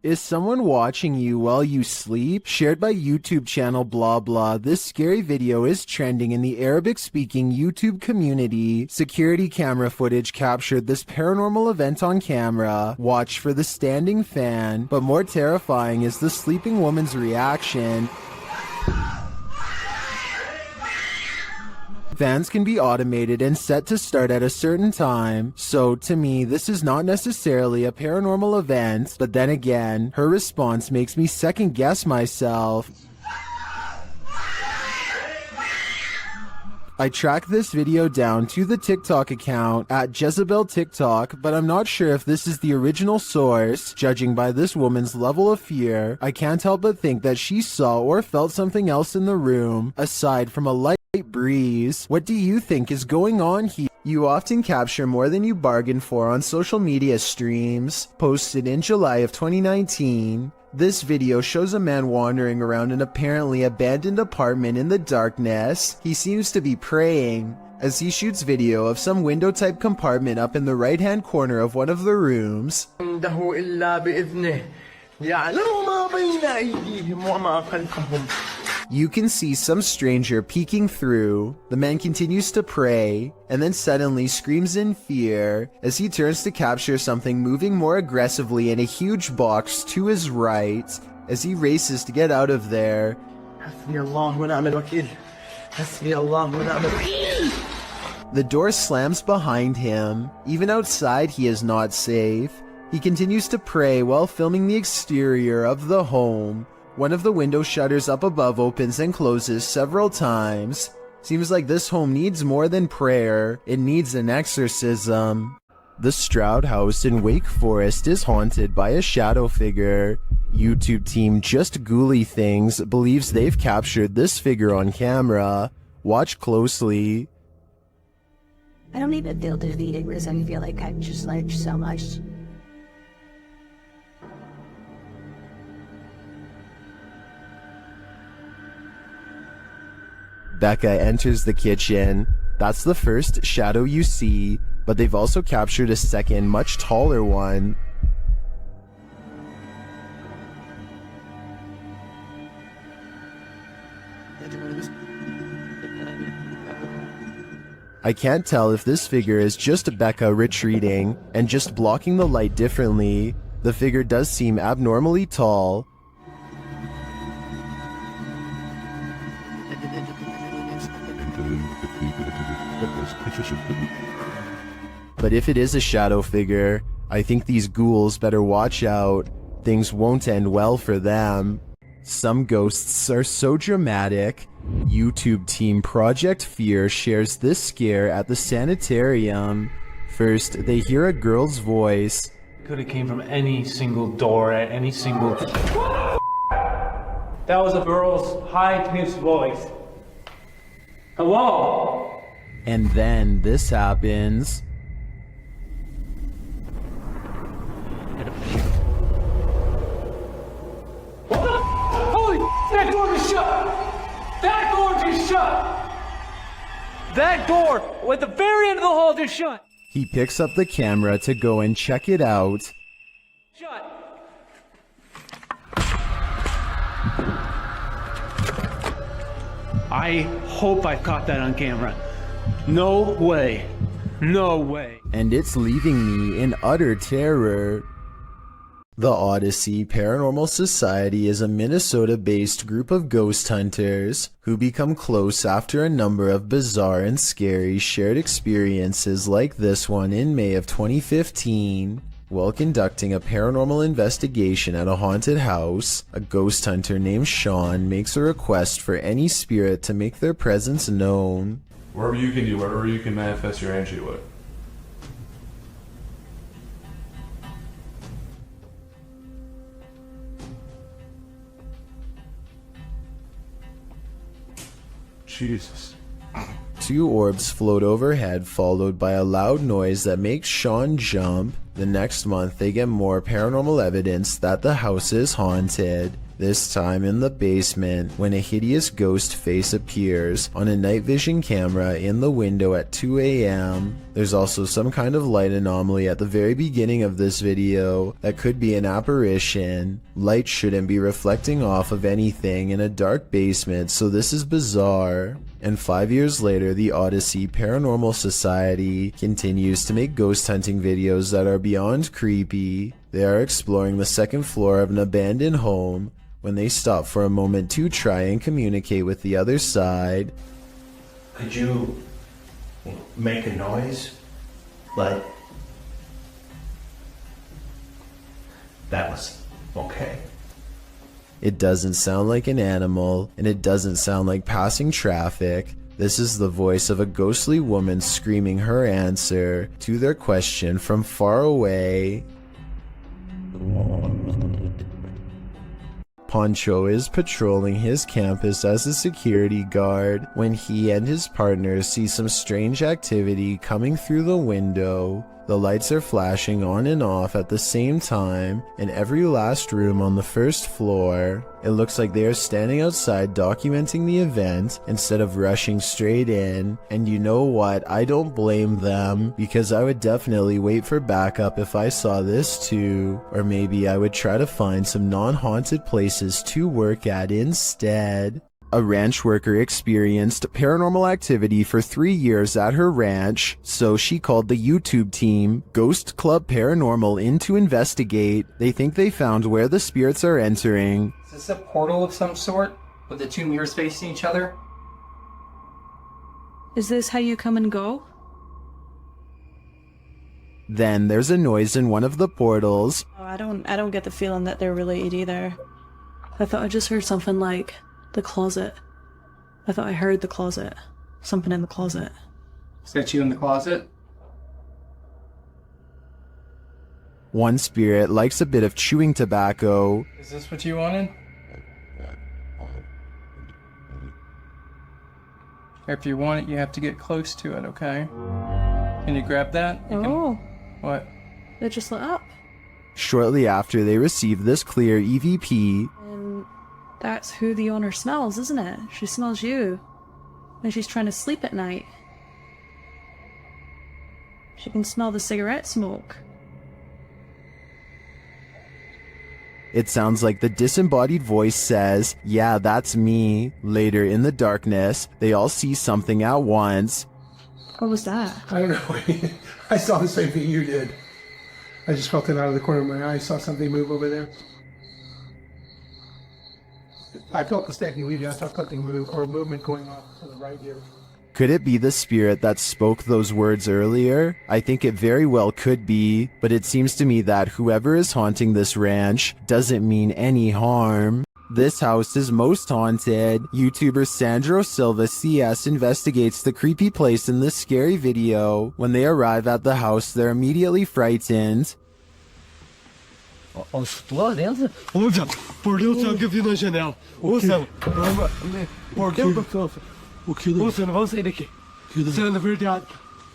Is someone watching you while you sleep? Shared by YouTube channel blah blah. This scary video is trending in the Arabic-speaking YouTube community. Security camera footage captured this paranormal event on camera. Watch for the standing fan. But more terrifying is the sleeping woman's reaction. Fans can be automated and set to start at a certain time, so to me this is not necessarily a paranormal event, but then again, her response makes me second guess myself. I tracked this video down to the TikTok account at Jezebel TikTok, but I'm not sure if this is the original source. Judging by this woman's level of fear, I can't help but think that she saw or felt something else in the room, aside from a light breeze. What do you think is going on here? You often capture more than you bargain for on social media streams. Posted in July of 2019, this video shows a man wandering around an apparently abandoned apartment in the darkness. He seems to be praying, as he shoots video of some window-type compartment up in the right-hand corner of one of the rooms. You can see some stranger peeking through. The man continues to pray, and then suddenly screams in fear as he turns to capture something moving more aggressively in a huge box to his right as he races to get out of there. The door slams behind him. Even outside, he is not safe. He continues to pray while filming the exterior of the home. One of the window shutters up above opens and closes several times. Seems like this home needs more than prayer, it needs an exorcism. The Stroud House in Wake Forest is haunted by a shadow figure. YouTube team Just Ghouly Things believes they've captured this figure on camera. Watch closely. I don't even feel defeated because I feel like I've just learned so much. Becca enters the kitchen. That's the first shadow you see, but they've also captured a second, much taller one. I can't tell if this figure is just Becca retreating and just blocking the light differently. The figure does seem abnormally tall. But if it is a shadow figure, I think these ghouls better watch out. Things won't end well for them. Some ghosts are so dramatic. YouTube team Project Fear shares this scare at the sanitarium. First, they hear a girl's voice. Could have came from any single door at any single... That was a girl's high-pitched voice. Hello? And then this happens. Holy, that door is shut! That door just shut! That door at the very end of the hall just shut! He picks up the camera to go and check it out. Shut! I hope I caught that on camera. No way. No way. And it's leaving me in utter terror. The Odyssey Paranormal Society is a Minnesota-based group of ghost hunters who become close after a number of bizarre and scary shared experiences like this one in May of 2015. While conducting a paranormal investigation at a haunted house, a ghost hunter named Sean makes a request for any spirit to make their presence known. Wherever you can do, wherever you can manifest your energy with. Jesus. Two orbs float overhead, followed by a loud noise that makes Sean jump. The next month, they get more paranormal evidence that the house is haunted. This time in the basement when a hideous ghost face appears on a night vision camera in the window at 2 a.m. There's also some kind of light anomaly at the very beginning of this video that could be an apparition. Light shouldn't be reflecting off of anything in a dark basement, so this is bizarre. And 5 years later, the Odyssey Paranormal Society continues to make ghost hunting videos that are beyond creepy. They are exploring the second floor of an abandoned home when they stop for a moment to try and communicate with the other side. Could you make a noise? Like that was okay. It doesn't sound like an animal, and it doesn't sound like passing traffic. This is the voice of a ghostly woman screaming her answer to their question from far away. Poncho is patrolling his campus as a security guard when he and his partner see some strange activity coming through the window. The lights are flashing on and off at the same time in every last room on the first floor. It looks like they are standing outside documenting the event instead of rushing straight in. And you know what? I don't blame them, because I would definitely wait for backup if I saw this too. Or maybe I would try to find some non-haunted places to work at instead. A ranch worker experienced paranormal activity for 3 years at her ranch, so she called the YouTube team Ghost Club Paranormal in to investigate. They think they found where the spirits are entering. Is this a portal of some sort, with the two mirrors facing each other? Is this how you come and go? Then there's a noise in one of the portals. Oh, I don't get the feeling that they're related either. I thought I just heard something like the closet. I thought I heard the closet. Something in the closet. Is that you in the closet? One spirit likes a bit of chewing tobacco. Is this what you wanted? If you want it, you have to get close to it, okay? Can you grab that? Oh. What? It just lit up. Shortly after they receive this clear EVP, And that's who the owner smells, isn't it? She smells you. And she's trying to sleep at night. She can smell the cigarette smoke. it sounds like the disembodied voice says, "Yeah, that's me." Later in the darkness, they all see something at once. What was that? I don't know. I saw the same thing you did. I just felt it out of the corner of my eye. Saw something move over there. I felt the stacking leaving. I saw something move, or a movement going off to the right here. Could it be the spirit that spoke those words earlier? I think it very well could be, but it seems to me that whoever is haunting this ranch doesn't mean any harm. This house is most haunted. YouTuber Sandro Silva CS investigates the creepy place in this scary video. When they arrive at the house, they're immediately frightened. Estou lá dentro? Onde? Por Deus, tem que vir na janela. Ouça, por Deus, O que? ouça, não vamos sair daqui. Isso é na verdade.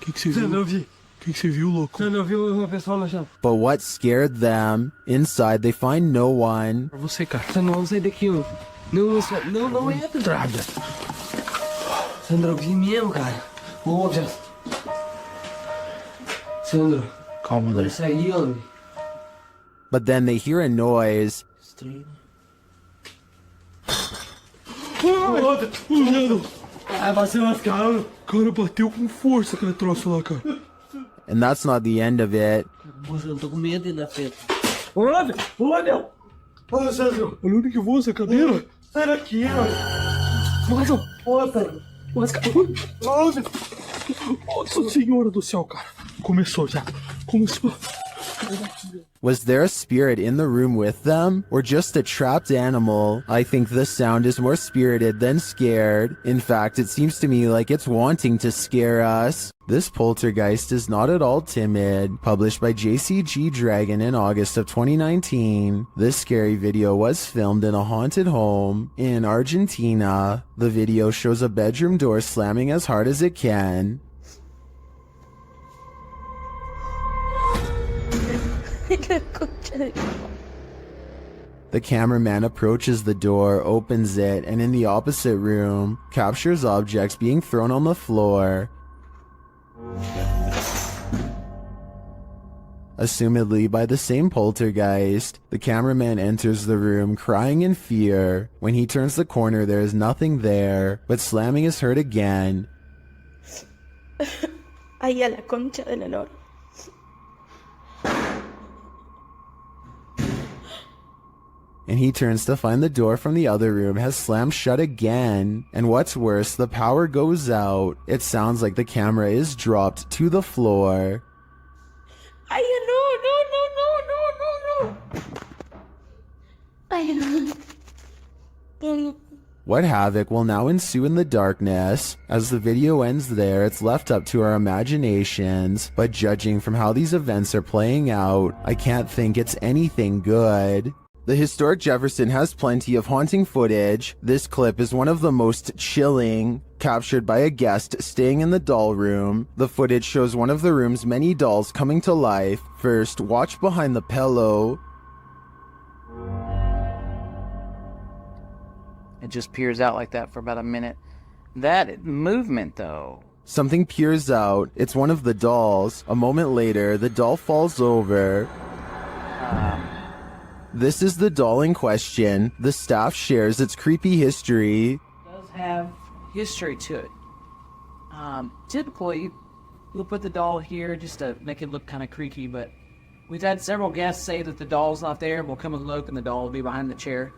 O que você Você viu? não viu? O que você viu, louco? Você não viu uma pessoa na janela? But what scared them? Inside, they find no one. Pra você, cara. Você não vamos sair daqui, ó. Não entra. Sandra, eu vi mesmo, cara. Ô, já. Sandra. Calma, Olha André. isso aí, ó. But then they hear a noise. Estranho. Mano! Ah, bateu nas caras. Cara, bateu com força aquele troço lá, cara. And that's not the end of it. Moça, eu tô com medo de ir na frente. Olha! Olha, Sandro! Olha onde que voa essa cadeira. Sai daqui, ó. Nossa, porra. Nossa, Nossa senhora do céu, cara. Começou já. Começou. Was there a spirit in the room with them, or just a trapped animal? I think the sound is more spirited than scared. In fact, it seems to me like it's wanting to scare us. This poltergeist is not at all timid. Published by JCG Dragon in August of 2019. This scary video was filmed in a haunted home in Argentina. The video shows a bedroom door slamming as hard as it can. The cameraman approaches the door, opens it, and in the opposite room, captures objects being thrown on the floor. Assumedly by the same poltergeist. The cameraman enters the room crying in fear. When he turns the corner, there is nothing there, but slamming is heard again. Ay, a la concha de la lora. And he turns to find the door from the other room has slammed shut again. And what's worse, the power goes out. It sounds like the camera is dropped to the floor. Ay, no. Ay, no. What havoc will now ensue in the darkness? As the video ends there, it's left up to our imaginations, but judging from how these events are playing out, I can't think it's anything good. The historic Jefferson has plenty of haunting footage. This clip is one of the most chilling, captured by a guest staying in the doll room. The footage shows one of the room's many dolls coming to life. First, watch behind the pillow. It just peers out like that for about a minute. That movement, though. Something peers out. It's one of the dolls. A moment later, the doll falls over. This is the doll in question. The staff shares its creepy history. It does have history to it. Typically, we'll put the doll here just to make it look kind of creaky, but we've had several guests say that the doll's not there, and we'll come and look, and the doll will be behind the chair.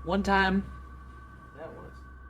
One time,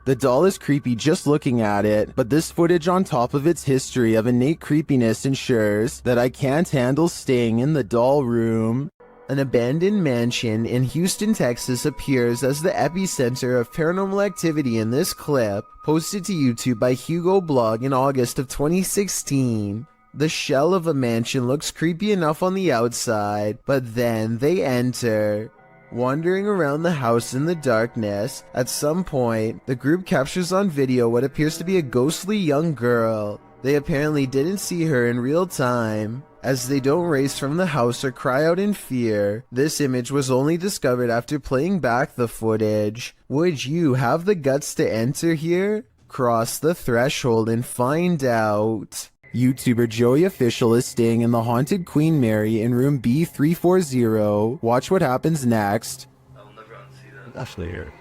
the doll is creepy just looking at it, but this footage on top of its history of innate creepiness ensures that I can't handle staying in the doll room. An abandoned mansion in Houston, Texas appears as the epicenter of paranormal activity in this clip, posted to YouTube by Hugo Blog in August of 2016. The shell of a mansion looks creepy enough on the outside, but then they enter. Wandering around the house in the darkness, at some point, the group captures on video what appears to be a ghostly young girl. They apparently didn't see her in real time, as they don't race from the house or cry out in fear. This image was only discovered after playing back the footage. Would you have the guts to enter here? Cross the threshold and find out. YouTuber Joey Official is staying in the haunted Queen Mary in room B340. Watch what happens next. I'll never unsee that. Ashley here.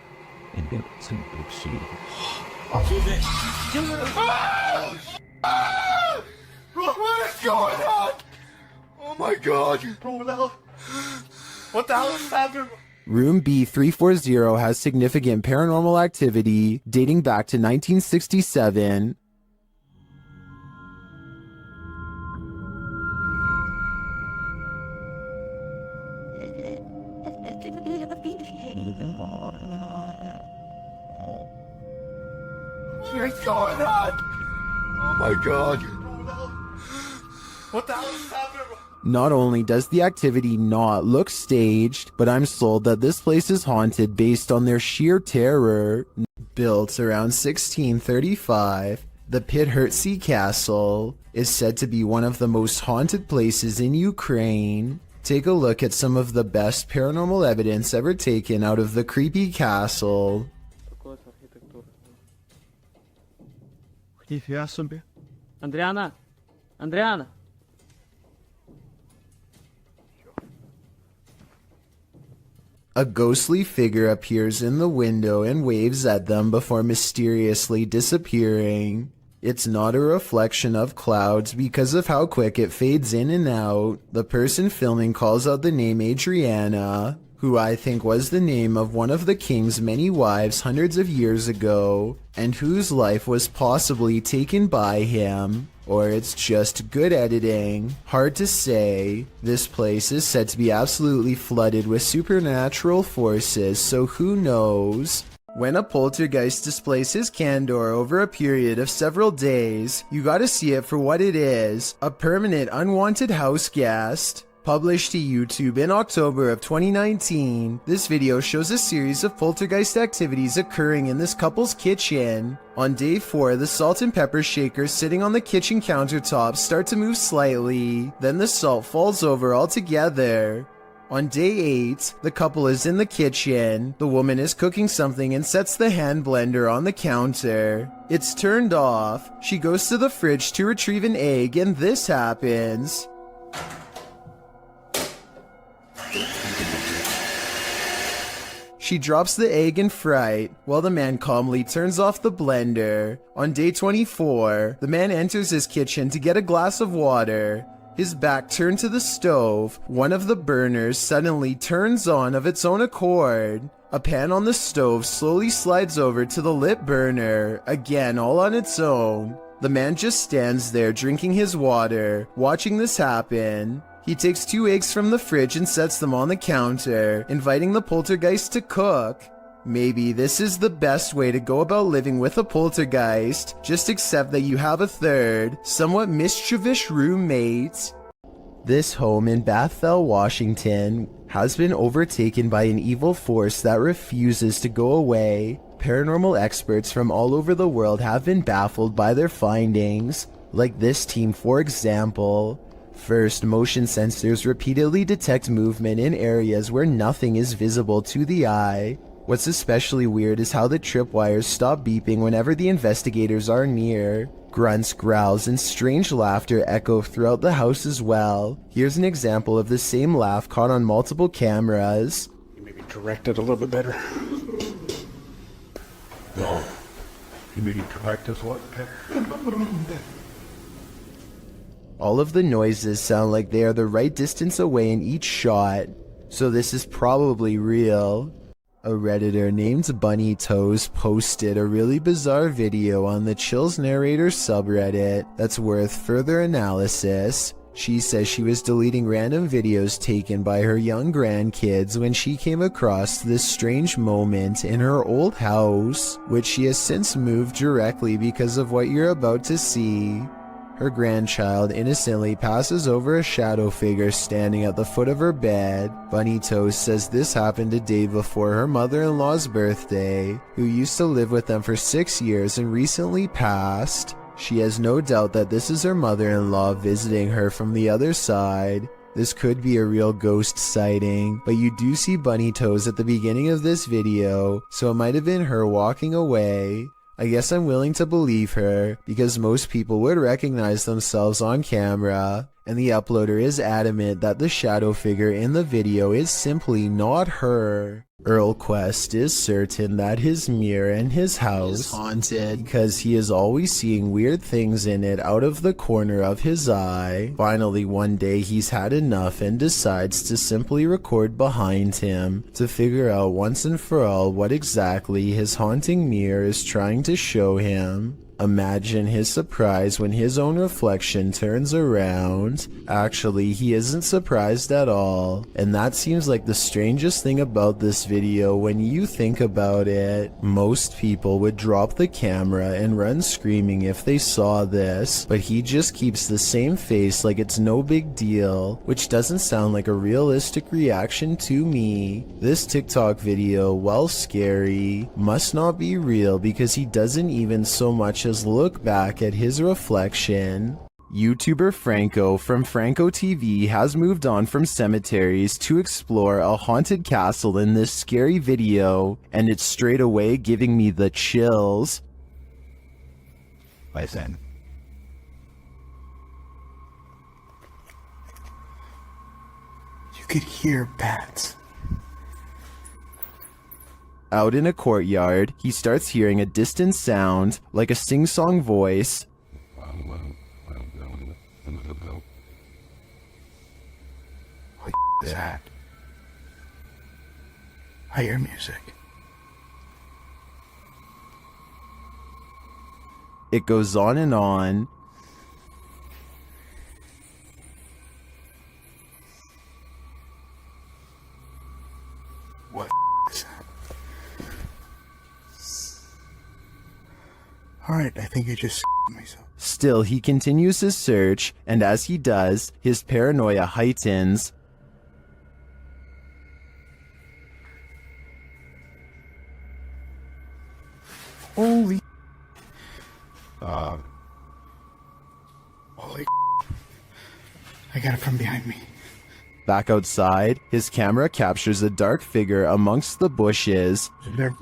And get some big shit. What is going on? Oh my god. What the hell is happening? Room B340 has significant paranormal activity dating back to 1967. What's going on? Oh my god. What the hell is happening? Not only does the activity not look staged, but I'm sold that this place is haunted based on their sheer terror. Built around 1635, the Pithertsy Castle is said to be one of the most haunted places in Ukraine. Take a look at some of the best paranormal evidence ever taken out of the creepy castle. Andriana! Andriana! A ghostly figure appears in the window and waves at them before mysteriously disappearing. It's not a reflection of clouds because of how quick it fades in and out. The person filming calls out the name Adriana, who I think was the name of one of the king's many wives hundreds of years ago, and whose life was possibly taken by him. Or it's just good editing. Hard to say. This place is said to be absolutely flooded with supernatural forces, so who knows? When a poltergeist displays his candor over a period of several days, you gotta see it for what it is, a permanent unwanted house guest. Published to YouTube in October of 2019, this video shows a series of poltergeist activities occurring in this couple's kitchen. On day 4, the salt and pepper shakers sitting on the kitchen countertop start to move slightly, then the salt falls over altogether. On day 8, the couple is in the kitchen. The woman is cooking something and sets the hand blender on the counter. It's turned off. She goes to the fridge to retrieve an egg, and this happens. She drops the egg in fright, while the man calmly turns off the blender. On day 24, the man enters his kitchen to get a glass of water. His back turned to the stove. One of the burners suddenly turns on of its own accord. A pan on the stove slowly slides over to the lit burner, again all on its own. The man just stands there drinking his water, watching this happen. He takes 2 eggs from the fridge and sets them on the counter, inviting the poltergeist to cook. Maybe this is the best way to go about living with a poltergeist. Just accept that you have a third, somewhat mischievous roommate. This home in Bethel, Washington, has been overtaken by an evil force that refuses to go away. Paranormal experts from all over the world have been baffled by their findings, like this team for example. First, motion sensors repeatedly detect movement in areas where nothing is visible to the eye. What's especially weird is how the tripwires stop beeping whenever the investigators are near. Grunts, growls, and strange laughter echo throughout the house as well. Here's an example of the same laugh caught on multiple cameras. You maybe direct it a little bit better. No. You maybe direct us what? All of the noises sound like they are the right distance away in each shot, so this is probably real. A Redditor named Bunny Toes posted a really bizarre video on the Chills Narrator subreddit that's worth further analysis. She says she was deleting random videos taken by her young grandkids when she came across this strange moment in her old house, which she has since moved directly because of what you're about to see. Her grandchild innocently passes over a shadow figure standing at the foot of her bed. Bunny Toast says this happened a day before her mother-in-law's birthday, who used to live with them for 6 years and recently passed. She has no doubt that this is her mother-in-law visiting her from the other side. This could be a real ghost sighting, but you do see Bunny Toes at the beginning of this video, so it might have been her walking away. I guess I'm willing to believe her, because most people would recognize themselves on camera, and the uploader is adamant that the shadow figure in the video is simply not her. Earl Quest is certain that his mirror in his house is haunted because he is always seeing weird things in it out of the corner of his eye. Finally, one day he's had enough and decides to simply record behind him to figure out once and for all what exactly his haunting mirror is trying to show him. Imagine his surprise when his own reflection turns around. Actually, he isn't surprised at all, and that seems like the strangest thing about this video when you think about it. Most people would drop the camera and run screaming if they saw this, but he just keeps the same face like it's no big deal, which doesn't sound like a realistic reaction to me. This TikTok video, while scary, must not be real because he doesn't even so much as look back at his reflection. YouTuber Franco from Franco TV has moved on from cemeteries to explore a haunted castle in this scary video, and it's straight away giving me the chills. Listen. You could hear bats. Out in a courtyard, he starts hearing a distant sound, like a sing-song voice. What is that? I hear music. It goes on and on. What is that? Alright, I think I just myself. Still, he continues his search, and as he does, his paranoia heightens. Holy Holy I got it from behind me. Back outside, his camera captures a dark figure amongst the bushes. Look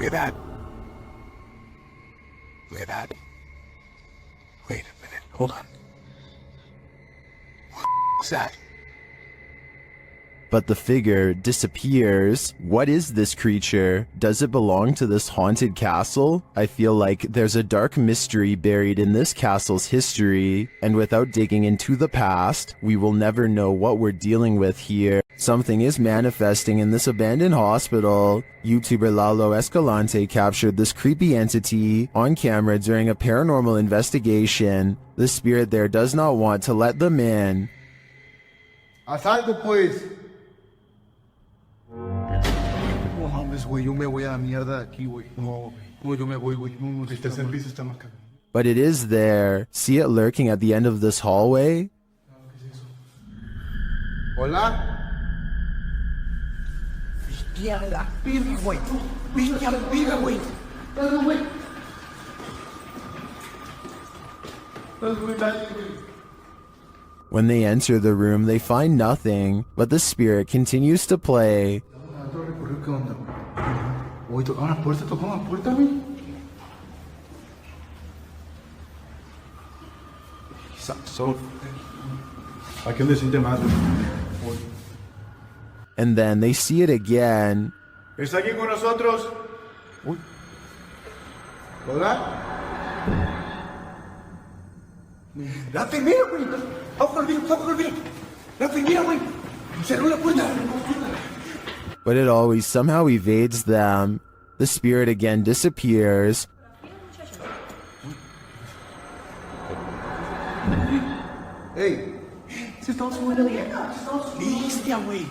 at that. Look at that. Wait a minute. Hold on. What is that? But the figure disappears. What is this creature? Does it belong to this haunted castle? I feel like there's a dark mystery buried in this castle's history, and without digging into the past, we will never know what we're dealing with here. Something is manifesting in this abandoned hospital. YouTuber Lalo Escalante captured this creepy entity on camera during a paranormal investigation. The spirit there does not want to let them in. Asalto, pues. No mames, güey, yo me voy a la mierda de aquí, güey. No, yo me voy, güey. No, este servicio está más caro. But it is there. See it lurking at the end of this hallway? Hola. When they enter the room, they find nothing, but the spirit continues to play. And then they see it again. ¿Está aquí con nosotros? ¿Hola? La primera, güey. La primera, güey. Cerró la puerta. But it always somehow evades them. The spirit again disappears. Hey. Se estamos subiendo de acá. Bestia, güey.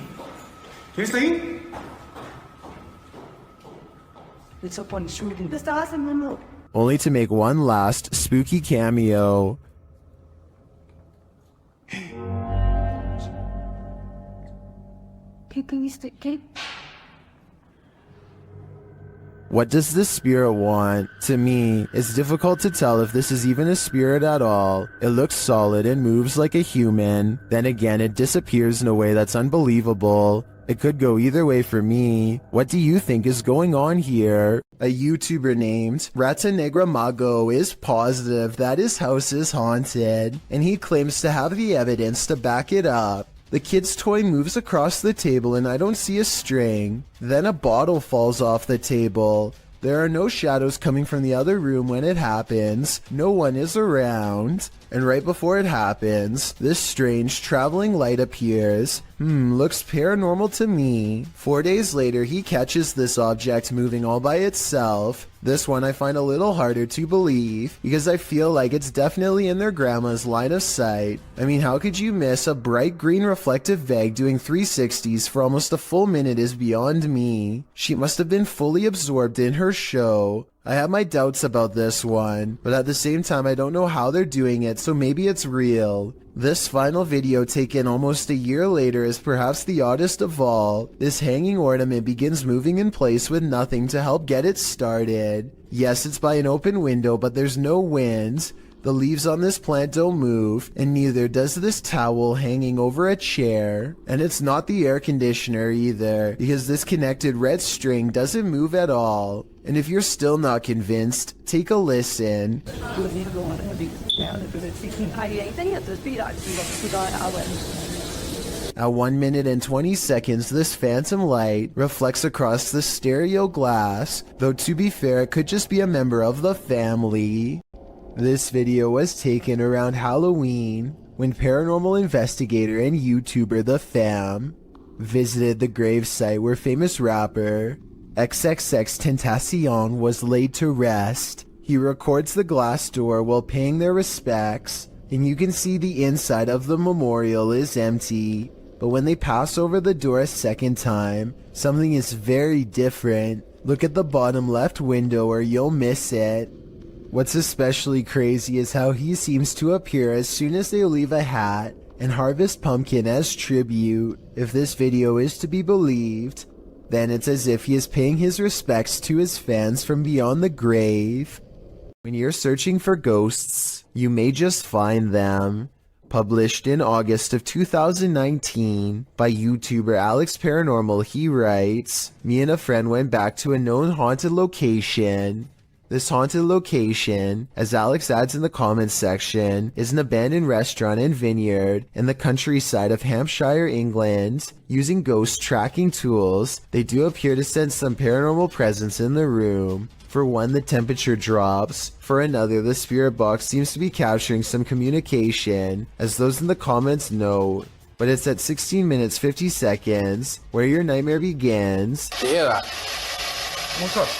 ¿Quién está ahí? Only to make one last spooky cameo. What does this spirit want? To me, it's difficult to tell if this is even a spirit at all. It looks solid and moves like a human. Then again, it disappears in a way that's unbelievable. It could go either way for me. What do you think is going on here? A YouTuber named Rata Negra Mago is positive that his house is haunted, and he claims to have the evidence to back it up. The kid's toy moves across the table and I don't see a string. Then a bottle falls off the table. There are no shadows coming from the other room when it happens. No one is around. And right before it happens, this strange traveling light appears. Looks paranormal to me. 4 days later, he catches this object moving all by itself. This one I find a little harder to believe, because I feel like it's definitely in their grandma's line of sight. I mean, how could you miss a bright green reflective bag doing 360s for almost a full minute is beyond me. She must have been fully absorbed in her show. I have my doubts about this one, but at the same time I don't know how they're doing it, so maybe it's real. This final video taken almost a year later is perhaps the oddest of all. This hanging ornament begins moving in place with nothing to help get it started. Yes, it's by an open window, but there's no wind. The leaves on this plant don't move, and neither does this towel hanging over a chair. And it's not the air conditioner either, because this connected red string doesn't move at all. And if you're still not convinced, take a listen. At 1 minute and 20 seconds, this phantom light reflects across the stereo glass, though to be fair, it could just be a member of the family. This video was taken around Halloween, when paranormal investigator and YouTuber The Fam visited the gravesite where famous rapper XXXTentacion was laid to rest. He records the glass door while paying their respects, and you can see the inside of the memorial is empty. But when they pass over the door a second time, something is very different. Look at the bottom left window or you'll miss it. What's especially crazy is how he seems to appear as soon as they leave a hat and harvest pumpkin as tribute. If this video is to be believed, then it's as if he is paying his respects to his fans from beyond the grave. When you're searching for ghosts, you may just find them. Published in August of 2019 by YouTuber Alex Paranormal, he writes, "Me and a friend went back to a known haunted location. This haunted location, as Alex adds in the comments section, is an abandoned restaurant and vineyard in the countryside of Hampshire, England. Using ghost tracking tools, they do appear to sense some paranormal presence in the room. For one, the temperature drops. For another, the spirit box seems to be capturing some communication, as those in the comments note. But it's at 16 minutes 50 seconds where your nightmare begins." Yeah. What's up?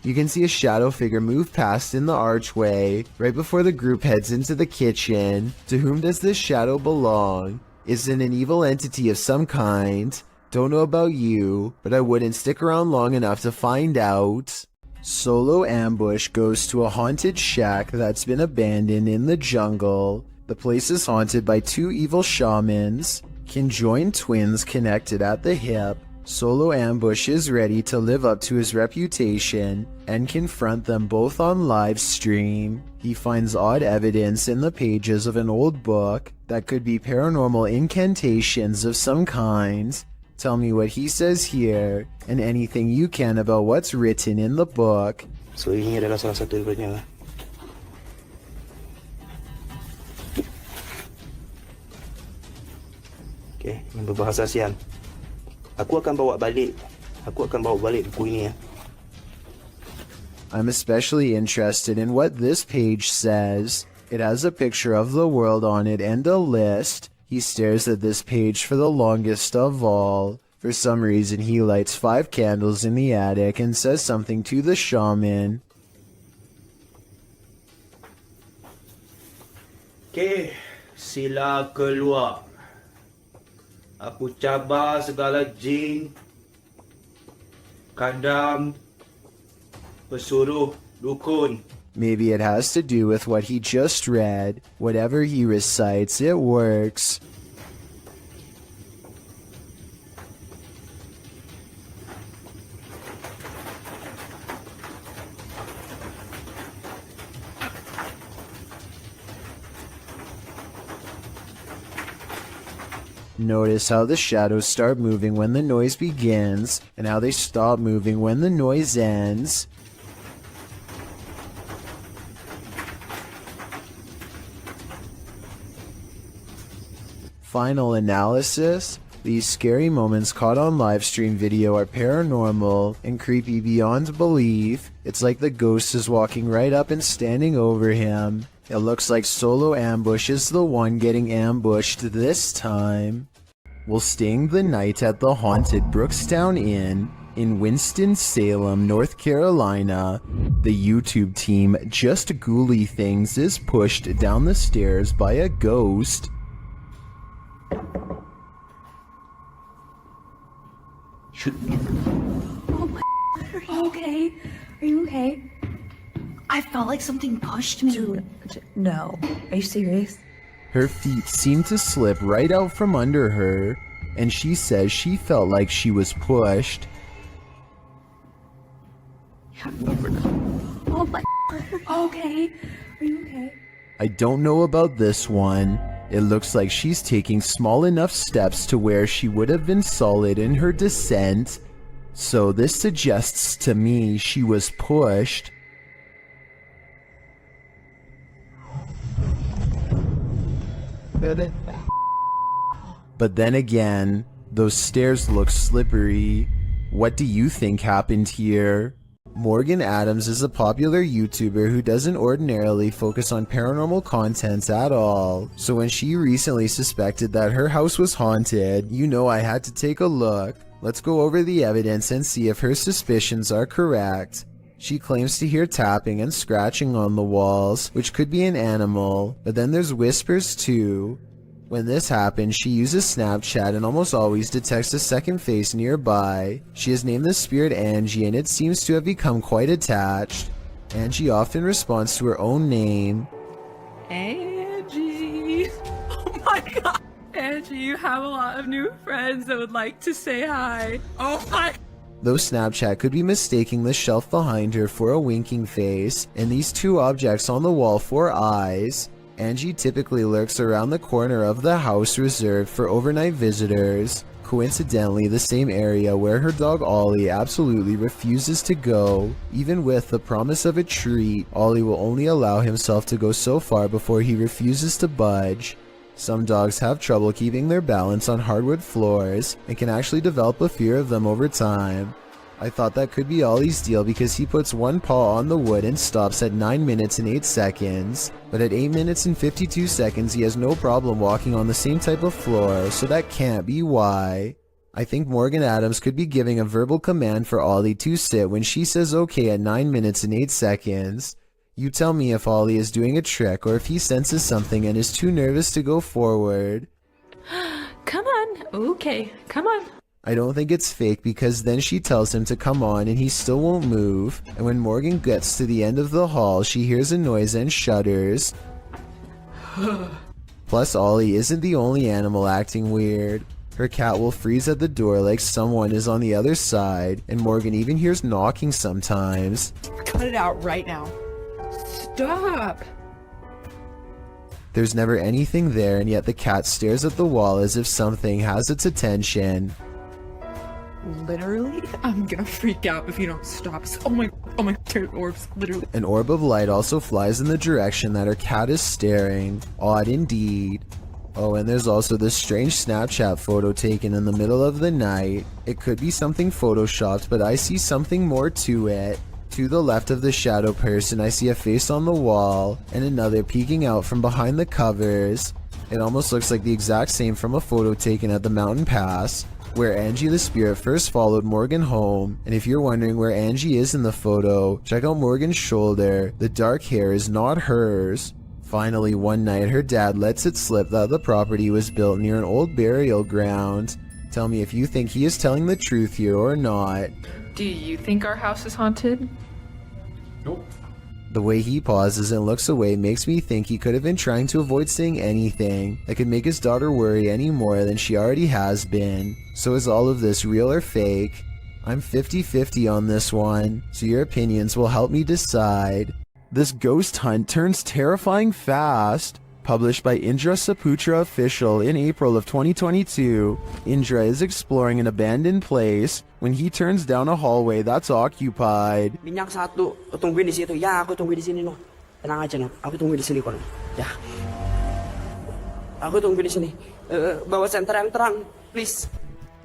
You can see a shadow figure move past in the archway right before the group heads into the kitchen. To whom does this shadow belong? Is it an evil entity of some kind? Don't know about you, but I wouldn't stick around long enough to find out. Solo ambush goes to a haunted shack that's been abandoned in the jungle. The place is haunted by two evil shamans, conjoined twins connected at the hip. Solo Ambush is ready to live up to his reputation and confront them both on live stream. He finds odd evidence in the pages of an old book that could be paranormal incantations of some kind. Tell me what he says here and anything you can about what's written in the book. So ini adalah salah satu daripadanya. Okay, yang berbahasa ASEAN. Aku akan bawa balik buku ini ya. I'm especially interested in what this page says. It has a picture of the world on it and a list. He stares at this page for the longest of all. For some reason, he lights 5 candles in the attic and says something to the shaman. Okay, sila keluar. Aku cabar segala jin, kadam, pesuruh, dukun. Maybe it has to do with what he just read. Whatever he recites, it works. Notice how the shadows start moving when the noise begins, and how they stop moving when the noise ends. Final analysis: these scary moments caught on livestream video are paranormal and creepy beyond belief. It's like the ghost is walking right up and standing over him. It looks like Solo Ambush is the one getting ambushed this time. While staying the night at the haunted Brookstown Inn in Winston-Salem, North Carolina, the YouTube team Just Ghouly Things is pushed down the stairs by a ghost. Oh my, are you okay? Are you okay? I felt like something pushed me. Dude, no. Are you serious? Her feet seem to slip right out from under her, and she says she felt like she was pushed. Oh my, okay. Are you okay? I don't know about this one. It looks like she's taking small enough steps to where she would have been solid in her descent. So this suggests to me she was pushed. But then again, those stairs look slippery. What do you think happened here? Morgan Adams is a popular YouTuber who doesn't ordinarily focus on paranormal content at all. So when she recently suspected that her house was haunted, you know I had to take a look. Let's go over the evidence and see if her suspicions are correct. She claims to hear tapping and scratching on the walls, which could be an animal, but then there's whispers too. When this happens, she uses Snapchat and almost always detects a second face nearby. She has named the spirit Angie, and it seems to have become quite attached. Angie often responds to her own name. Angie. Oh my god. Angie, you have a lot of new friends that would like to say hi. Oh my. though Snapchat could be mistaking the shelf behind her for a winking face, and these two objects on the wall for eyes. Angie typically lurks around the corner of the house reserved for overnight visitors, coincidentally the same area where her dog Ollie absolutely refuses to go. Even with the promise of a treat, Ollie will only allow himself to go so far before he refuses to budge. Some dogs have trouble keeping their balance on hardwood floors and can actually develop a fear of them over time. I thought that could be Ollie's deal because he puts one paw on the wood and stops at 9 minutes and 8 seconds, but at 8 minutes and 52 seconds he has no problem walking on the same type of floor, so that can't be why. I think Morgan Adams could be giving a verbal command for Ollie to sit when she says okay at 9 minutes and 8 seconds. You tell me if Ollie is doing a trick or if he senses something and is too nervous to go forward. Come on. Okay, come on. I don't think it's fake because then she tells him to come on and he still won't move, and when Morgan gets to the end of the hall she hears a noise and shudders. Plus Ollie isn't the only animal acting weird. Her cat will freeze at the door like someone is on the other side, and Morgan even hears knocking sometimes. Cut it out right now. Stop. There's never anything there, and yet the cat stares at the wall as if something has its attention. Literally, I'm gonna freak out if you don't stop. Oh my, there's orbs, literally. An orb of light also flies in the direction that her cat is staring. Odd indeed. Oh, and there's also this strange Snapchat photo taken in the middle of the night. It could be something photoshopped, but I see something more to it. To the left of the shadow person, I see a face on the wall, and another peeking out from behind the covers. It almost looks like the exact same from a photo taken at the mountain pass, where Angie the spirit first followed Morgan home. And if you're wondering where Angie is in the photo, check out Morgan's shoulder. The dark hair is not hers. Finally, one night her dad lets it slip that the property was built near an old burial ground. Tell me if you think he is telling the truth here or not. Do you think our house is haunted? Nope. The way he pauses and looks away makes me think he could have been trying to avoid saying anything that could make his daughter worry any more than she already has been. So is all of this real or fake? I'm 50-50 on this one, so your opinions will help me decide. This ghost hunt turns terrifying fast. Published by Indra Saputra Official in April of 2022, Indra is exploring an abandoned place when he turns down a hallway that's occupied. Minyak satu, tungguin di situ. Ya, aku tungguin di sini no. Tenang aja no. Aku tungguin di sini kok. Ya. Aku tungguin di sini. Bawa senter yang terang, please.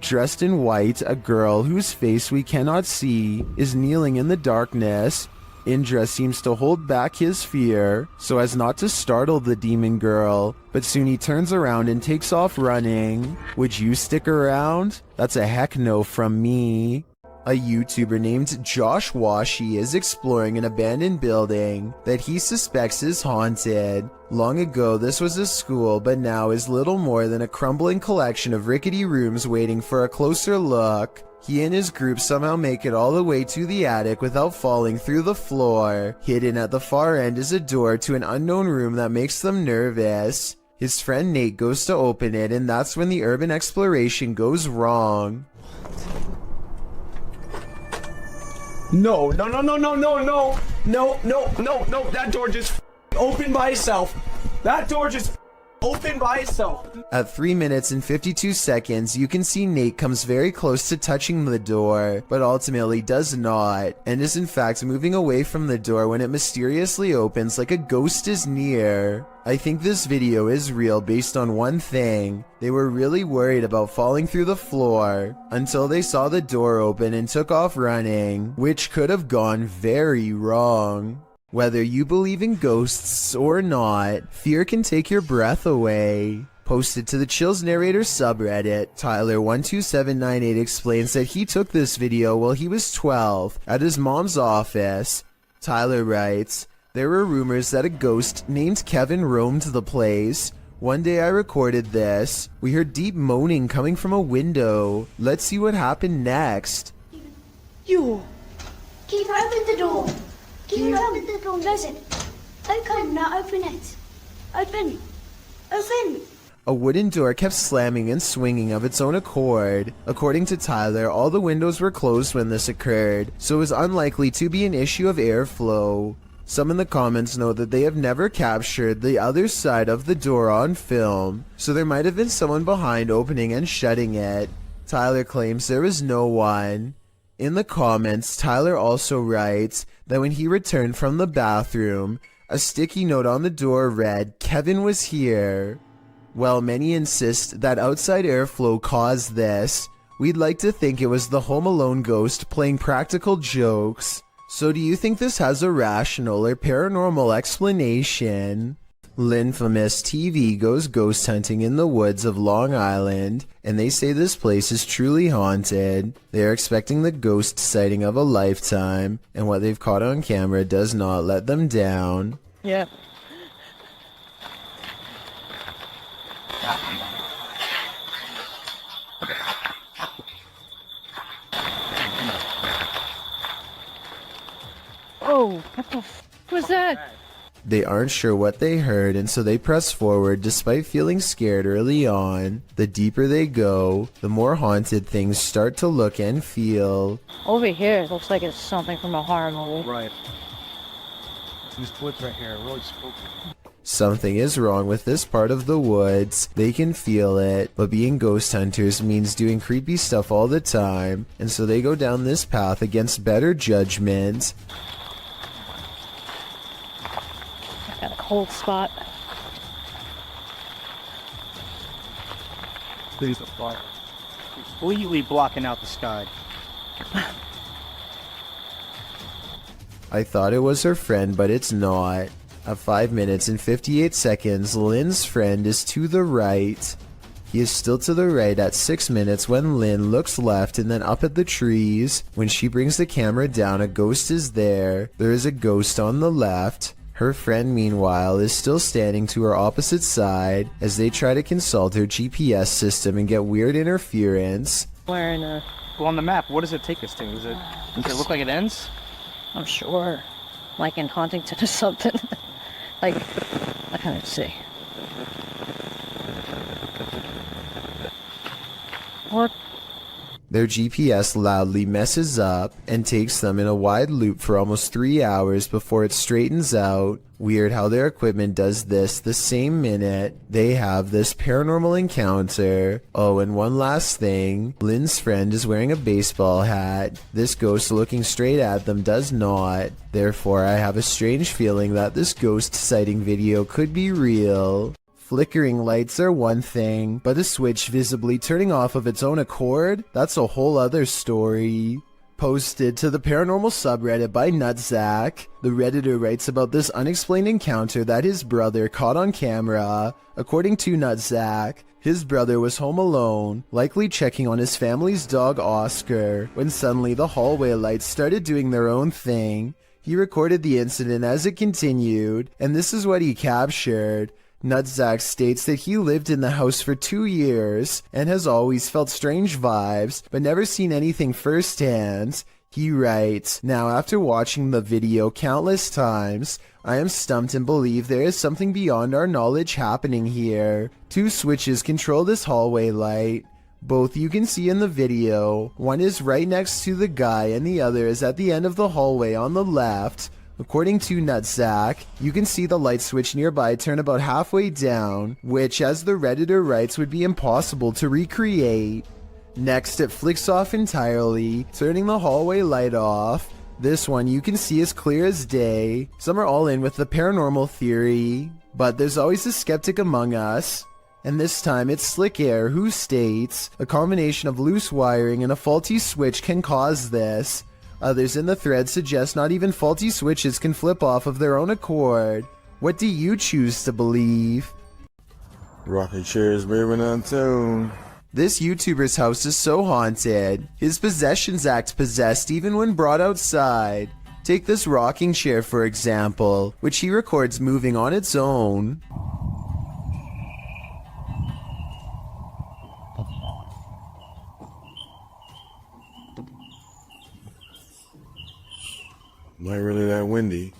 Dressed in white, a girl whose face we cannot see is kneeling in the darkness. Indra seems to hold back his fear so as not to startle the demon girl, but soon he turns around and takes off running. Would you stick around? That's a heck no from me. A YouTuber named Josh Washi is exploring an abandoned building that he suspects is haunted. Long ago this was a school, but now is little more than a crumbling collection of rickety rooms waiting for a closer look. He and his group somehow make it all the way to the attic without falling through the floor. Hidden at the far end is a door to an unknown room that makes them nervous. His friend Nate goes to open it, and that's when the urban exploration goes wrong. No, that door just opened by itself. That door just opened by itself. At 3 minutes and 52 seconds, you can see Nate comes very close to touching the door, but ultimately does not, and is in fact moving away from the door when it mysteriously opens like a ghost is near. I think this video is real based on one thing. They were really worried about falling through the floor until they saw the door open and took off running, which could have gone very wrong. Whether you believe in ghosts or not, fear can take your breath away. Posted to the Chills Narrator subreddit, Tyler12798 explains that he took this video while he was 12 at his mom's office. Tyler writes, "There were rumors that a ghost named Kevin roamed the place. One day I recorded this. We heard deep moaning coming from a window. Let's see what happened next." You! Keep open the door! Keep open the door, close it. Okay, now open it. Open! Open! A wooden door kept slamming and swinging of its own accord. According to Tyler, all the windows were closed when this occurred, so it was unlikely to be an issue of airflow. Some in the comments note that they have never captured the other side of the door on film, so there might have been someone behind opening and shutting it. Tyler claims there was no one. In the comments, Tyler also writes that when he returned from the bathroom, a sticky note on the door read, "Kevin was here." While many insist that outside airflow caused this, we'd like to think it was the Home Alone ghost playing practical jokes. So do you think this has a rational or paranormal explanation? Linfamous TV goes ghost hunting in the woods of Long Island, and they say this place is truly haunted. They are expecting the ghost sighting of a lifetime, and what they've caught on camera does not let them down. Yeah. Oh, what the f was that? They aren't sure what they heard, and so they press forward despite feeling scared early on. The deeper they go, the more haunted things start to look and feel. Over here, it looks like it's something from a horror movie. Right. These woods right here are really spooky. Something is wrong with this part of the woods. They can feel it, but being ghost hunters means doing creepy stuff all the time, and so they go down this path against better judgment. Got a cold spot. There's a fire. Completely blocking out the sky. I thought it was her friend, but it's not. At 5 minutes and 58 seconds, Lynn's friend is to the right. He is still to the right at 6 minutes when Lynn looks left and then up at the trees. When she brings the camera down, a ghost is there. There is a ghost on the left. Her friend, meanwhile, is still standing to her opposite side as they try to consult her GPS system and get weird interference. Wearing a... Well, on the map, what does it take us to? Does it look like it ends? I'm sure. Like in Huntington or something. Like, I can't see. What? Their GPS loudly messes up and takes them in a wide loop for almost 3 hours before it straightens out. Weird how their equipment does this the same minute they have this paranormal encounter. Oh, and one last thing. Lynn's friend is wearing a baseball hat. This ghost looking straight at them does not. Therefore, I have a strange feeling that this ghost sighting video could be real. Flickering lights are one thing, but a switch visibly turning off of its own accord? That's a whole other story. Posted to the paranormal subreddit by Nutzack, the redditor writes about this unexplained encounter that his brother caught on camera. According to Nutzack, his brother was home alone, likely checking on his family's dog Oscar, when suddenly the hallway lights started doing their own thing. He recorded the incident as it continued, and this is what he captured. Nutzack states that he lived in the house for 2 years and has always felt strange vibes, but never seen anything firsthand. He writes, "Now after watching the video countless times, I am stumped and believe there is something beyond our knowledge happening here. 2 switches control this hallway light. Both you can see in the video. One is right next to the guy and the other is at the end of the hallway on the left. According to Nutzack, you can see the light switch nearby turn about halfway down, which, as the redditor writes, would be impossible to recreate. Next, it flicks off entirely, turning the hallway light off. This one you can see as clear as day. Some are all in with the paranormal theory, but there's always a skeptic among us. And this time it's Slick Air who states, a combination of loose wiring and a faulty switch can cause this. Others in the thread suggest not even faulty switches can flip off of their own accord. What do you choose to believe?" Rocking chairs moving on tune. This YouTuber's house is so haunted. His possessions act possessed even when brought outside. Take this rocking chair for example, which he records moving on its own. Not really that windy.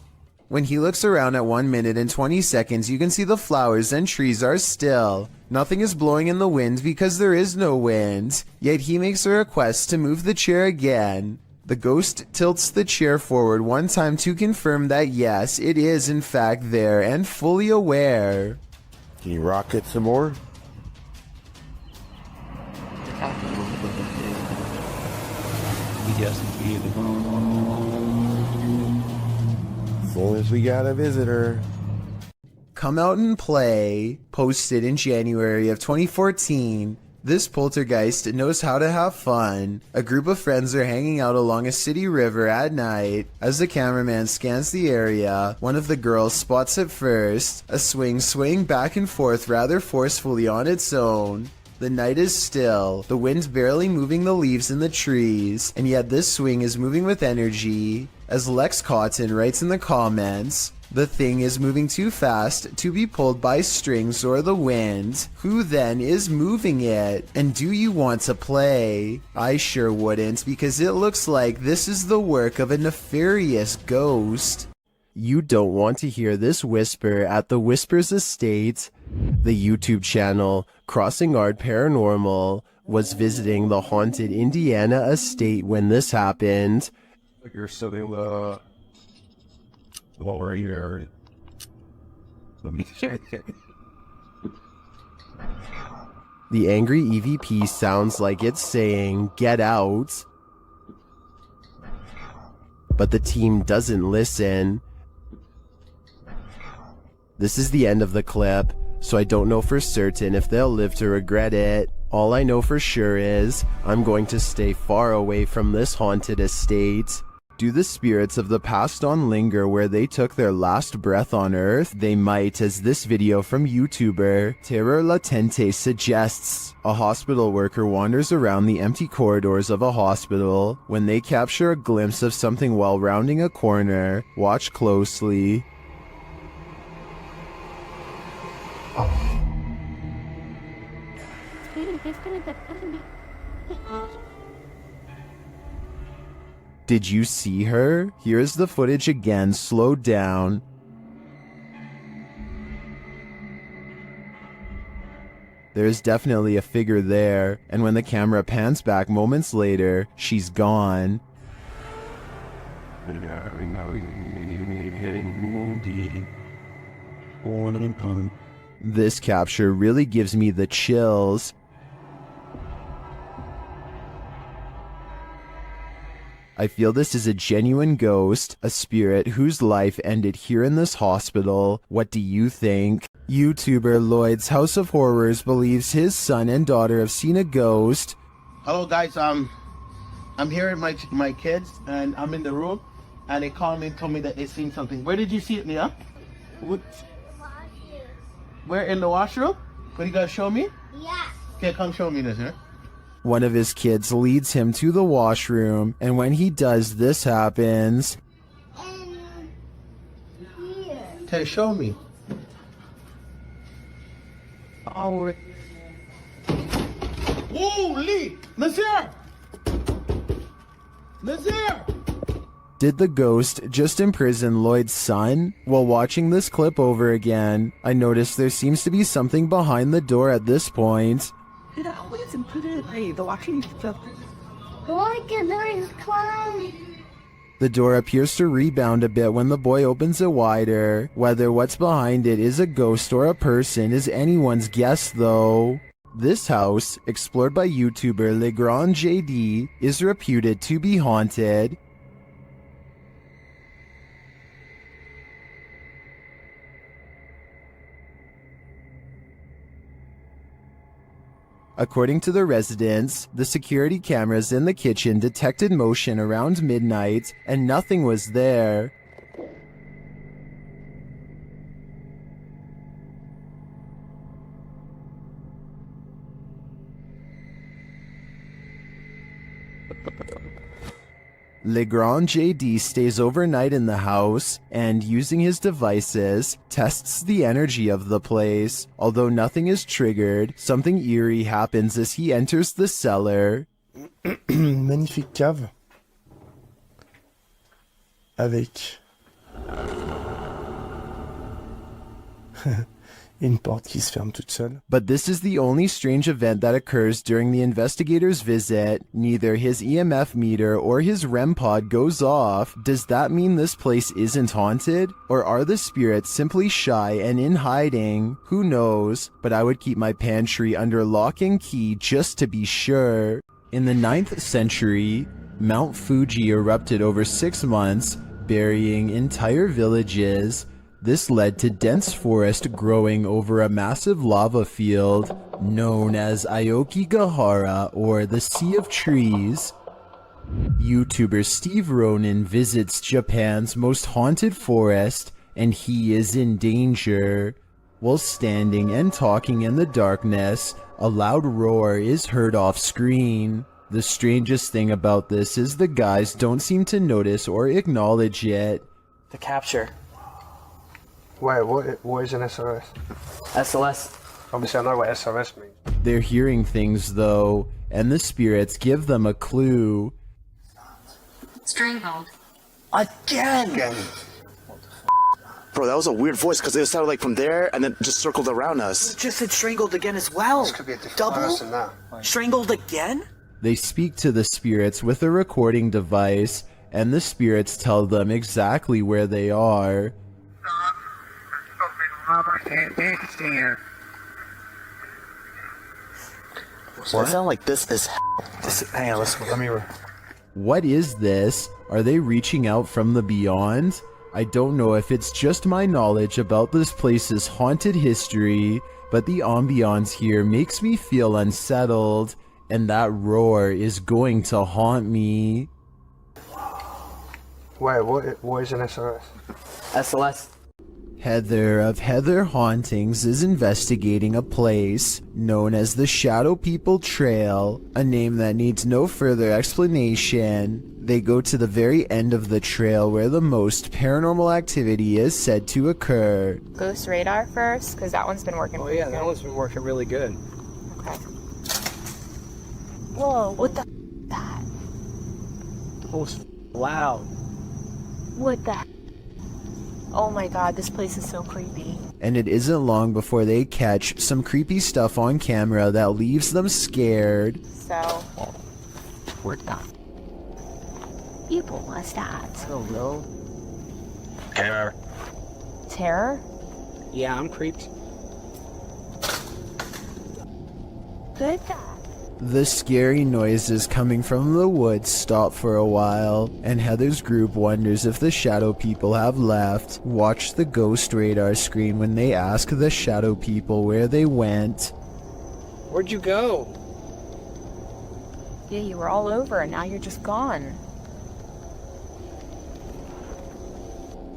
When he looks around at 1 minute and 20 seconds, you can see the flowers and trees are still. Nothing is blowing in the wind because there is no wind. Yet he makes a request to move the chair again. The ghost tilts the chair forward one time to confirm that yes, it is in fact there and fully aware. Can you rock it some more? As long as we got a visitor. Come Out and Play, posted in January of 2014. This poltergeist knows how to have fun. A group of friends are hanging out along a city river at night. As the cameraman scans the area, one of the girls spots it first, a swing swaying back and forth rather forcefully on its own. The night is still, the wind barely moving the leaves in the trees, and yet this swing is moving with energy. As Lex Cotton writes in the comments, the thing is moving too fast to be pulled by strings or the wind. Who then is moving it? And do you want to play? I sure wouldn't, because it looks like this is the work of a nefarious ghost. You don't want to hear this whisper at the Whispers Estate. The YouTube channel Crossing Art Paranormal was visiting the haunted Indiana estate when this happened. You're sitting lower here. Let me check. The angry EVP sounds like it's saying, "Get out." But the team doesn't listen. This is the end of the clip, so I don't know for certain if they'll live to regret it. All I know for sure is, I'm going to stay far away from this haunted estate. Do the spirits of the past on linger where they took their last breath on Earth? They might, as this video from YouTuber Terror Latente suggests. A hospital worker wanders around the empty corridors of a hospital. When they capture a glimpse of something while rounding a corner, watch closely. Did you see her? Here is the footage again, slowed down. There's definitely a figure there, and when the camera pans back moments later, she's gone. This capture really gives me the chills. I feel this is a genuine ghost, a spirit whose life ended here in this hospital. What do you think? YouTuber Lloyd's House of Horrors believes his son and daughter have seen a ghost. Hello guys, I'm here with my kids and I'm in the room and they called me and told me that they seen something. Where did you see it, Nia? What? Where, in the washroom? What, you gotta show me? Yeah. Okay, come show me this, huh? One of his kids leads him to the washroom, and when he does, this happens. Okay, show me. Oh, holy! Nazir! Nazir! Did the ghost just imprison Lloyd's son? While watching this clip over again, I noticed there seems to be something behind the door at this point. The door appears to rebound a bit when the boy opens it wider. Whether what's behind it is a ghost or a person is anyone's guess though. This house, explored by YouTuber Legrand JD, is reputed to be haunted. According to the residents, the security cameras in the kitchen detected motion around midnight, and nothing was there. Legrand JD stays overnight in the house and, using his devices, tests the energy of the place. Although nothing is triggered, something eerie happens as he enters the cellar. Magnifique cave. Avec Une porte qui se ferme toute seule. But this is the only strange event that occurs during the investigator's visit. Neither his EMF meter or his REM pod goes off. Does that mean this place isn't haunted? Or are the spirits simply shy and in hiding? Who knows? But I would keep my pantry under lock and key just to be sure. In the 9th century, Mount Fuji erupted over 6 months, burying entire villages. This led to dense forest growing over a massive lava field known as Aokigahara, or the Sea of Trees. YouTuber Steve Ronan visits Japan's most haunted forest, and he is in danger. While standing and talking in the darkness, a loud roar is heard off screen. The strangest thing about this is the guys don't seem to notice or acknowledge it. The capture. Wait, what is an SOS? SOS. Obviously, I know what SOS means. They're hearing things though, and the spirits give them a clue. Strangled. Again! Bro, that was a weird voice because it sounded like from there and then just circled around us. It just said strangled again as well. This could be a different Double? person now. Strangled again? They speak to the spirits with a recording device, and the spirits tell them exactly where they are. What? It sound like this is Hang on, let me... What is this? Are they reaching out from the beyond? I don't know if it's just my knowledge about this place's haunted history, but the ambiance here makes me feel unsettled, and that roar is going to haunt me. Wait, what is an SOS? SOS. Heather of Heather Hauntings is investigating a place known as the Shadow People Trail, a name that needs no further explanation. They go to the very end of the trail where the most paranormal activity is said to occur. Ghost radar first, because that one's been working pretty good. That one's been working really good. Okay. Whoa, what the that? Oh, it's loud. What the Oh my god, this place is so creepy. And it isn't long before they catch some creepy stuff on camera that leaves them scared. So, What the people was that? I don't know. Terror. Terror? Yeah, I'm creeped. Good guy. The scary noises coming from the woods stop for a while, and Heather's group wonders if the Shadow People have left. Watch the ghost radar screen when they ask the Shadow People where they went. Where'd you go? Yeah, you were all over and now you're just gone.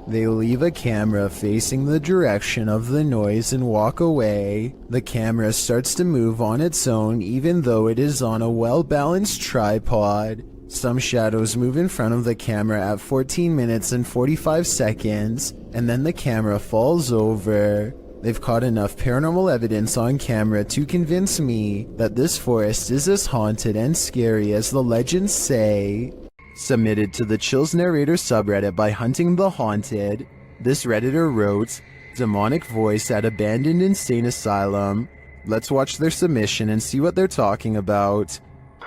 They leave a camera facing the direction of the noise and walk away. The camera starts to move on its own even though it is on a well-balanced tripod. Some shadows move in front of the camera at 14 minutes and 45 seconds, and then the camera falls over. They've caught enough paranormal evidence on camera to convince me that this forest is as haunted and scary as the legends say. Submitted to the Chills Narrator subreddit by Hunting the Haunted, this redditor wrote, "Demonic voice at abandoned insane asylum." Let's watch their submission and see what they're talking about.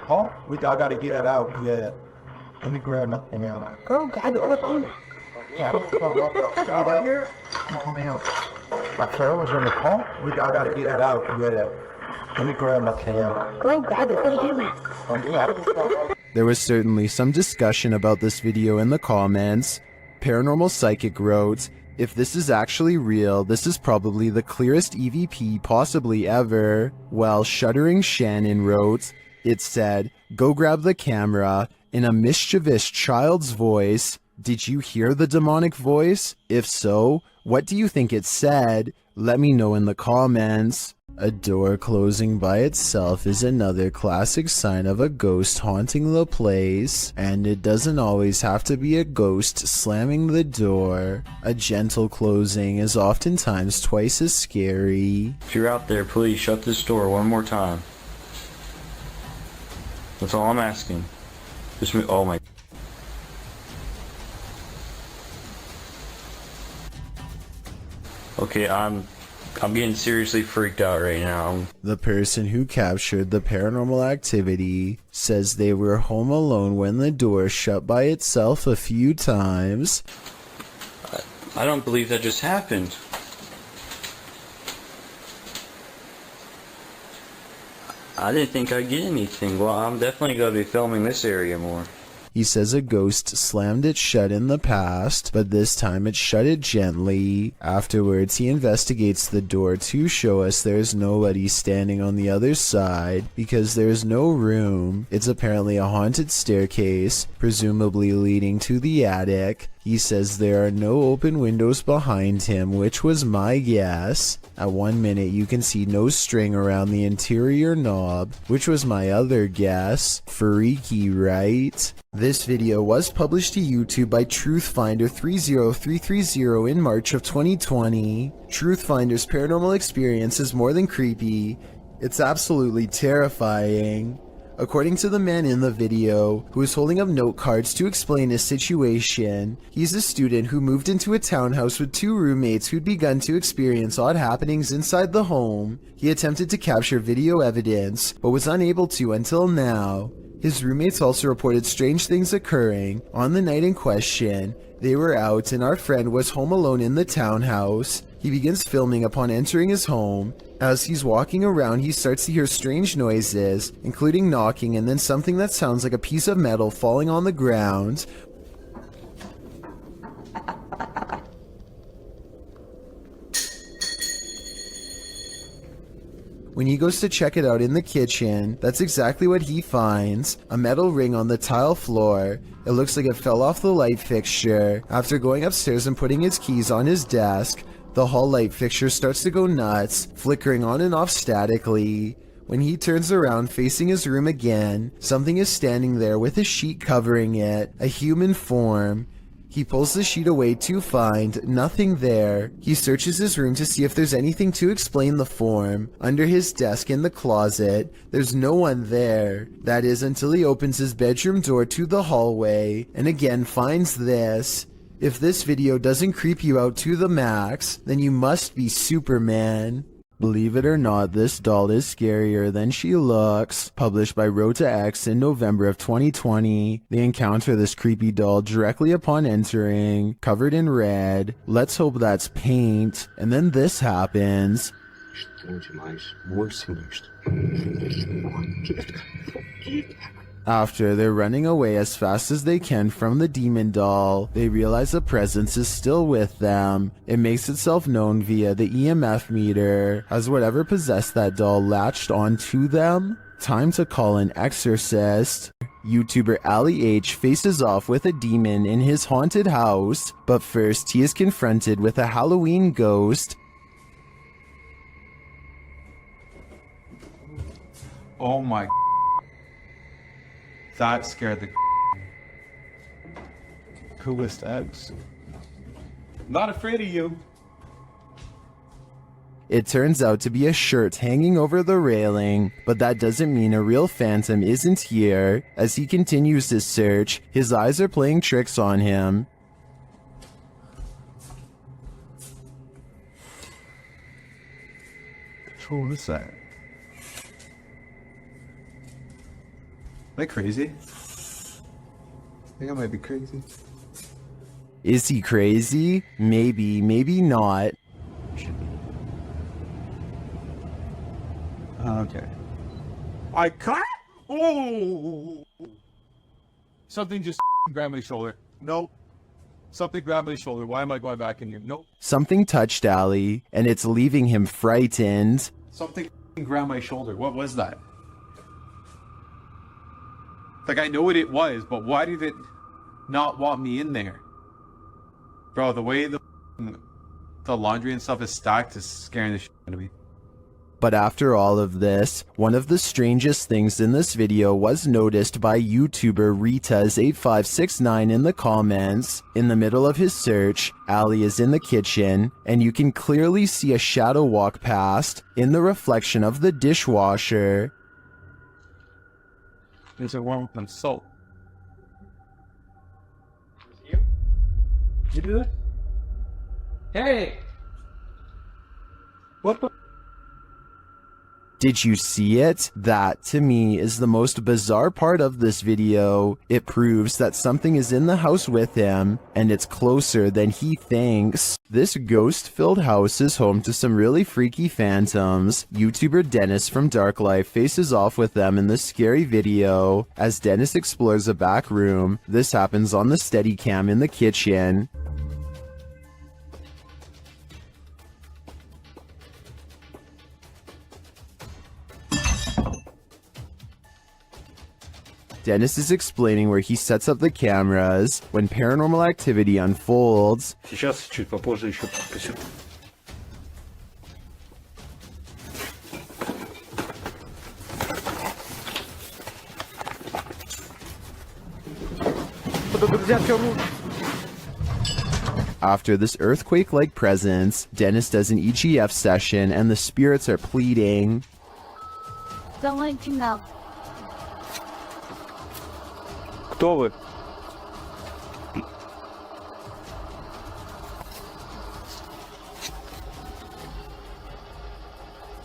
Oh, I gotta get that out. Yeah. Let me grab nothing out. Oh, God, the phone. Yeah, right here. Come out. My car was in the car. I gotta get that out. Yeah. Let me grab my cam. Oh God, they're gonna do it. There was certainly some discussion about this video in the comments. Paranormal Psychic wrote, "If this is actually real, this is probably the clearest EVP possibly ever." While Shuddering Shannon wrote, it said, "Go grab the camera," in a mischievous child's voice. Did you hear the demonic voice? If so, what do you think it said? Let me know in the comments. A door closing by itself is another classic sign of a ghost haunting the place, and it doesn't always have to be a ghost slamming the door. A gentle closing is oftentimes twice as scary. If you're out there, please shut this door one more time. That's all I'm asking. Just me. Oh my. Okay, I'm I'm getting seriously freaked out right now. The person who captured the paranormal activity says they were home alone when the door shut by itself a few times. I don't believe that just happened. I didn't think I'd get anything. Well, I'm definitely going to be filming this area more. He says a ghost slammed it shut in the past, but this time it shut it gently. Afterwards, he investigates the door to show us there's nobody standing on the other side because there's no room. It's apparently a haunted staircase, presumably leading to the attic. He says there are no open windows behind him, which was my guess. At 1 minute, you can see no string around the interior knob, which was my other guess. Freaky, right? This video was published to YouTube by Truthfinder30330 in March of 2020. Truthfinder's paranormal experience is more than creepy. It's absolutely terrifying. According to the man in the video, who is holding up note cards to explain his situation, he's a student who moved into a townhouse with 2 roommates who'd begun to experience odd happenings inside the home. He attempted to capture video evidence, but was unable to until now. His roommates also reported strange things occurring. On the night in question, they were out and our friend was home alone in the townhouse. He begins filming upon entering his home. As he's walking around, he starts to hear strange noises, including knocking and then something that sounds like a piece of metal falling on the ground. When he goes to check it out in the kitchen, that's exactly what he finds. A metal ring on the tile floor. It looks like it fell off the light fixture. After going upstairs and putting his keys on his desk, the hall light fixture starts to go nuts, flickering on and off statically. When he turns around facing his room again, something is standing there with a sheet covering it, a human form. He pulls the sheet away to find nothing there. He searches his room to see if there's anything to explain the form. Under his desk in the closet, there's no one there. That is until he opens his bedroom door to the hallway and again finds this. If this video doesn't creep you out to the max, then you must be Superman. Believe it or not, this doll is scarier than she looks. Published by Rota X in November of 2020. They encounter this creepy doll directly upon entering, covered in red. Let's hope that's paint. And then this happens. After they're running away as fast as they can from the demon doll, they realize a presence is still with them. It makes itself known via the EMF meter. Has whatever possessed that doll latched onto them? Time to call an exorcist. YouTuber Ali H faces off with a demon in his haunted house, but first he is confronted with a Halloween ghost. Oh my. That scared the coolest eggs. Not afraid of you. It turns out to be a shirt hanging over the railing, but that doesn't mean a real phantom isn't here. As he continues his search, his eyes are playing tricks on him. What is that? Am I crazy? I think I might be crazy. Is he crazy? Maybe, maybe not. Okay. I can't. Oh! Something just grabbed my shoulder. Nope. Something grabbed my shoulder. Why am I going back in here? Nope. Something touched Ali, and it's leaving him frightened. Something grabbed my shoulder. What was that? Like, I know what it was, but why did it not want me in there? Bro, the way the laundry and stuff is stacked is scaring the shit out of me. But after all of this, one of the strangest things in this video was noticed by YouTuber Ritas8569 in the comments. In the middle of his search, Ali is in the kitchen, and you can clearly see a shadow walk past in the reflection of the dishwasher. There's a one with salt. You do it? Hey! What the? Did you see it? That, to me, is the most bizarre part of this video. It proves that something is in the house with him, and it's closer than he thinks. This ghost-filled house is home to some really freaky phantoms. YouTuber Dennis from Dark Life faces off with them in this scary video. As Dennis explores a back room, this happens on the Steadicam in the kitchen. Dennis is explaining where he sets up the cameras when paranormal activity unfolds. Сейчас чуть попозже еще посмотрим. After this earthquake-like presence, Dennis does an EGF session and the spirits are pleading. Don't let you know. Кто вы?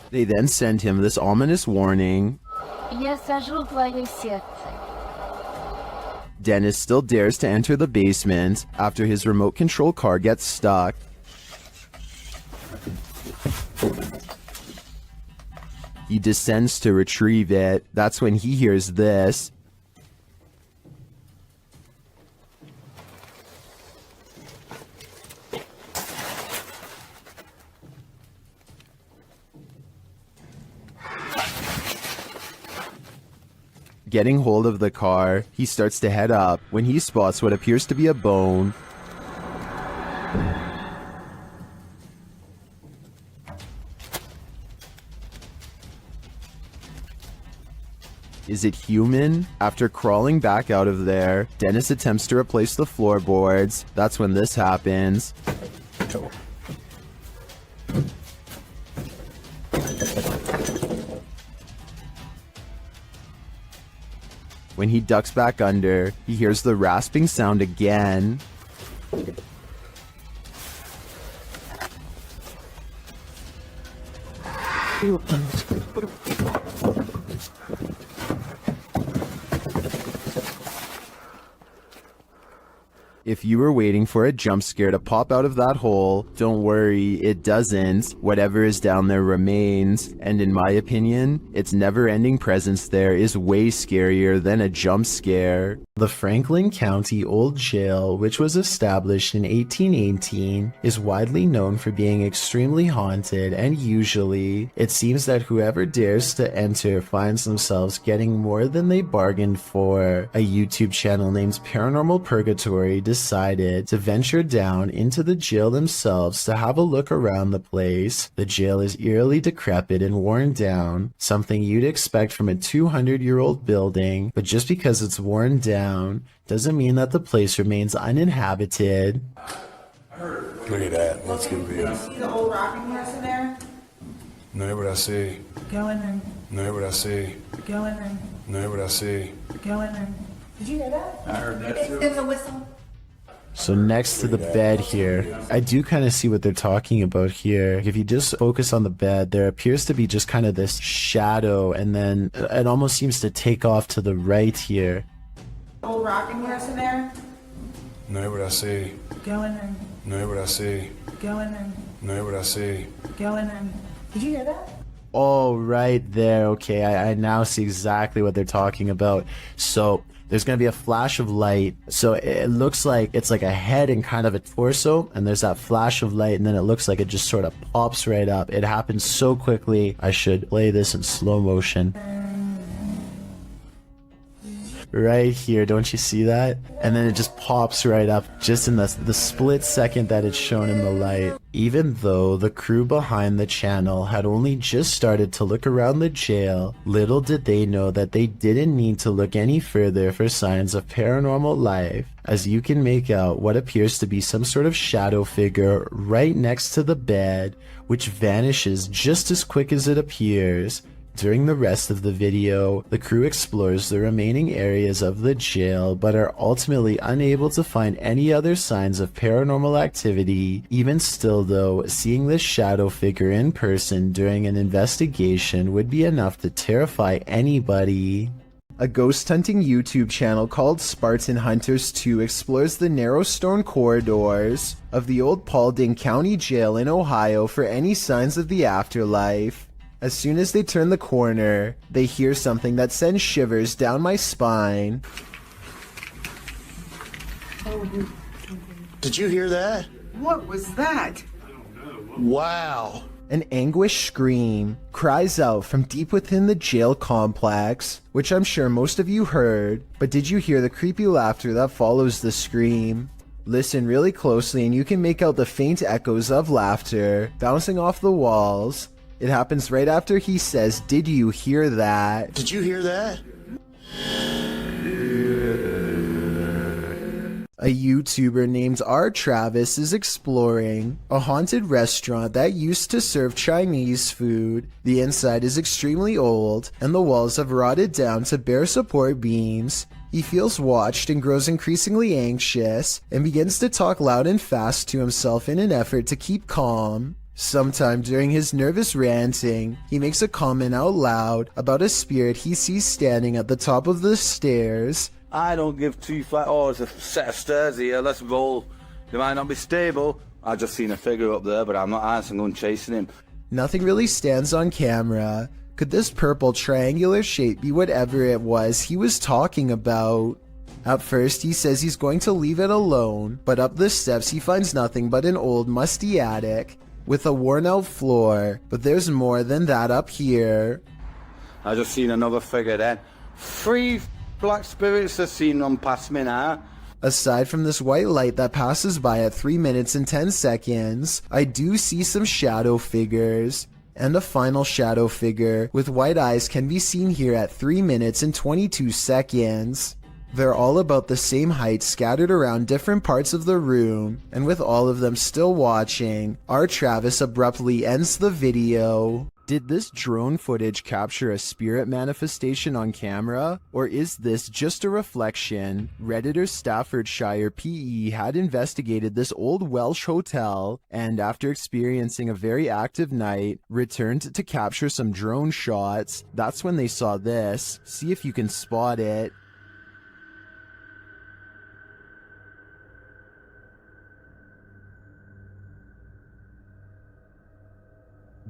They then send him this ominous warning. Я сожру твое сердце. Dennis still dares to enter the basement after his remote control car gets stuck. He descends to retrieve it. That's when he hears this. Getting hold of the car, he starts to head up when he spots what appears to be a bone. Is it human? After crawling back out of there, Dennis attempts to replace the floorboards. That's when this happens. When he ducks back under, he hears the rasping sound again. If you were waiting for a jump scare to pop out of that hole, don't worry, it doesn't. Whatever is down there remains, and in my opinion, its never-ending presence there is way scarier than a jump scare. The Franklin County Old Jail, which was established in 1818, is widely known for being extremely haunted, and usually, it seems that whoever dares to enter finds themselves getting more than they bargained for. A YouTube channel named Paranormal Purgatory decided to venture down into the jail themselves to have a look around the place. The jail is eerily decrepit and worn down, something you'd expect from a 200-year-old building, but just because it's worn down doesn't mean that the place remains uninhabited. Look at that. Let's get real. See the old rocking horse in there? No, what I see. Go in there. No, what I see. Go in there. No, what I see. Go in there. Did you hear that? I heard that too. There's a whistle. So next to the bed here, I do kind of see what they're talking about here. If you just focus on the bed, there appears to be just kind of this shadow, and then it almost seems to take off to the right here. Old rocking horse in there? No, what I see. Go in there. No, what I see. Go in there. No, what I see. Go in there. Did you hear that? Oh, right there. Okay, I now see exactly what they're talking about. So there's going to be a flash of light. So it looks like it's like a head and kind of a torso, and there's that flash of light, and then it looks like it just sort of pops right up. It happens so quickly. I should play this in slow motion. Right here, don't you see that? And then it just pops right up just in the split second that it's shown in the light. Even though the crew behind the channel had only just started to look around the jail, little did they know that they didn't need to look any further for signs of paranormal life, as you can make out what appears to be some sort of shadow figure right next to the bed, which vanishes just as quick as it appears. During the rest of the video, the crew explores the remaining areas of the jail but are ultimately unable to find any other signs of paranormal activity. Even still though, seeing this shadow figure in person during an investigation would be enough to terrify anybody. A ghost hunting YouTube channel called Spartan Hunters 2 explores the narrow stone corridors of the old Paulding County Jail in Ohio for any signs of the afterlife. As soon as they turn the corner, they hear something that sends shivers down my spine. Did you hear that? What was that? Wow. An anguished scream cries out from deep within the jail complex, which I'm sure most of you heard, but did you hear the creepy laughter that follows the scream? Listen really closely and you can make out the faint echoes of laughter bouncing off the walls. It happens right after he says, "Did you hear that?" Did you hear that? A YouTuber named R. Travis is exploring a haunted restaurant that used to serve Chinese food. The inside is extremely old, and the walls have rotted down to bare support beams. He feels watched and grows increasingly anxious, and begins to talk loud and fast to himself in an effort to keep calm. Sometime during his nervous ranting, he makes a comment out loud about a spirit he sees standing at the top of the stairs. I don't give two flat. Oh, there's a set of stairs here. Let's roll. They might not be stable. I just seen a figure up there, but I'm not answering going chasing him. Nothing really stands on camera. Could this purple triangular shape be whatever it was he was talking about? At first, he says he's going to leave it alone, but up the steps he finds nothing but an old musty attic with a worn-out floor. But there's more than that up here. I just seen another figure then. 3 black spirits have seen them pass me now. Aside from this white light that passes by at 3 minutes and 10 seconds, I do see some shadow figures. And a final shadow figure with white eyes can be seen here at 3 minutes and 22 seconds. They're all about the same height, scattered around different parts of the room, and with all of them still watching, R. Travis abruptly ends the video. Did this drone footage capture a spirit manifestation on camera, or is this just a reflection? Redditor Staffordshire PE had investigated this old Welsh hotel, and after experiencing a very active night, returned to capture some drone shots. That's when they saw this. See if you can spot it.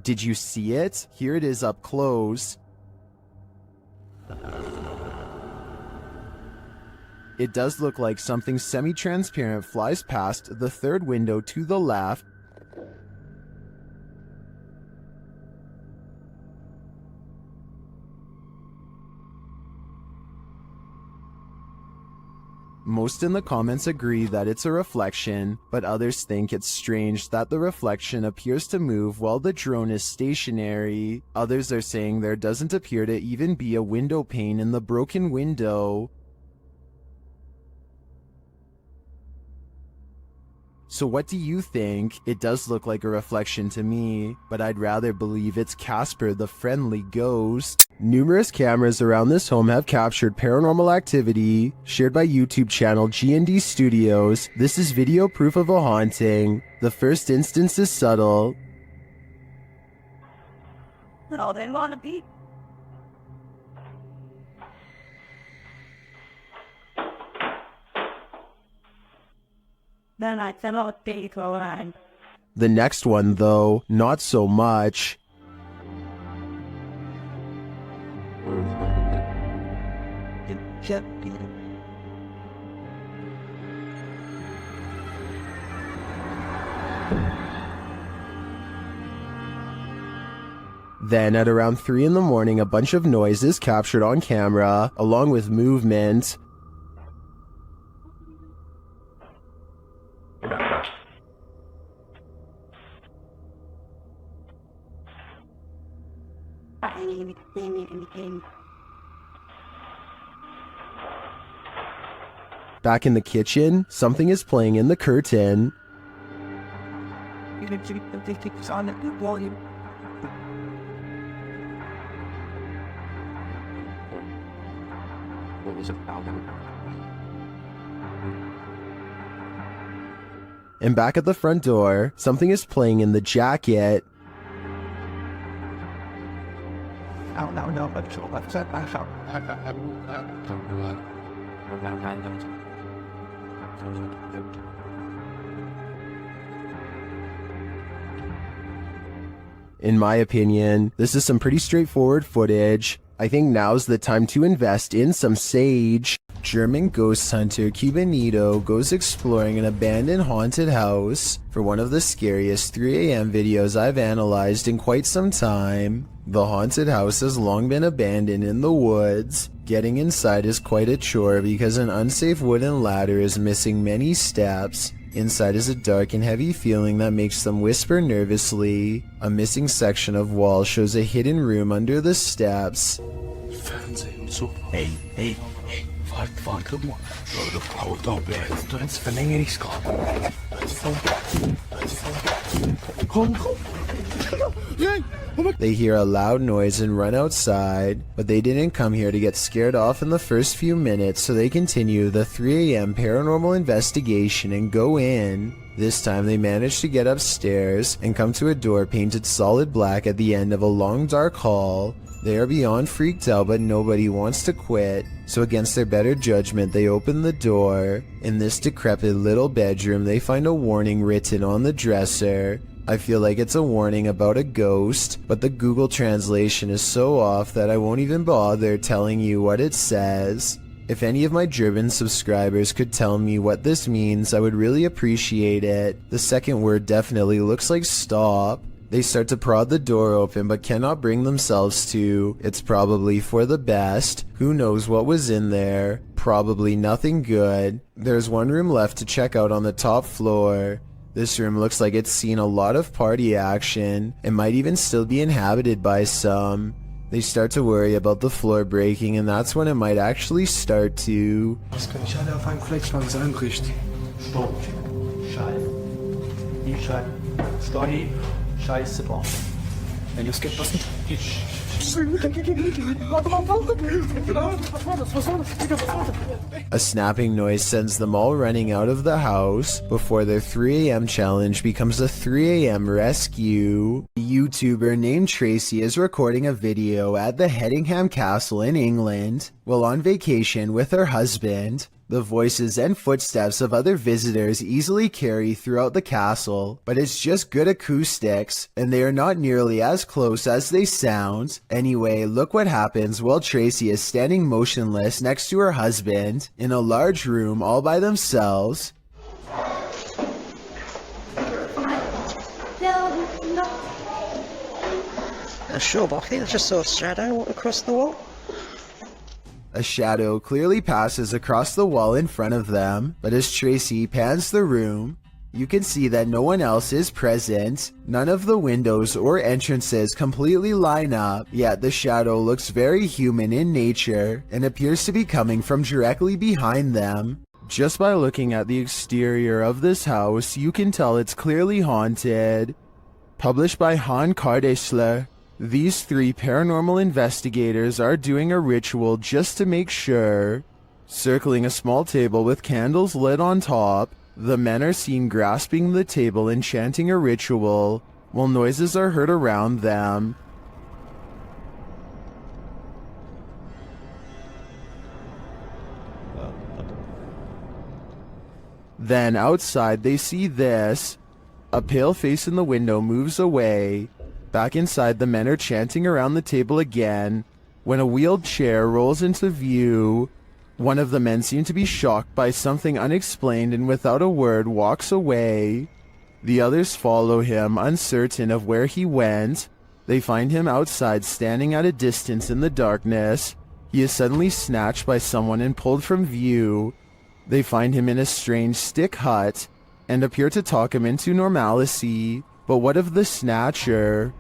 Did you see it? Here it is up close. It does look like something semi-transparent flies past the third window to the left. Most in the comments agree that it's a reflection, but others think it's strange that the reflection appears to move while the drone is stationary. Others are saying there doesn't appear to even be a window pane in the broken window. So what do you think? It does look like a reflection to me, but I'd rather believe it's Casper the friendly ghost. Numerous cameras around this home have captured paranormal activity, shared by YouTube channel G&D Studios. This is video proof of a haunting. The first instance is subtle. No, they want to be. Then I cannot take a line. The next one, though, not so much. Then at around 3 in the morning, a bunch of noise is captured on camera, along with movement. Back in the kitchen, something is playing in the curtain. And back at the front door, something is playing in the jacket. In my opinion, this is some pretty straightforward footage. I think now's the time to invest in some sage. German ghost hunter Cubanito goes exploring an abandoned haunted house for one of the scariest 3 a.m. videos I've analyzed in quite some time. The haunted house has long been abandoned in the woods. Getting inside is quite a chore because an unsafe wooden ladder is missing many steps. Inside is a dark and heavy feeling that makes them whisper nervously. A missing section of wall shows a hidden room under the steps. Hey, hey, hey, warte mal. Leute, Frau, da bist du ins Verlängerungsgabel. Komm. They hear a loud noise and run outside, but they didn't come here to get scared off in the first few minutes, so they continue the 3 a.m. paranormal investigation and go in. This time they manage to get upstairs and come to a door painted solid black at the end of a long dark hall. They are beyond freaked out, but nobody wants to quit, so against their better judgment they open the door. In this decrepit little bedroom they find a warning written on the dresser. I feel like it's a warning about a ghost, but the Google translation is so off that I won't even bother telling you what it says. If any of my German subscribers could tell me what this means, I would really appreciate it. The second word definitely looks like stop. They start to prod the door open but cannot bring themselves to. It's probably for the best. Who knows what was in there? Probably nothing good. There's one room left to check out on the top floor. This room looks like it's seen a lot of party action. It might even still be inhabited by some. They start to worry about the floor breaking, and that's when it might actually start to. Was kann ich alle auf einem Fleck langsam einrichten? Stopp. Scheiße. Die Scheiße. Story. Scheiße drauf. Ey, los geht, was nicht? A snapping noise sends them all running out of the house before their 3 a.m. challenge becomes a 3 a.m. rescue. A YouTuber named Tracy is recording a video at the Hedingham Castle in England while on vacation with her husband. The voices and footsteps of other visitors easily carry throughout the castle, but it's just good acoustics, and they are not nearly as close as they sound. Anyway, look what happens while Tracy is standing motionless next to her husband in a large room all by themselves. No. Sure, but I think I just saw a shadow walk across the wall. A shadow clearly passes across the wall in front of them, but as Tracy pans the room, you can see that no one else is present. None of the windows or entrances completely line up, yet the shadow looks very human in nature and appears to be coming from directly behind them. Just by looking at the exterior of this house, you can tell it's clearly haunted. Published by Han Kardesler. These 3 paranormal investigators are doing a ritual just to make sure. Circling a small table with candles lit on top, the men are seen grasping the table and chanting a ritual, while noises are heard around them. Then outside they see this. A pale face in the window moves away. Back inside, the men are chanting around the table again when a wheeled chair rolls into view. One of the men seems to be shocked by something unexplained and without a word walks away. The others follow him, uncertain of where he went. They find him outside standing at a distance in the darkness. He is suddenly snatched by someone and pulled from view. They find him in a strange stick hut and appear to talk him into normalcy. But what of the snatcher?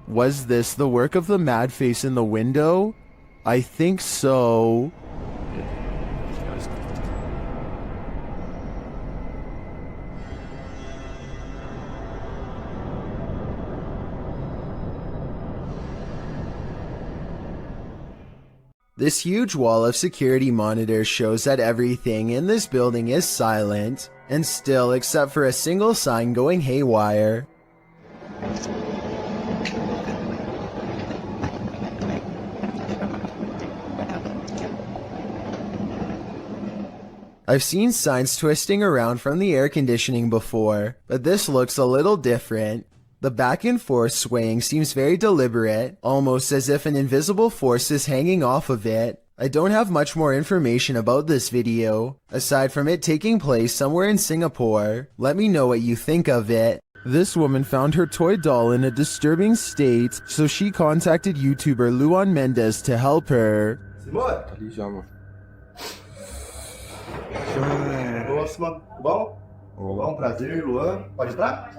Was this the work of the mad face in the window? I think so. This huge wall of security monitors shows that everything in this building is silent and still, except for a single sign going haywire. I've seen signs twisting around from the air conditioning before, but this looks a little different. The back and forth swaying seems very deliberate, almost as if an invisible force is hanging off of it. I don't have much more information about this video, aside from it taking place somewhere in Singapore. Let me know what you think of it. This woman found her toy doll in a disturbing state, so she contacted YouTuber Luan Mendez to help her. Próxima, bom? Bom, prazer, Luan. Pode entrar?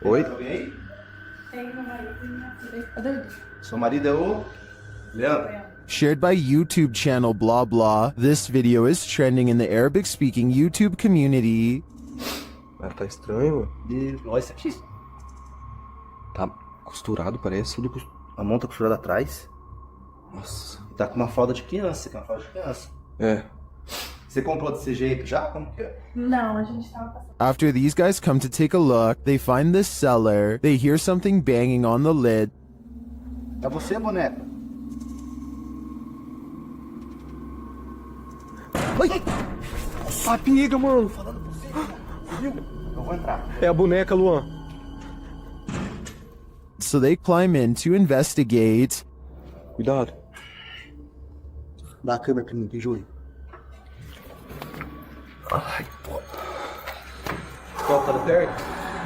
Oi? Alguém aí? Seu marido é o Leandro. Shared by YouTube channel blah blah, this video is trending in the Arabic-speaking YouTube community. Tá estranho, mano. Olha isso aqui. Tá costurado, parece. A mão tá costurada atrás. Nossa. E tá com uma fralda de criança, É. Você comprou desse jeito já? Como que é? Não, a gente tava passando. After these guys come to take a look, they find this cellar. They hear something banging on the lid. É você, boneca? Ai! A pinga, mano! Eu vou entrar. É a boneca, Luan. So they climb in to investigate. Cuidado. Dá a câmera pra mim, Júlio. Ai, pô. Qual tá perto?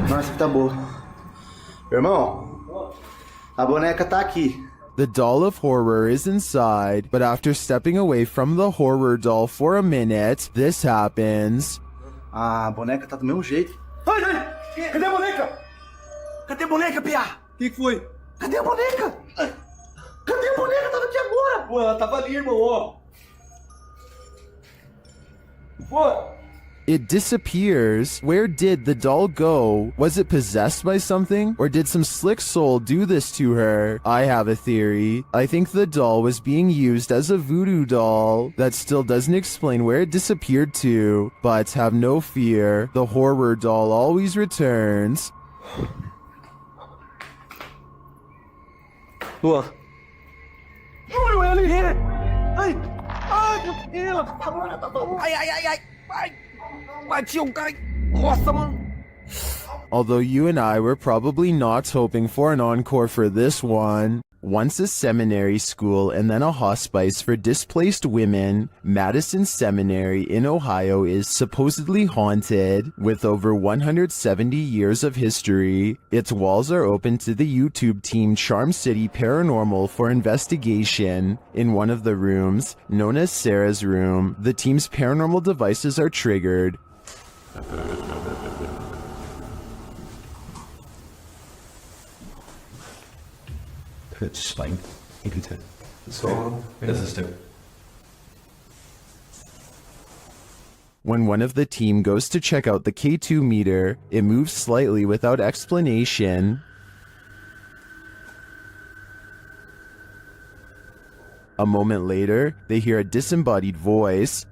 Nossa, que tá boa. Irmão, a boneca tá aqui. The doll of horror is inside, but after stepping away from the horror doll for a minute, this happens. A boneca tá do mesmo jeito. Ai, ai! Cadê a boneca? Cadê a boneca, Pia? O que foi? Cadê a boneca? Cadê a boneca? Tava aqui agora! Pô, ela tava ali, irmão, ó. Pô! It disappears. Where did the doll go? Was it possessed by something? Or did some slick soul do this to her? I have a theory. I think the doll was being used as a voodoo doll. That still doesn't explain where it disappeared to. But have no fear. The horror doll always returns. Luan. Olha ele! Ai! Ai, meu Deus! Ai, ai, ai, ai! Ai! Bati cara! Nossa, mano! Although you and I were probably not hoping for an encore for this one. Once a seminary school and then a hospice for displaced women, Madison Seminary in Ohio is supposedly haunted. With over 170 years of history, its walls are open to the YouTube team Charm City Paranormal for investigation. In one of the rooms, known as Sarah's room, the team's paranormal devices are triggered. Spine. So, das ist der. When one of the team goes to check out the K2 meter, it moves slightly without explanation. A moment later, they hear a disembodied voice.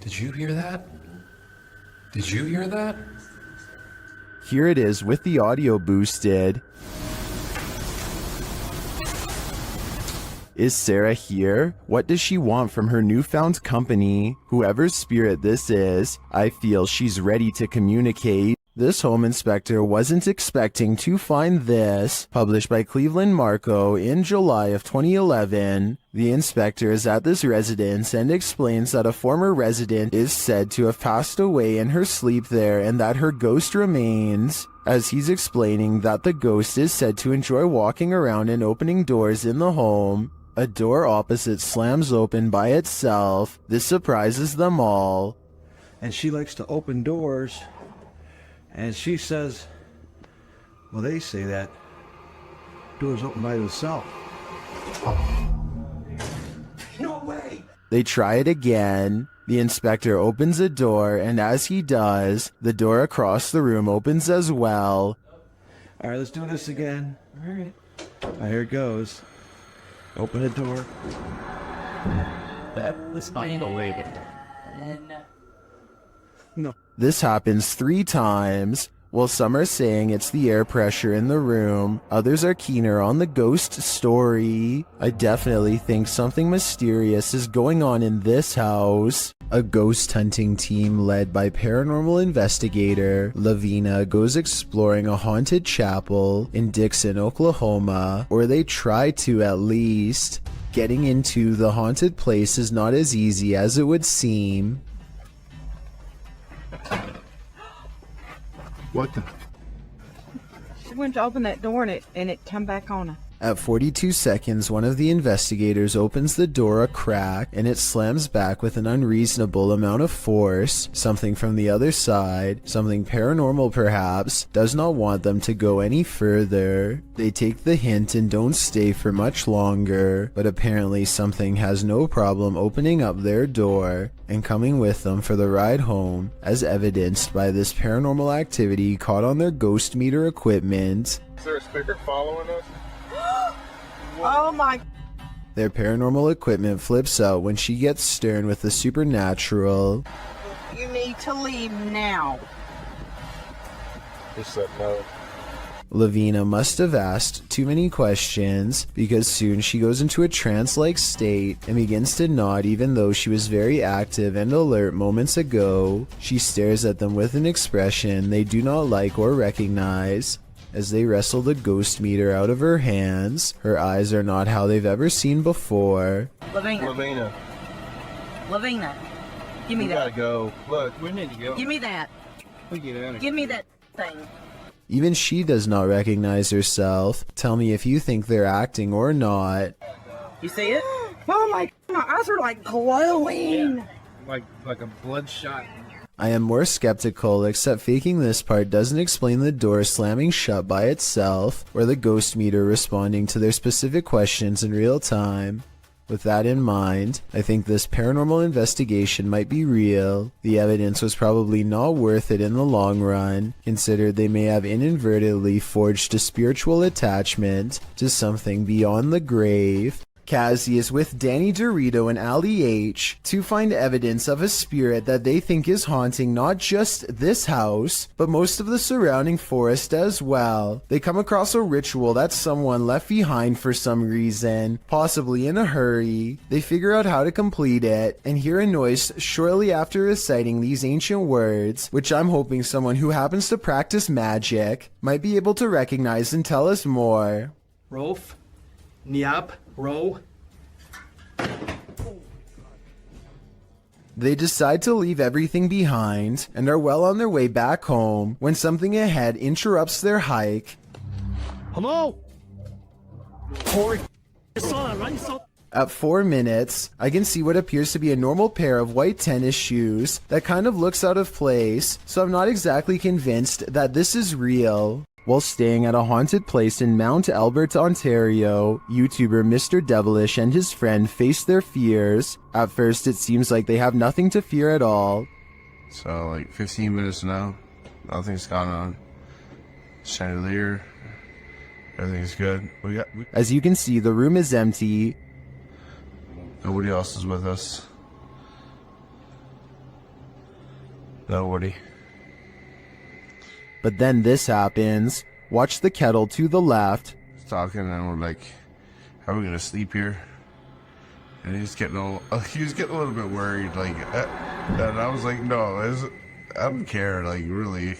Did you hear that? Did you hear that? Here it is with the audio boosted. Is Sarah here? What does she want from her newfound company? Whoever's spirit this is, I feel she's ready to communicate. This home inspector wasn't expecting to find this. Published by Cleveland Marco in July of 2011. The inspector is at this residence and explains that a former resident is said to have passed away in her sleep there and that her ghost remains. As he's explaining that the ghost is said to enjoy walking around and opening doors in the home. A door opposite slams open by itself. This surprises them all. And she likes to open doors. And she says, well, they say that doors open by themselves. No way! They try it again. The inspector opens a door, and as he does, the door across the room opens as well. All right, let's do this again. All right. Here it goes. Open the door. That was unexplainable. No. This happens 3 times. While some are saying it's the air pressure in the room, others are keener on the ghost story. I definitely think something mysterious is going on in this house. A ghost hunting team led by paranormal investigator Lavina goes exploring a haunted chapel in Dixon, Oklahoma, or they try to at least. Getting into the haunted place is not as easy as it would seem. What the? She went to open that door and it come back on her. At 42 seconds, one of the investigators opens the door a crack and it slams back with an unreasonable amount of force. Something from the other side, something paranormal perhaps, does not want them to go any further. They take the hint and don't stay for much longer, but apparently something has no problem opening up their door and coming with them for the ride home, as evidenced by this paranormal activity caught on their ghost meter equipment. Is there a speaker following us? Oh my. Their paranormal equipment flips out when she gets stern with the supernatural. You need to leave now. He said no. Lavina must have asked too many questions because soon she goes into a trance-like state and begins to nod even though she was very active and alert moments ago. She stares at them with an expression they do not like or recognize. As they wrestle the ghost meter out of her hands, her eyes are not how they've ever seen before. Lavina. Give me We that. gotta go. Look, we need to go. Give me that. We get out of here. Give me that thing. Even she does not recognize herself. Tell me if you think they're acting or not. You see it? Oh my eyes are like glowing. Like a bloodshot. I am more skeptical, except faking this part doesn't explain the door slamming shut by itself, or the ghost meter responding to their specific questions in real time. With that in mind, I think this paranormal investigation might be real. The evidence was probably not worth it in the long run, considered they may have inadvertently forged a spiritual attachment to something beyond the grave. Cassie is with Danny Dorito and Ali H to find evidence of a spirit that they think is haunting not just this house, but most of the surrounding forest as well. They come across a ritual that someone left behind for some reason, possibly in a hurry. They figure out how to complete it and hear a noise shortly after reciting these ancient words, which I'm hoping someone who happens to practice magic might be able to recognize and tell us more. Rolf, Niap, Ro. They decide to leave everything behind and are well on their way back home when something ahead interrupts their hike. Hello? At 4 minutes, I can see what appears to be a normal pair of white tennis shoes that kind of looks out of place, so I'm not exactly convinced that this is real. While staying at a haunted place in Mount Albert, Ontario, YouTuber Mr. Devilish and his friend face their fears. At first, it seems like they have nothing to fear at all. So, like 15 minutes now, nothing's gone on. Chandelier, everything's good. As you can see, the room is empty. Nobody else is with us. Nobody. But then this happens. Watch the kettle to the left. Talking and we're like, how are we gonna sleep here? And he's getting a little bit worried, like, and I was like, no, I don't care, like, really.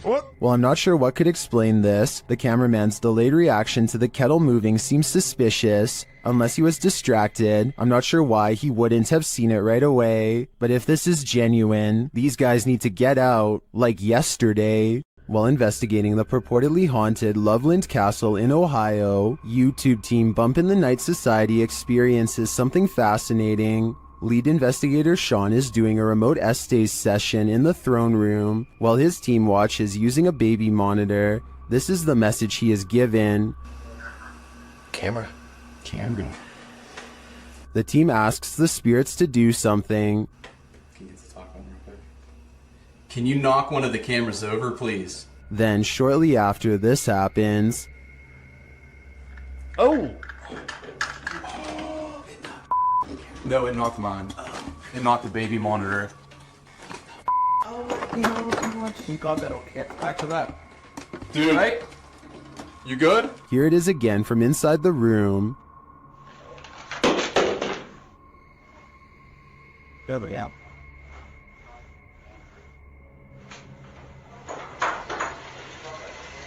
What? Well, I'm not sure what could explain this. The cameraman's delayed reaction to the kettle moving seems suspicious. Unless he was distracted, I'm not sure why he wouldn't have seen it right away. But if this is genuine, these guys need to get out, like yesterday. While investigating the purportedly haunted Loveland Castle in Ohio, YouTube team Bump in the Night Society experiences something fascinating. Lead investigator Sean is doing a remote essays session in the throne room, while his team watches using a baby monitor. This is the message he is given. Camera. The team asks the spirits to do something. Can you knock one of the cameras over, please? Then, shortly after this happens... Oh! No, it knocked mine. It knocked the baby monitor. You got that okay. Back to that. Dude, right? You good? Here it is again from inside the room. Yeah.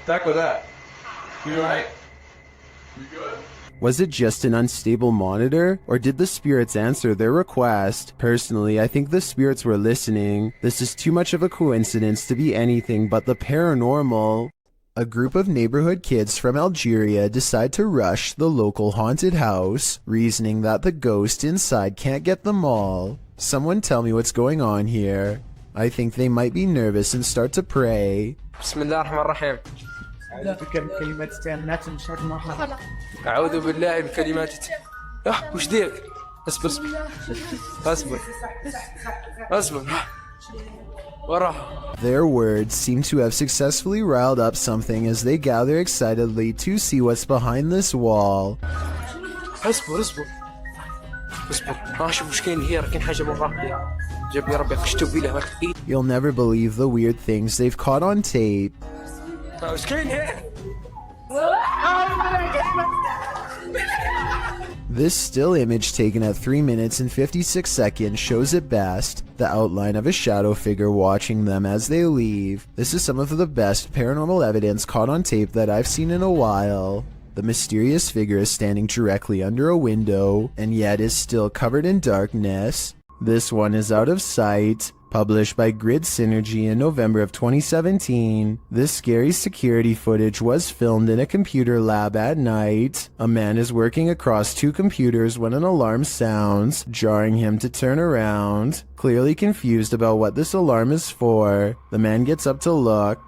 Back with that. You alright? You good? Was it just an unstable monitor, or did the spirits answer their request? Personally, I think the spirits were listening. This is too much of a coincidence to be anything but the paranormal. A group of neighborhood kids from Algeria decide to rush the local haunted house, reasoning that the ghost inside can't get them all. Someone tell me what's going on here. I think they might be nervous and start to pray. Bismillahirrahmanirrahim. أعوذ بالله بكلمات وش ديك؟ اصبر اصبر اصبر ورا. Their words seem to have successfully riled up something as they gather excitedly to see what's behind this wall. اصبر اصبر اصبر شوف وش كاين هي، راه كاين حاجة من ربي جاب لي ربي قشتو بيه. You'll never believe the weird things they've caught on tape. وش كاين هي؟ This still image taken at 3 minutes and 56 seconds shows it best, the outline of a shadow figure watching them as they leave. This is some of the best paranormal evidence caught on tape that I've seen in a while. The mysterious figure is standing directly under a window, and yet is still covered in darkness. This one is out of sight. Published by Grid Synergy in November of 2017, this scary security footage was filmed in a computer lab at night. A man is working across two computers when an alarm sounds, jarring him to turn around. Clearly confused about what this alarm is for, the man gets up to look.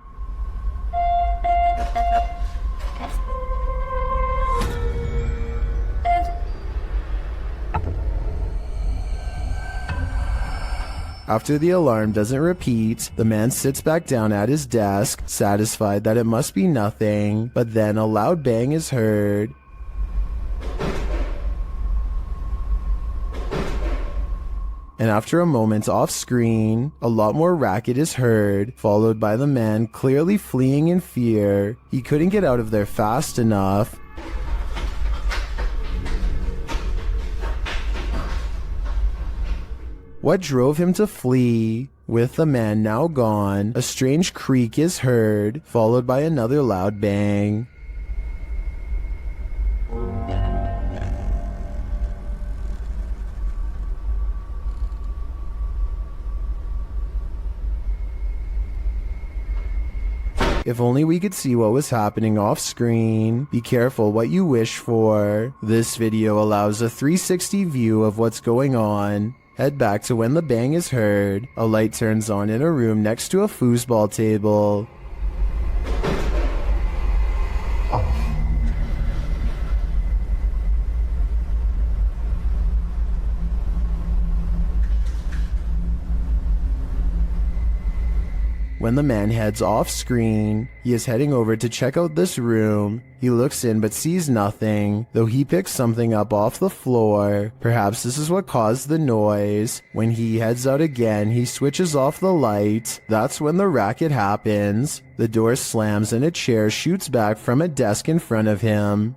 After the alarm doesn't repeat, the man sits back down at his desk, satisfied that it must be nothing, but then a loud bang is heard. And after a moment off screen, a lot more racket is heard, followed by the man clearly fleeing in fear. He couldn't get out of there fast enough. What drove him to flee? With the man now gone, a strange creak is heard, followed by another loud bang. If only we could see what was happening off screen. Be careful what you wish for. This video allows a 360 view of what's going on. Head back to when the bang is heard. A light turns on in a room next to a foosball table. When the man heads off screen, he is heading over to check out this room. He looks in but sees nothing, though he picks something up off the floor. Perhaps this is what caused the noise. When he heads out again, he switches off the light. That's when the racket happens. The door slams and a chair shoots back from a desk in front of him.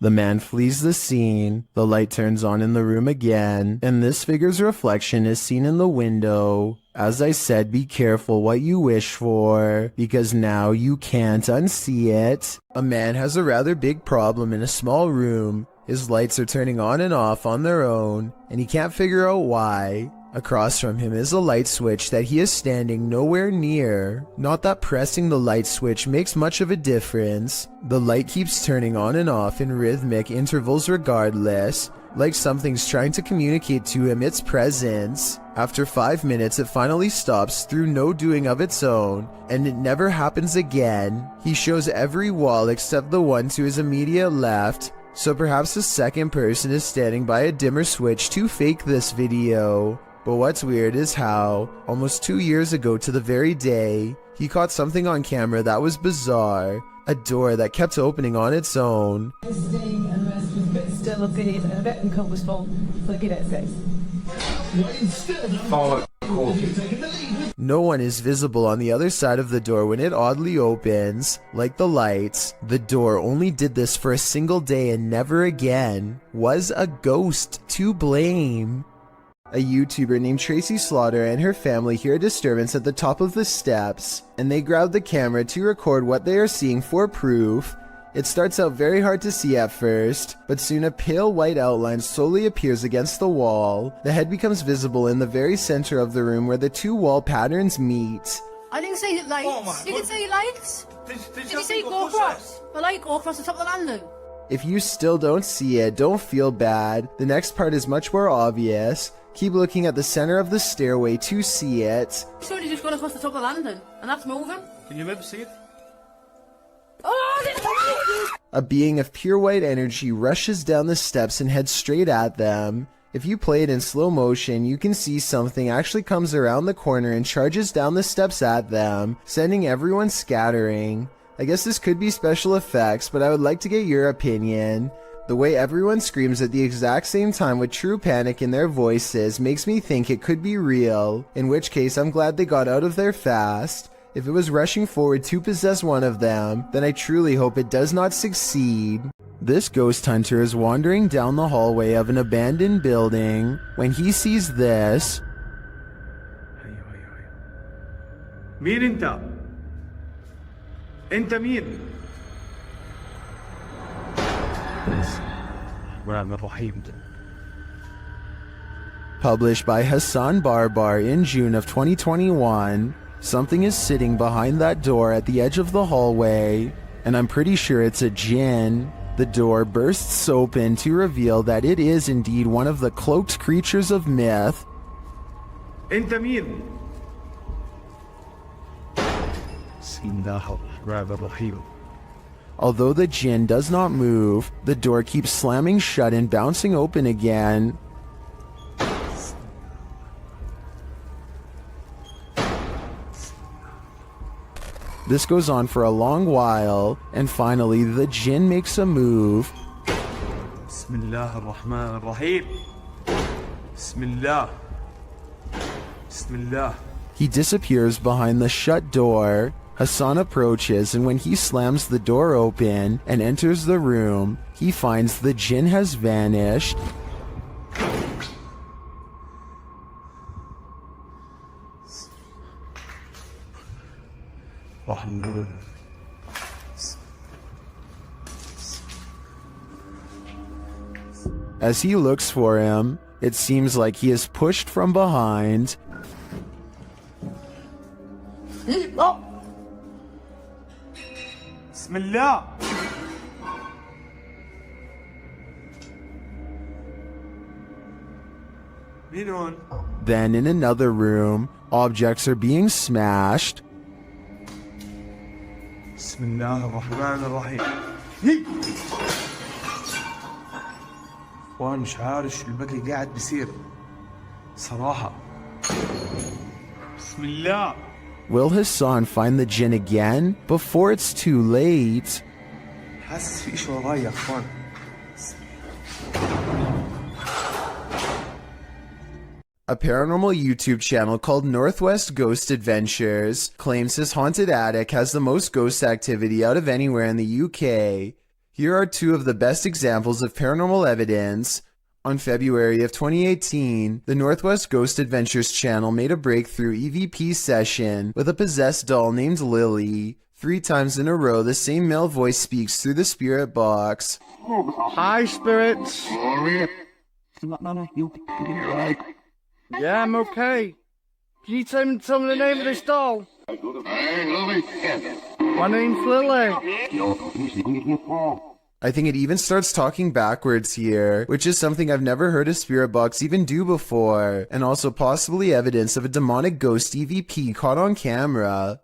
The man flees the scene, the light turns on in the room again, and this figure's reflection is seen in the window. As I said, be careful what you wish for, because now you can't unsee it. A man has a rather big problem in a small room. His lights are turning on and off on their own, and he can't figure out why. Across from him is a light switch that he is standing nowhere near. Not that pressing the light switch makes much of a difference. The light keeps turning on and off in rhythmic intervals regardless, like something's trying to communicate to him its presence. After 5 minutes, it finally stops through no doing of its own, and it never happens again. He shows every wall except the one to his immediate left, so perhaps a second person is standing by a dimmer switch to fake this video. But what's weird is how, almost 2 years ago to the very day, he caught something on camera that was bizarre. A door that kept opening on its own. Still a bit and a bit uncomfortable. Look at it, guys. No one is visible on the other side of the door when it oddly opens. Like the lights, the door only did this for a single day and never again. Was a ghost to blame? A YouTuber named Tracy Slaughter and her family hear a disturbance at the top of the steps, and they grab the camera to record what they are seeing for proof. It starts out very hard to see at first, but soon a pale white outline slowly appears against the wall. The head becomes visible in the very center of the room where the two wall patterns meet. I didn't say lights. You can say lights. Did you say go across? Well, I go across the top of the landing. If you still don't see it, don't feel bad. The next part is much more obvious. Keep looking at the center of the stairway to see it. Surely just gone across the top of the landing, and that's moving. Can you maybe see it? Oh, A being of pure white energy rushes down the steps and heads straight at them. If you play it in slow motion, you can see something actually comes around the corner and charges down the steps at them, sending everyone scattering. I guess this could be special effects, but I would like to get your opinion. The way everyone screams at the exact same time with true panic in their voices makes me think it could be real, in which case I'm glad they got out of there fast. If it was rushing forward to possess one of them, then I truly hope it does not succeed. This ghost hunter is wandering down the hallway of an abandoned building when he sees this. مين انت؟ انت مين؟ Published by Hassan Barbar in June of 2021. Something is sitting behind that door at the edge of the hallway, and I'm pretty sure it's a djinn. The door bursts open to reveal that it is indeed one of the cloaked creatures of myth. انت مين؟ Although the djinn does not move, the door keeps slamming shut and bouncing open again. This goes on for a long while, and finally the djinn makes a move. Bismillah ar-Rahman ar-Rahim. Bismillah. Bismillah. He disappears behind the shut door. Hassan approaches, and when he slams the door open and enters the room, he finds the djinn has vanished. As he looks for him, it seems like he is pushed from behind. Bismillah. Then in another room, objects are being smashed. Bismillah ar-Rahman ar-Rahim. وانا مش عارف شو الباقي قاعد بيصير صراحة. بسم الله. Will Hassan find the djinn again before it's too late? حاسس في شيء وراي يا اخوان. A paranormal YouTube channel called Northwest Ghost Adventures claims his haunted attic has the most ghost activity out of anywhere in the UK. Here are two of the best examples of paranormal evidence. On February of 2018, the Northwest Ghost Adventures channel made a breakthrough EVP session with a possessed doll named Lily. 3 times in a row, the same male voice speaks through the spirit box. Hi, spirits. Yeah, I'm okay. Can you tell me the name of this doll? My name's Lily. I think it even starts talking backwards here, which is something I've never heard a spirit box even do before, and also possibly evidence of a demonic ghost EVP caught on camera.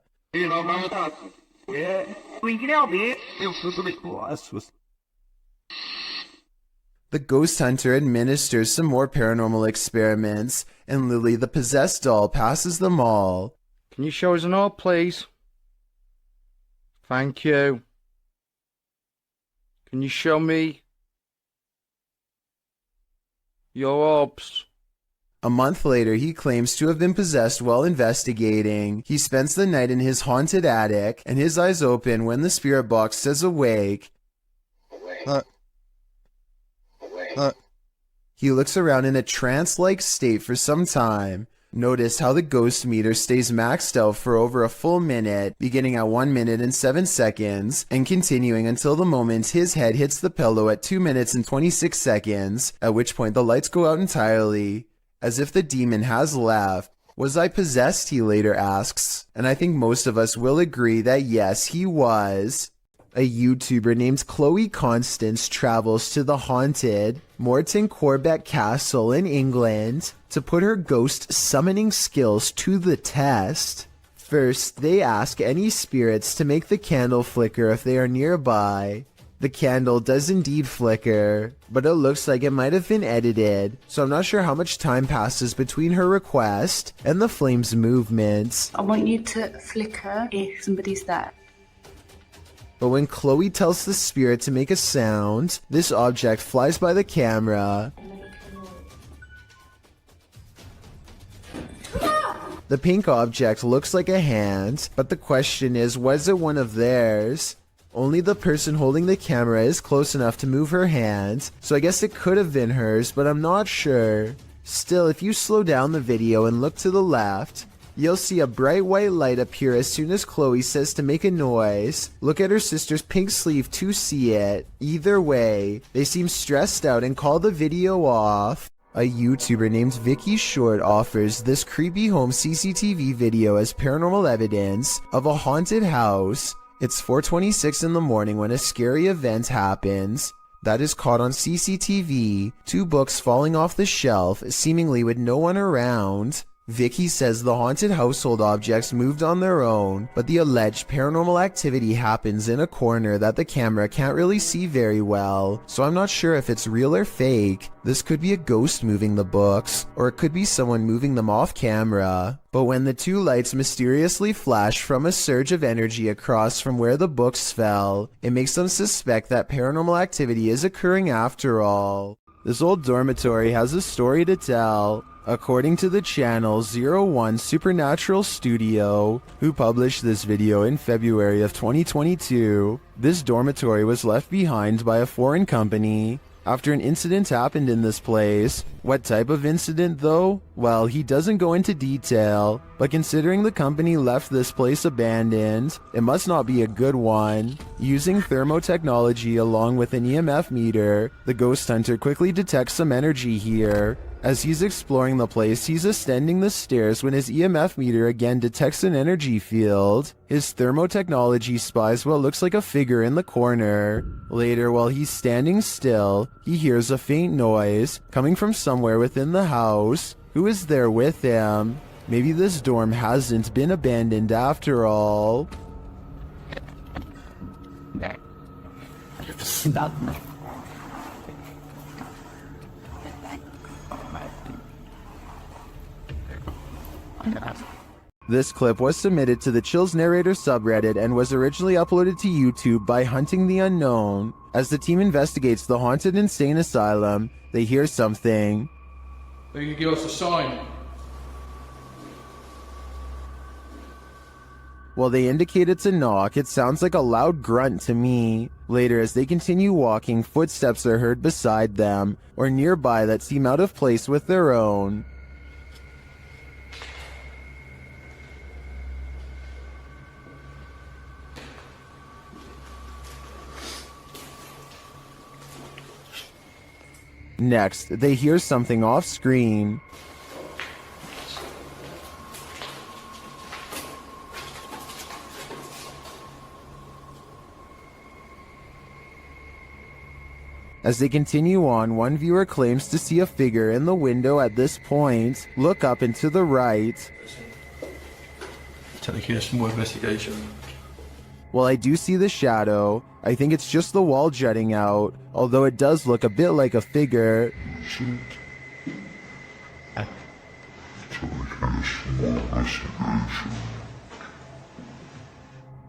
The ghost hunter administers some more paranormal experiments, and Lily, the possessed doll, passes them all. Can you show us an orb, please? Thank you. Can you show me your orbs? A month later, he claims to have been possessed while investigating. He spends the night in his haunted attic, and his eyes open when the spirit box says awake. He looks around in a trance-like state for some time. Notice how the ghost meter stays maxed out for over a full minute, beginning at 1 minute and 7 seconds, and continuing until the moment his head hits the pillow at 2 minutes and 26 seconds, at which point the lights go out entirely, as if the demon has left. Was I possessed, he later asks, and I think most of us will agree that yes, he was. A YouTuber named Chloe Constance travels to the haunted Morton Corbett Castle in England to put her ghost summoning skills to the test. First, they ask any spirits to make the candle flicker if they are nearby. The candle does indeed flicker, but it looks like it might have been edited, so I'm not sure how much time passes between her request and the flame's movements. I want you to flicker if somebody's there. But when Chloe tells the spirit to make a sound, this object flies by the camera. The pink object looks like a hand, but the question is, was it one of theirs? Only the person holding the camera is close enough to move her hand, so I guess it could have been hers, but I'm not sure. Still, if you slow down the video and look to the left, you'll see a bright white light appear as soon as Chloe says to make a noise. Look at her sister's pink sleeve to see it. Either way, they seem stressed out and call the video off. A YouTuber named Vicky Short offers this creepy home CCTV video as paranormal evidence of a haunted house. It's 4:26 in the morning when a scary event happens that is caught on CCTV, 2 books falling off the shelf, seemingly with no one around. Vicky says the haunted household objects moved on their own, but the alleged paranormal activity happens in a corner that the camera can't really see very well, so I'm not sure if it's real or fake. This could be a ghost moving the books, or it could be someone moving them off camera. But when the 2 lights mysteriously flash from a surge of energy across from where the books fell, it makes them suspect that paranormal activity is occurring after all. This old dormitory has a story to tell. According to the channel 01 Supernatural Studio, who published this video in February of 2022, this dormitory was left behind by a foreign company after an incident happened in this place. What type of incident though? Well, he doesn't go into detail, but considering the company left this place abandoned, it must not be a good one. Using thermotechnology along with an EMF meter, the ghost hunter quickly detects some energy here. As he's exploring the place, he's ascending the stairs when his EMF meter again detects an energy field. His thermotechnology spies what looks like a figure in the corner. Later, while he's standing still, he hears a faint noise coming from somewhere within the house. Who is there with him? Maybe this dorm hasn't been abandoned after all. This clip was submitted to the Chills Narrator subreddit and was originally uploaded to YouTube by Hunting the Unknown. As the team investigates the haunted insane asylum, they hear something. They can give us a sign. While they indicate it's a knock, it sounds like a loud grunt to me. Later, as they continue walking, footsteps are heard beside them, or nearby that seem out of place with their own. Next, they hear something off screen. As they continue on, one viewer claims to see a figure in the window at this point. Look up and to the right. Take here some more investigation. While I do see the shadow, I think it's just the wall jutting out, although it does look a bit like a figure.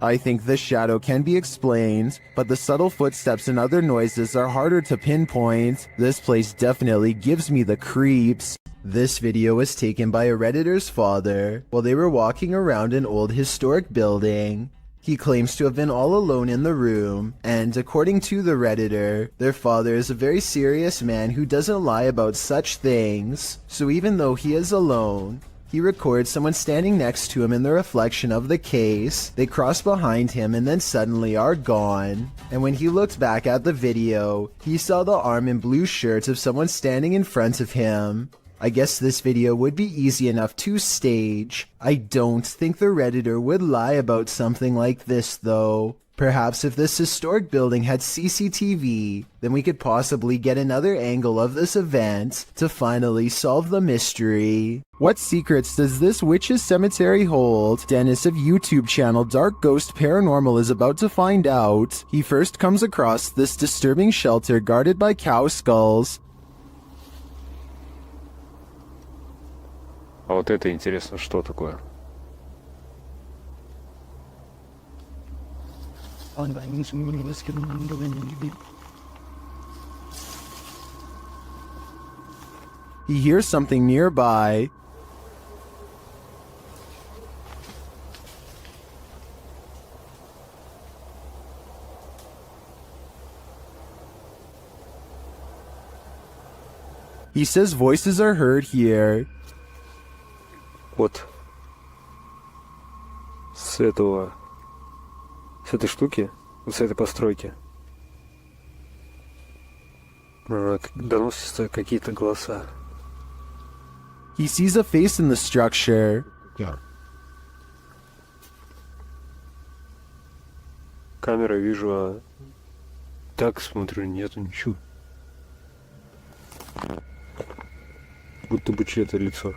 I think the shadow can be explained, but the subtle footsteps and other noises are harder to pinpoint. This place definitely gives me the creeps. This video was taken by a Redditor's father while they were walking around an old historic building. He claims to have been all alone in the room, and according to the Redditor, their father is a very serious man who doesn't lie about such things. So even though he is alone, he records someone standing next to him in the reflection of the case. They cross behind him and then suddenly are gone. And when he looked back at the video, he saw the arm and blue shirts of someone standing in front of him. I guess this video would be easy enough to stage. I don't think the Redditor would lie about something like this though. Perhaps if this historic building had CCTV, then we could possibly get another angle of this event to finally solve the mystery. What secrets does this witch's cemetery hold? Dennis of YouTube channel Dark Ghost Paranormal is about to find out. He first comes across this disturbing shelter guarded by cow skulls. А вот это интересно, что такое? He hears something nearby. He says voices are heard here. Вот. С этой штуки, с этой постройки доносятся какие-то голоса. He sees a face in the structure. Камера, вижу, а так смотрю, нету ничего. Будто бы чье-то лицо.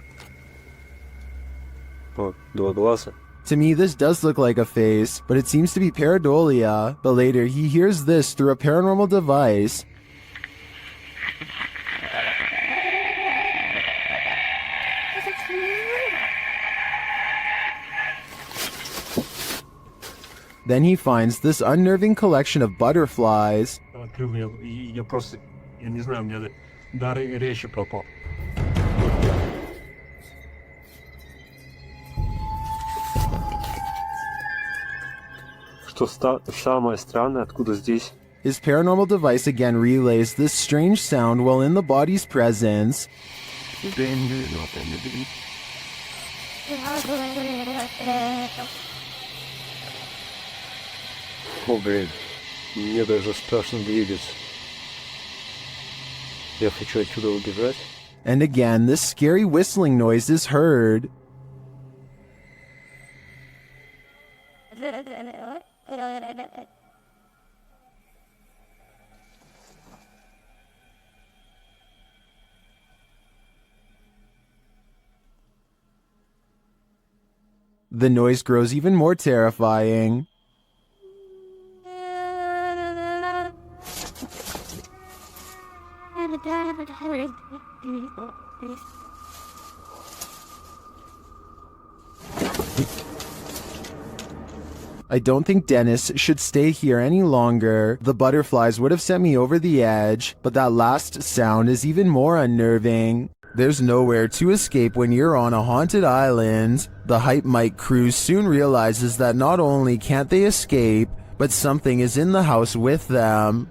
Вот, два глаза. To me, this does look like a face, but it seems to be pareidolia. But later, he hears this through a paranormal device. Then he finds this unnerving collection of butterflies. Я просто, я не знаю, у меня дар речи пропал. Что самое странное, откуда здесь? His paranormal device again relays this strange sound while in the body's presence. О, блин, мне даже страшно двигаться. Я хочу отсюда убежать. And again, this scary whistling noise is heard. The noise grows even more terrifying. I don't think Dennis should stay here any longer. The butterflies would have sent me over the edge, but that last sound is even more unnerving. There's nowhere to escape when you're on a haunted island. The Hype Mike crew soon realizes that not only can't they escape, but something is in the house with them.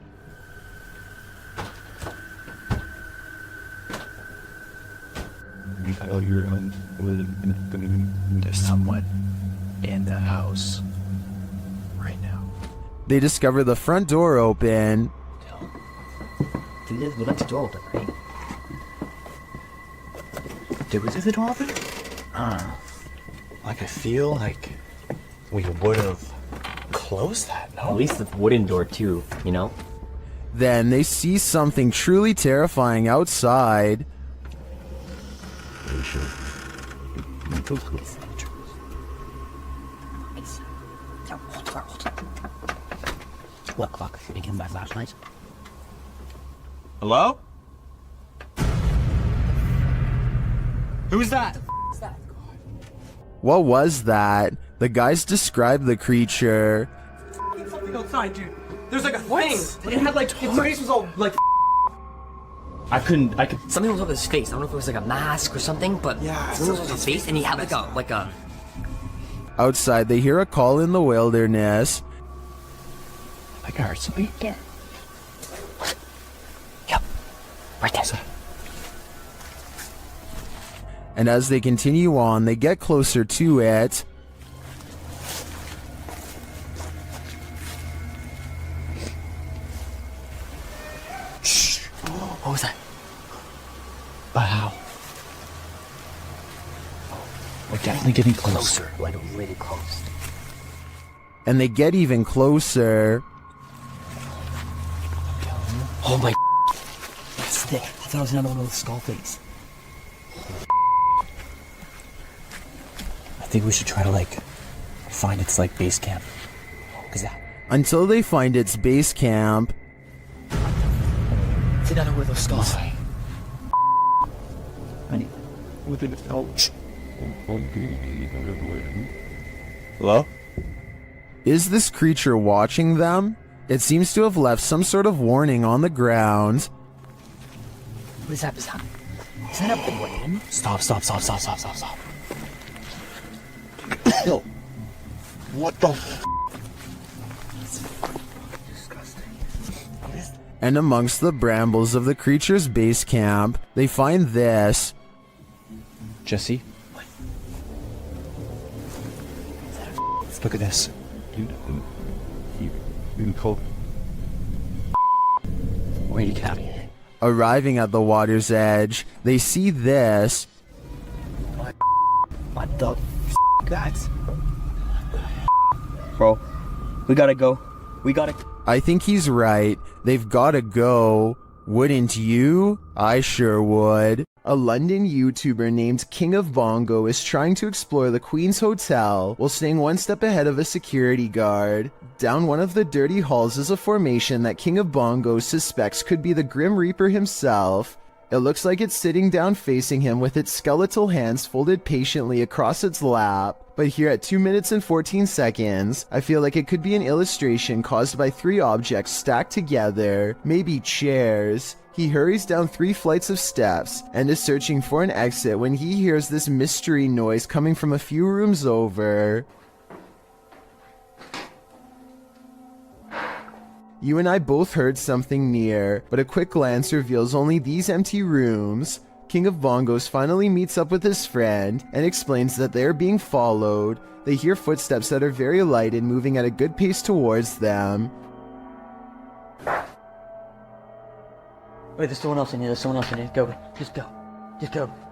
There's someone in the house right now. They discover the front door open. We left the door open, right? Did we leave the door open? Like I feel like we would have closed that, no? At least the wooden door too, you know? Then they see something truly terrifying outside. What clock? Did he come back last night? Hello? Who's that? What was that? The guys described the creature. Something outside, dude. There's like a thing. It had like, its face was all like. I could. Something was over his face. I don't know if it was like a mask or something, but something was over his face, and he had like a. Outside, they hear a call in the wilderness. I think I heard something. Yeah. Yep. Right there. And as they continue on, they get closer to it. Shh. What was that? Wow. We're definitely getting closer. Like really close. And they get even closer. Oh my. That's thick. I thought it was another one with a skull face. I think we should try to like find its like base camp. Until they find its base camp. It's another one of those skulls. Honey. Hello? Is this creature watching them? It seems to have left some sort of warning on the ground. What is that? Is that a brain? Stop. Yo. What the f? And amongst the brambles of the creature's base camp, they find this. Jesse? Look at this. Where'd you get it? Arriving at the water's edge, they see this. What the f*** that? Bro, we gotta go. I think he's right. They've gotta go. Wouldn't you? I sure would. A London YouTuber named King of Bongo is trying to explore the Queen's Hotel while staying one step ahead of a security guard. Down one of the dirty halls is a formation that King of Bongo suspects could be the Grim Reaper himself. It looks like it's sitting down facing him with its skeletal hands folded patiently across its lap. But here at 2 minutes and 14 seconds, I feel like it could be an illustration caused by 3 objects stacked together, maybe chairs. He hurries down 3 flights of steps and is searching for an exit when he hears this mystery noise coming from a few rooms over. You and I both heard something near, but a quick glance reveals only these empty rooms. King of Bongos finally meets up with his friend and explains that they are being followed. They hear footsteps that are very light and moving at a good pace towards them. Wait, there's someone else in here. Go. Just go.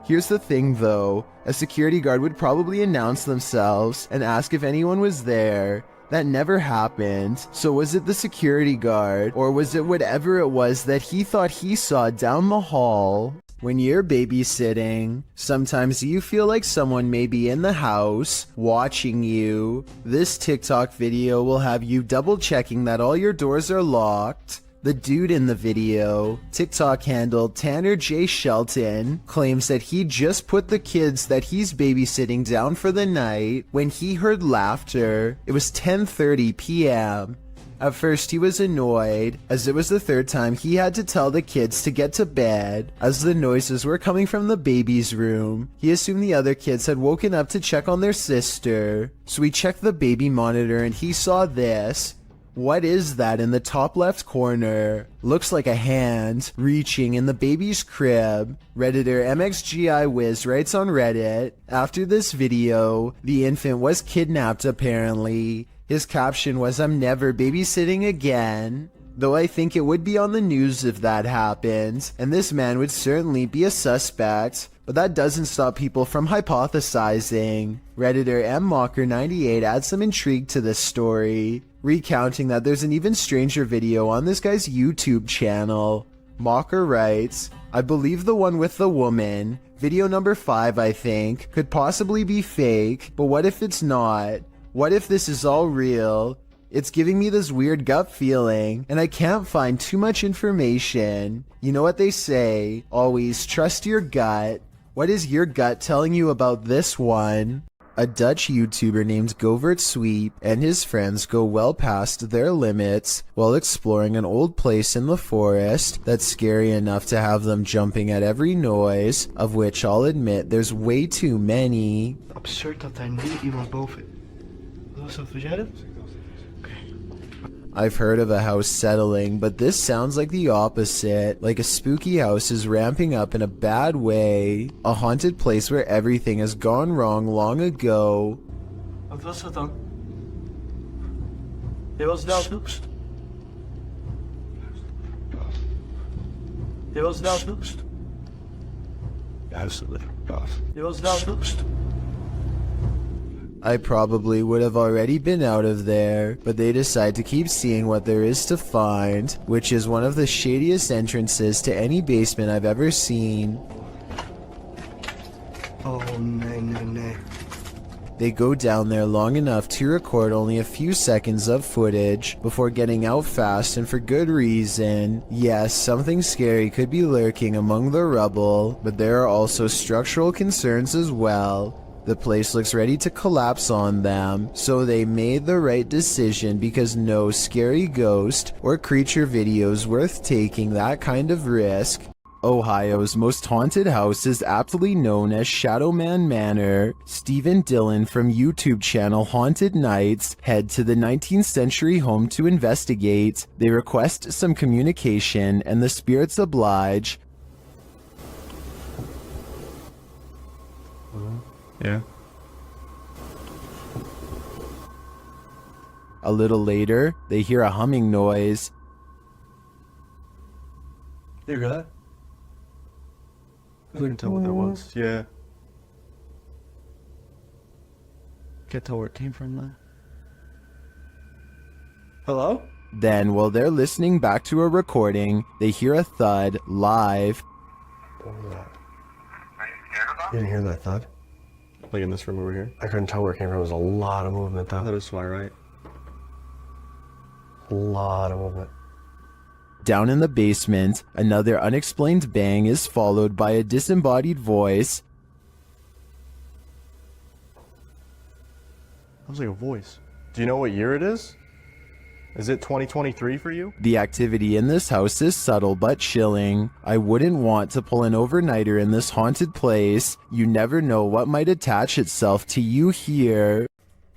Here's the thing though, a security guard would probably announce themselves and ask if anyone was there. That never happened. So was it the security guard, or was it whatever it was that he thought he saw down the hall? When you're babysitting, sometimes you feel like someone may be in the house, watching you. This TikTok video will have you double checking that all your doors are locked. The dude in the video, TikTok handle Tanner J. Shelton, claims that he just put the kids that he's babysitting down for the night when he heard laughter. It was 10:30 p.m. At first he was annoyed, as it was the 3rd time he had to tell the kids to get to bed, as the noises were coming from the baby's room. He assumed the other kids had woken up to check on their sister, so he checked the baby monitor and he saw this. What is that in the top left corner? Looks like a hand reaching in the baby's crib. Redditor MXGIWiz writes on Reddit, after this video, the infant was kidnapped apparently. His caption was, "I'm never babysitting again." Though I think it would be on the news if that happened, and this man would certainly be a suspect. But that doesn't stop people from hypothesizing. Redditor mmocker98 adds some intrigue to this story, recounting that there's an even stranger video on this guy's YouTube channel. Mocker writes, I believe the one with the woman, video number 5 I think, could possibly be fake, but what if it's not? What if this is all real? It's giving me this weird gut feeling, and I can't find too much information. You know what they say, always trust your gut. What is your gut telling you about this one? A Dutch YouTuber named Govert Sweep and his friends go well past their limits while exploring an old place in the forest that's scary enough to have them jumping at every noise, of which I'll admit there's way too many. Absurd dat daar nu iemand boven... Was dat jij? I've heard of a house settling, but this sounds like the opposite. Like a spooky house is ramping up in a bad way. A haunted place where everything has gone wrong long ago. Wat was dat dan? Je was nou... Je was nou... Je was nou... I probably would have already been out of there, but they decide to keep seeing what there is to find, which is one of the shadiest entrances to any basement I've ever seen. Oh, nee. They go down there long enough to record only a few seconds of footage before getting out fast, and for good reason. Yes, something scary could be lurking among the rubble, but there are also structural concerns as well. The place looks ready to collapse on them, so they made the right decision because no scary ghost or creature video is worth taking that kind of risk. Ohio's most haunted house is aptly known as Shadowman Manor. Stephen Dillon from YouTube channel Haunted Nights head to the 19th century home to investigate. They request some communication and the spirits oblige. Yeah. A little later, they hear a humming noise. You hear that? I couldn't tell what that was. Yeah. Can't tell where it came from though. Hello? Then, while they're listening back to a recording, they hear a thud live. What was that? You didn't hear that thud? Like in this room over here? I couldn't tell where it came from. There was a lot of movement though. That is why, right? A lot of movement. Down in the basement, another unexplained bang is followed by a disembodied voice. That was like a voice. Do you know what year it is? Is it 2023 for you? The activity in this house is subtle but chilling. I wouldn't want to pull an overnighter in this haunted place. You never know what might attach itself to you here.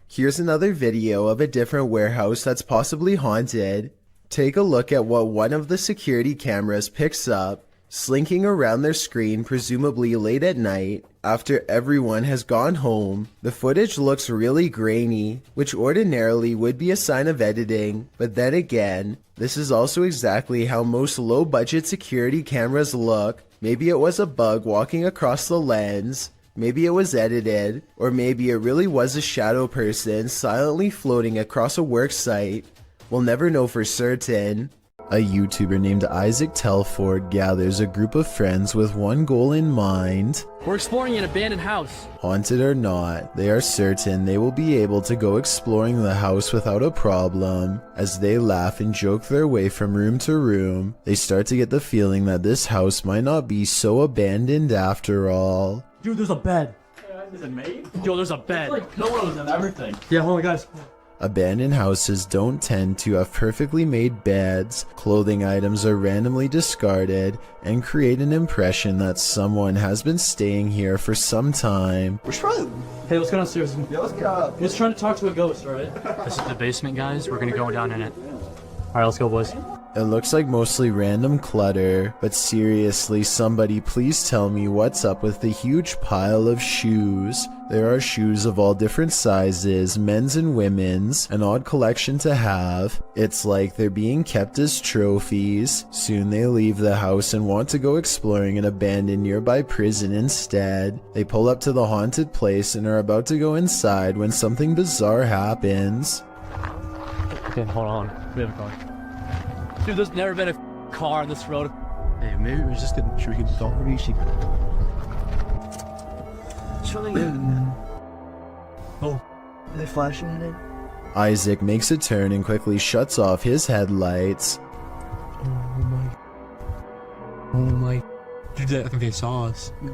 Here's another video of a different warehouse that's possibly haunted. Take a look at what one of the security cameras picks up. Slinking around their screen, presumably late at night, after everyone has gone home. The footage looks really grainy, which ordinarily would be a sign of editing, but then again, this is also exactly how most low-budget security cameras look. Maybe it was a bug walking across the lens, maybe it was edited, or maybe it really was a shadow person silently floating across a work site. We'll never know for certain. A YouTuber named Isaac Telford gathers a group of friends with one goal in mind. We're exploring an abandoned house. Haunted or not, they are certain they will be able to go exploring the house without a problem. As they laugh and joke their way from room to room, they start to get the feeling that this house might not be so abandoned after all. Dude, there's a bed. Is it made? Yo, there's a bed. There's like pillows and everything. Yeah, hold on guys. Abandoned houses don't tend to have perfectly made beds, clothing items are randomly discarded, and create an impression that someone has been staying here for some time. We're trying. Hey, let's go downstairs. Yeah, let's go. We're just trying to talk to a ghost, alright? This is the basement, guys. We're gonna go down in it. Alright, let's go, boys. It looks like mostly random clutter, but seriously, somebody please tell me what's up with the huge pile of shoes. There are shoes of all different sizes, men's and women's, an odd collection to have. It's like they're being kept as trophies. Soon they leave the house and want to go exploring an abandoned nearby prison instead. They pull up to the haunted place and are about to go inside when something bizarre happens. Okay, hold on. We have a car. Dude, there's never been a car on this road. Hey, maybe we're just gonna should we get the dog easy. Oh, are they flashing at it? Isaac makes a turn and quickly shuts off his headlights. Oh my. Dude, I think they saw us. Okay,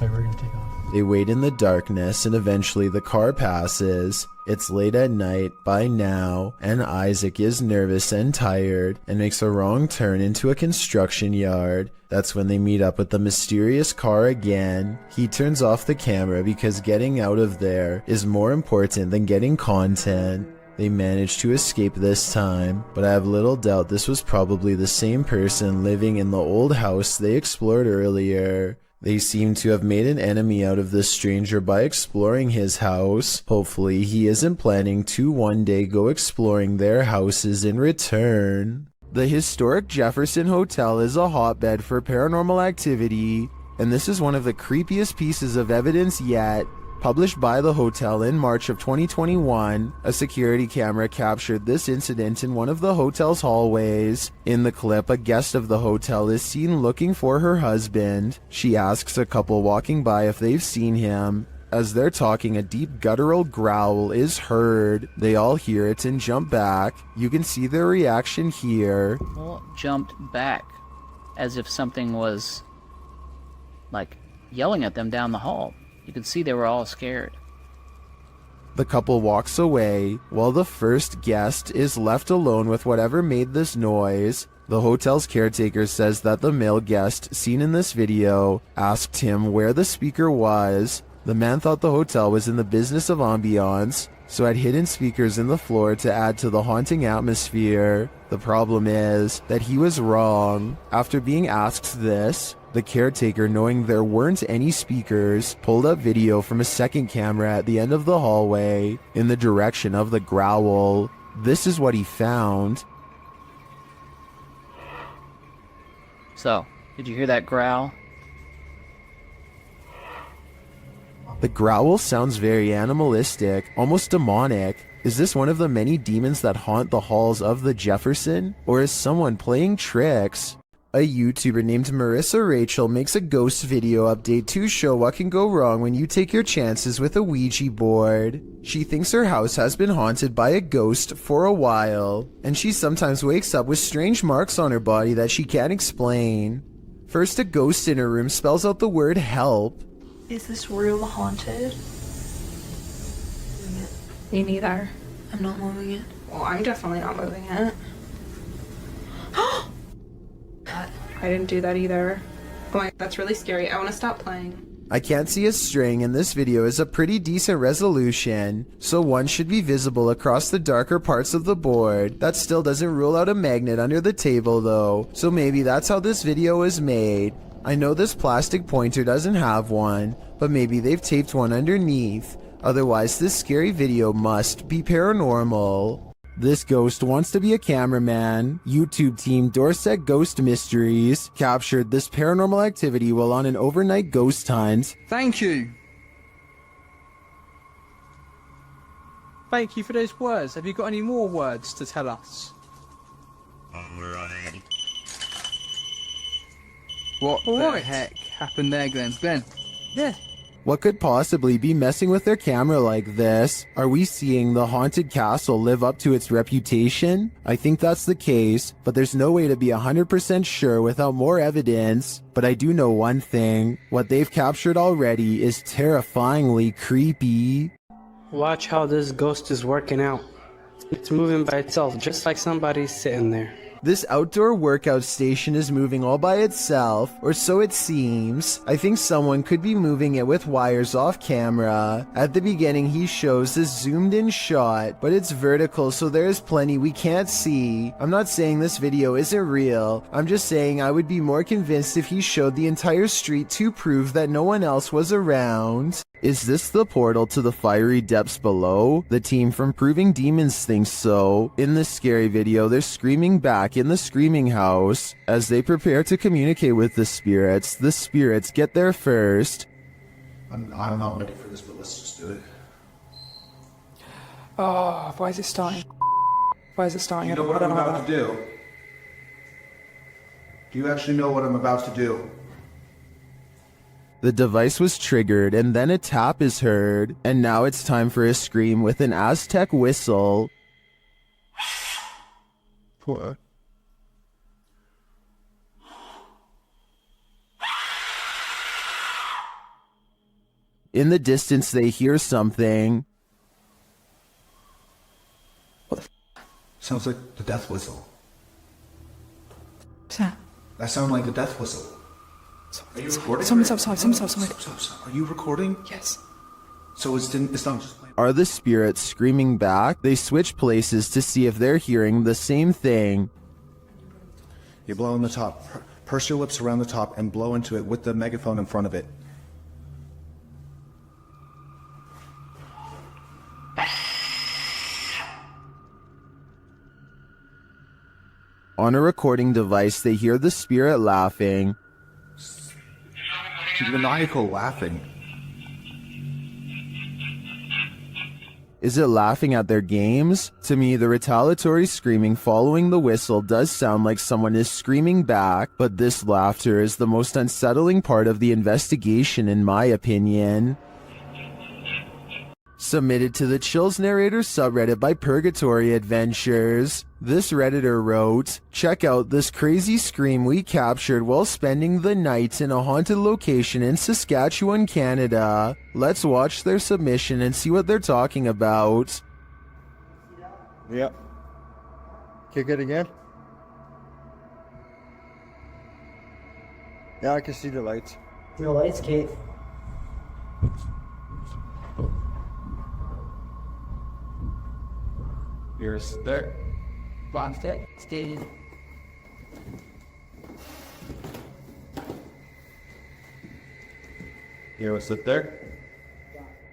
we're gonna take off. They wait in the darkness and eventually the car passes. It's late at night by now, and Isaac is nervous and tired and makes a wrong turn into a construction yard. That's when they meet up with the mysterious car again. He turns off the camera because getting out of there is more important than getting content. They manage to escape this time, but I have little doubt this was probably the same person living in the old house they explored earlier. They seem to have made an enemy out of this stranger by exploring his house. Hopefully he isn't planning to one day go exploring their houses in return. The historic Jefferson Hotel is a hotbed for paranormal activity, and this is one of the creepiest pieces of evidence yet. Published by the hotel in March of 2021, a security camera captured this incident in one of the hotel's hallways. In the clip, a guest of the hotel is seen looking for her husband. She asks a couple walking by if they've seen him. As they're talking, a deep guttural growl is heard. They all hear it and jump back. You can see their reaction here. Well, jumped back as if something was, like, yelling at them down the hall. You could see they were all scared. The couple walks away, while the first guest is left alone with whatever made this noise. The hotel's caretaker says that the male guest seen in this video asked him where the speaker was. The man thought the hotel was in the business of ambiance, so had hidden speakers in the floor to add to the haunting atmosphere. The problem is that he was wrong. After being asked this, the caretaker, knowing there weren't any speakers, pulled up video from a second camera at the end of the hallway in the direction of the growl. This is what he found. So, did you hear that growl? The growl sounds very animalistic, almost demonic. Is this one of the many demons that haunt the halls of the Jefferson? Or is someone playing tricks? A YouTuber named Marissa Rachel makes a ghost video update to show what can go wrong when you take your chances with a Ouija board. She thinks her house has been haunted by a ghost for a while, and she sometimes wakes up with strange marks on her body that she can't explain. First, a ghost in her room spells out the word help. Is this room haunted? Me neither. I'm not moving it. Well, I'm definitely not moving it. I didn't do that either. Oh my, that's really scary. I want to stop playing. I can't see a string, and this video is a pretty decent resolution, so one should be visible across the darker parts of the board. That still doesn't rule out a magnet under the table though, so maybe that's how this video is made. I know this plastic pointer doesn't have one, but maybe they've taped one underneath. Otherwise, this scary video must be paranormal. This ghost wants to be a cameraman. YouTube team Dorset Ghost Mysteries captured this paranormal activity while on an overnight ghost hunt. Thank you. Thank you for those words. Have you got any more words to tell us? What the heck happened there, Glenn? Glenn? Yeah. What could possibly be messing with their camera like this? Are we seeing the haunted castle live up to its reputation? I think that's the case, but there's no way to be 100% sure without more evidence. But I do know one thing. What they've captured already is terrifyingly creepy. Watch how this ghost is working out. It's moving by itself, just like somebody's sitting there. This outdoor workout station is moving all by itself, or so it seems. I think someone could be moving it with wires off camera. At the beginning he shows this zoomed in shot, but it's vertical so there's plenty we can't see. I'm not saying this video isn't real, I'm just saying I would be more convinced if he showed the entire street to prove that no one else was around. Is this the portal to the fiery depths below? The team from Proving Demons thinks so. In this scary video, they're screaming back in the screaming house. As they prepare to communicate with the spirits get there first. I'm not ready for this, but let's just do it. Oh, why is it starting? Why is it starting? You know what I'm about to do? Do you actually know what I'm about to do? The device was triggered and then a tap is heard, and now it's time for a scream with an Aztec whistle. What? In the distance they hear something. Sounds like the death whistle. What's that? That sounded like the death whistle. Are you recording? Someone's outside. Are you recording? Yes. So it's not just playing. Are the spirits screaming back? They switch places to see if they're hearing the same thing. You blow in the top. Purse your lips around the top and blow into it with the megaphone in front of it. On a recording device, they hear the spirit laughing. Maniacal laughing. Is it laughing at their games? To me, the retaliatory screaming following the whistle does sound like someone is screaming back, but this laughter is the most unsettling part of the investigation in my opinion. Submitted to the Chills Narrator subreddit by Purgatory Adventures. This Redditor wrote, "Check out this crazy scream we captured while spending the night in a haunted location in Saskatchewan, Canada." Let's watch their submission and see what they're talking about. Yep. Kick it again. Yeah, I can see the lights. The lights, Kate. Here's there. Boxed it. Stay. Here, we'll sit there.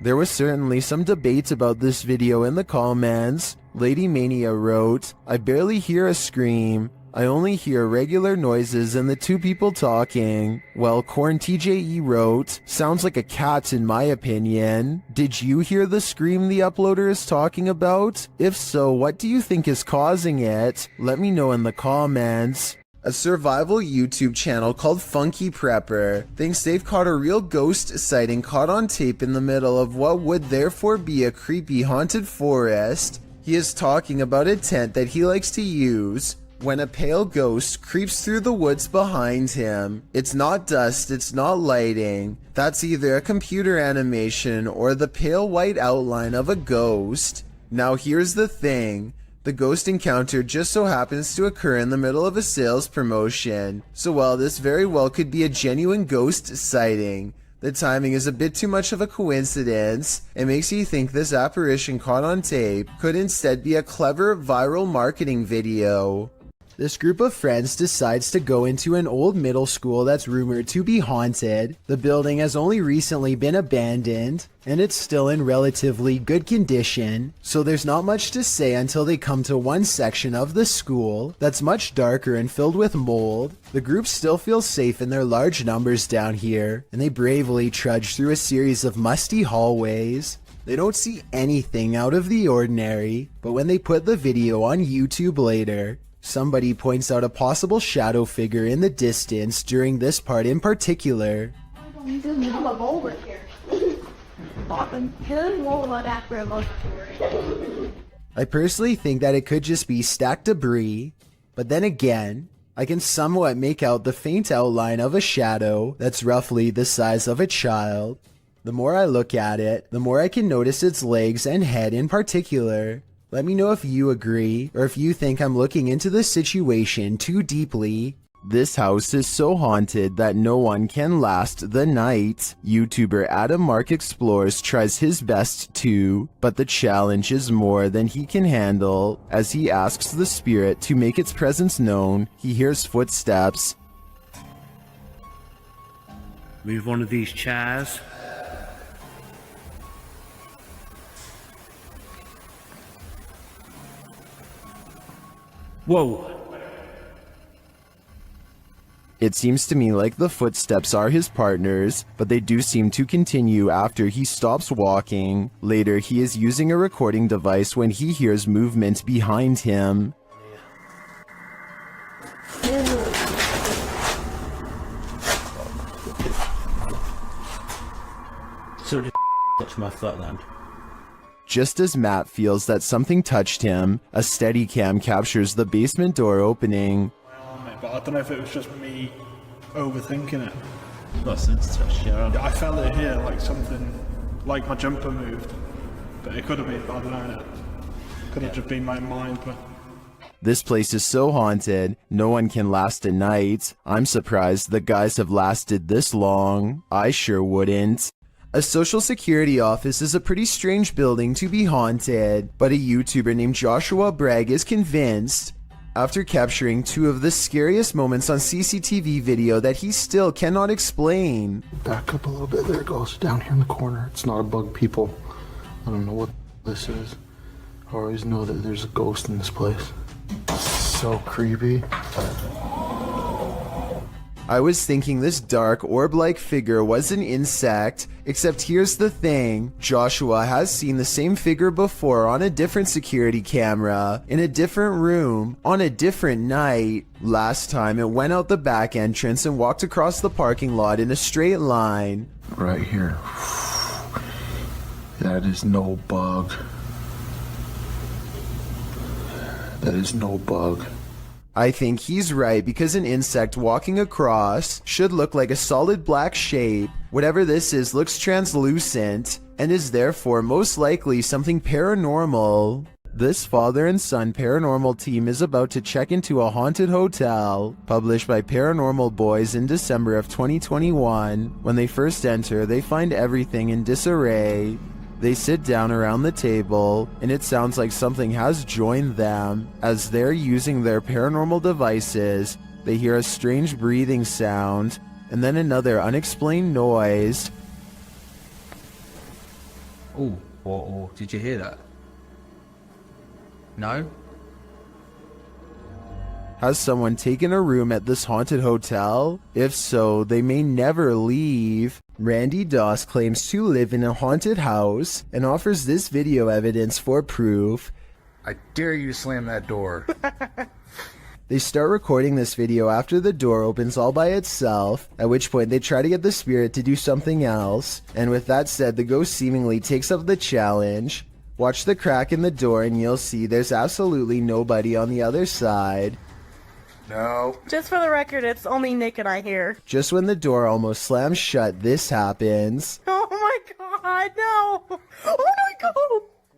There was certainly some debate about this video in the comments. Lady Mania wrote, "I barely hear a scream. I only hear regular noises and the two people talking." Well, Corn TJE wrote, "Sounds like a cat in my opinion. Did you hear the scream the uploader is talking about? If so, what do you think is causing it? Let me know in the comments." A survival YouTube channel called Funky Prepper thinks they've caught a real ghost sighting caught on tape in the middle of what would therefore be a creepy haunted forest. He is talking about a tent that he likes to use when a pale ghost creeps through the woods behind him. It's not dust, it's not lighting. That's either a computer animation or the pale white outline of a ghost. Now here's the thing. The ghost encounter just so happens to occur in the middle of a sales promotion. So while this very well could be a genuine ghost sighting, the timing is a bit too much of a coincidence. It makes you think this apparition caught on tape could instead be a clever viral marketing video. This group of friends decides to go into an old middle school that's rumored to be haunted. The building has only recently been abandoned, and it's still in relatively good condition, so there's not much to say until they come to one section of the school that's much darker and filled with mold. The group still feels safe in their large numbers down here, and they bravely trudge through a series of musty hallways. They don't see anything out of the ordinary, but when they put the video on YouTube later, somebody points out a possible shadow figure in the distance during this part in particular. I personally think that it could just be stacked debris, but then again, I can somewhat make out the faint outline of a shadow that's roughly the size of a child. The more I look at it, the more I can notice its legs and head in particular. Let me know if you agree, or if you think I'm looking into the situation too deeply. This house is so haunted that no one can last the night. YouTuber Adam Mark Explores tries his best too, but the challenge is more than he can handle. As he asks the spirit to make its presence known, he hears footsteps. Move one of these chairs. Whoa. It seems to me like the footsteps are his partners, but they do seem to continue after he stops walking. Later, he is using a recording device when he hears movement behind him. So did touch my flatland. Just as Matt feels that something touched him, a Steadicam captures the basement door opening. But I don't know if it was just me overthinking it. Got sense touch, yeah. I felt it here, like something, like my jumper moved. But it could have been, I don't know. It could have just been my mind, but... This place is so haunted, no one can last a night. I'm surprised the guys have lasted this long. I sure wouldn't. A social security office is a pretty strange building to be haunted, but a YouTuber named Joshua Bragg is convinced, after capturing two of the scariest moments on CCTV video that he still cannot explain. Back up a little bit. There it goes. Down here in the corner. It's not a bug, people. I don't know what this is. I always know that there's a ghost in this place. So creepy. I was thinking this dark orb-like figure was an insect, except here's the thing. Joshua has seen the same figure before on a different security camera, in a different room, on a different night. Last time it went out the back entrance and walked across the parking lot in a straight line. Right here. That is no bug. That is no bug. I think he's right because an insect walking across should look like a solid black shape. Whatever this is looks translucent and is therefore most likely something paranormal. This father and son paranormal team is about to check into a haunted hotel. Published by Paranormal Boys in December of 2021. When they first enter, they find everything in disarray. They sit down around the table, and it sounds like something has joined them. As they're using their paranormal devices, they hear a strange breathing sound, and then another unexplained noise. Oh, did you hear that? No? Has someone taken a room at this haunted hotel? If so, they may never leave. Randy Doss claims to live in a haunted house and offers this video evidence for proof. I dare you to slam that door. They start recording this video after the door opens all by itself, at which point they try to get the spirit to do something else. And with that said, the ghost seemingly takes up the challenge. Watch the crack in the door and you'll see there's absolutely nobody on the other side. No. Just for the record, it's only Nick and I here. Just when the door almost slams shut, this happens. Oh my god, no! Oh my god!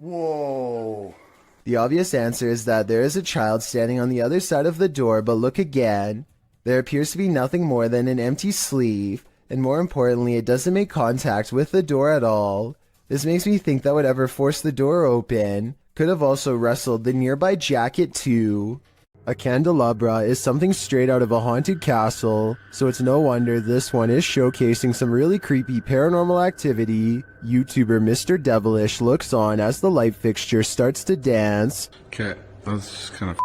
Whoa. The obvious answer is that there is a child standing on the other side of the door, but look again. There appears to be nothing more than an empty sleeve, and more importantly, it doesn't make contact with the door at all. This makes me think that whatever forced the door open could have also wrestled the nearby jacket too. A candelabra is something straight out of a haunted castle, so it's no wonder this one is showcasing some really creepy paranormal activity. YouTuber Mr. Devilish looks on as the light fixture starts to dance. Okay, that's kind of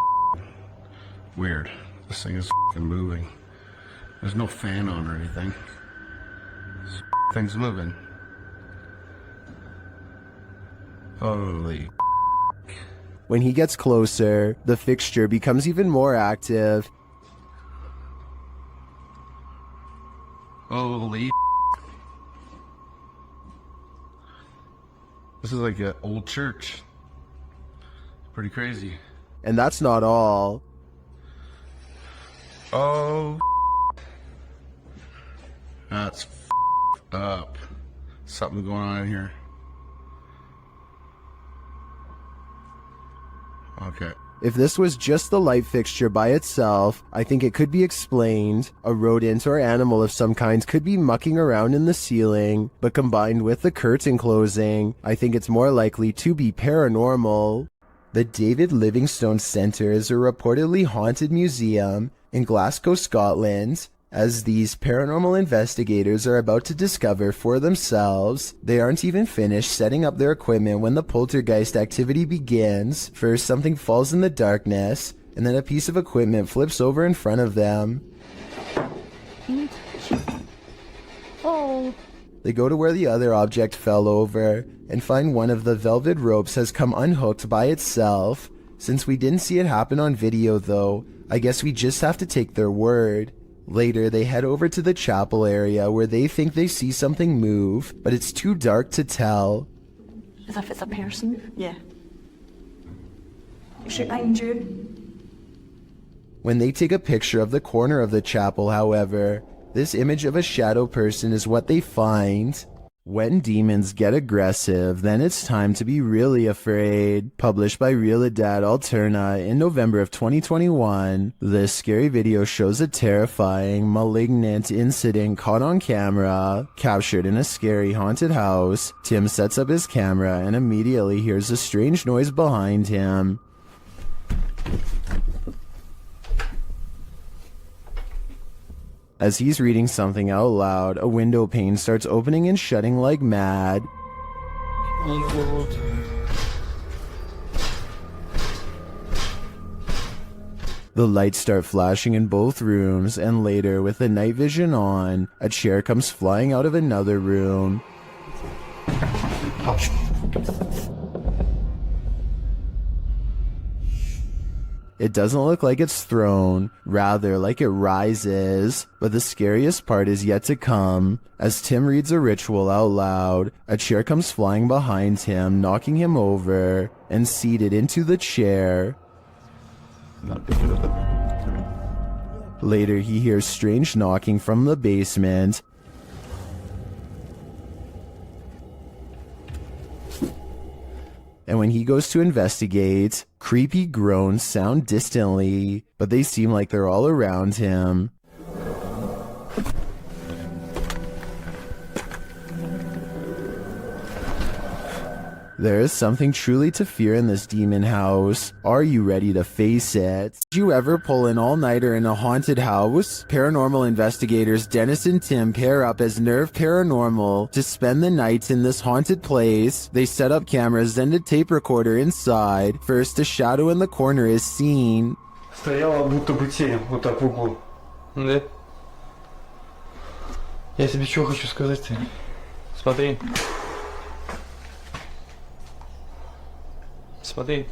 weird. This thing is moving. There's no fan on or anything. This thing's moving. Holy. When he gets closer, the fixture becomes even more active. Holy. This is like an old church. Pretty crazy. And that's not all. Oh. That's up. Something going on in here. Okay. If this was just the light fixture by itself, I think it could be explained. A rodent or animal of some kind could be mucking around in the ceiling, but combined with the curtain closing, I think it's more likely to be paranormal. The David Livingstone Centre is a reportedly haunted museum in Glasgow, Scotland. As these paranormal investigators are about to discover for themselves, they aren't even finished setting up their equipment when the poltergeist activity begins. First, something falls in the darkness, and then a piece of equipment flips over in front of them. Oh. They go to where the other object fell over, and find one of the velvet ropes has come unhooked by itself. Since we didn't see it happen on video though, I guess we just have to take their word. Later, they head over to the chapel area where they think they see something move, but it's too dark to tell. As if it's a person? Yeah. Is it behind you? When they take a picture of the corner of the chapel, however, this image of a shadow person is what they find. When demons get aggressive, then it's time to be really afraid. Published by Realidad Alterna in November of 2021, this scary video shows a terrifying, malignant incident caught on camera. Captured in a scary haunted house, Tim sets up his camera and immediately hears a strange noise behind him. As he's reading something out loud, a window pane starts opening and shutting like mad. The lights start flashing in both rooms, and later, with the night vision on, a chair comes flying out of another room. It doesn't look like it's thrown, rather like it rises, but the scariest part is yet to come. As Tim reads a ritual out loud, a chair comes flying behind him, knocking him over, and seated into the chair. Later, he hears strange knocking from the basement. And when he goes to investigate, creepy groans sound distantly, but they seem like they're all around him. There is something truly to fear in this demon house. Are you ready to face it? Did you ever pull an all-nighter in a haunted house? Paranormal investigators Dennis and Tim pair up as Nerve Paranormal to spend the nights in this haunted place. They set up cameras and a tape recorder inside. First, a shadow in the corner is seen. Стояла будто бы тень, вот так в углу. Да? Я тебе что хочу сказать-то? Смотри. Смотри,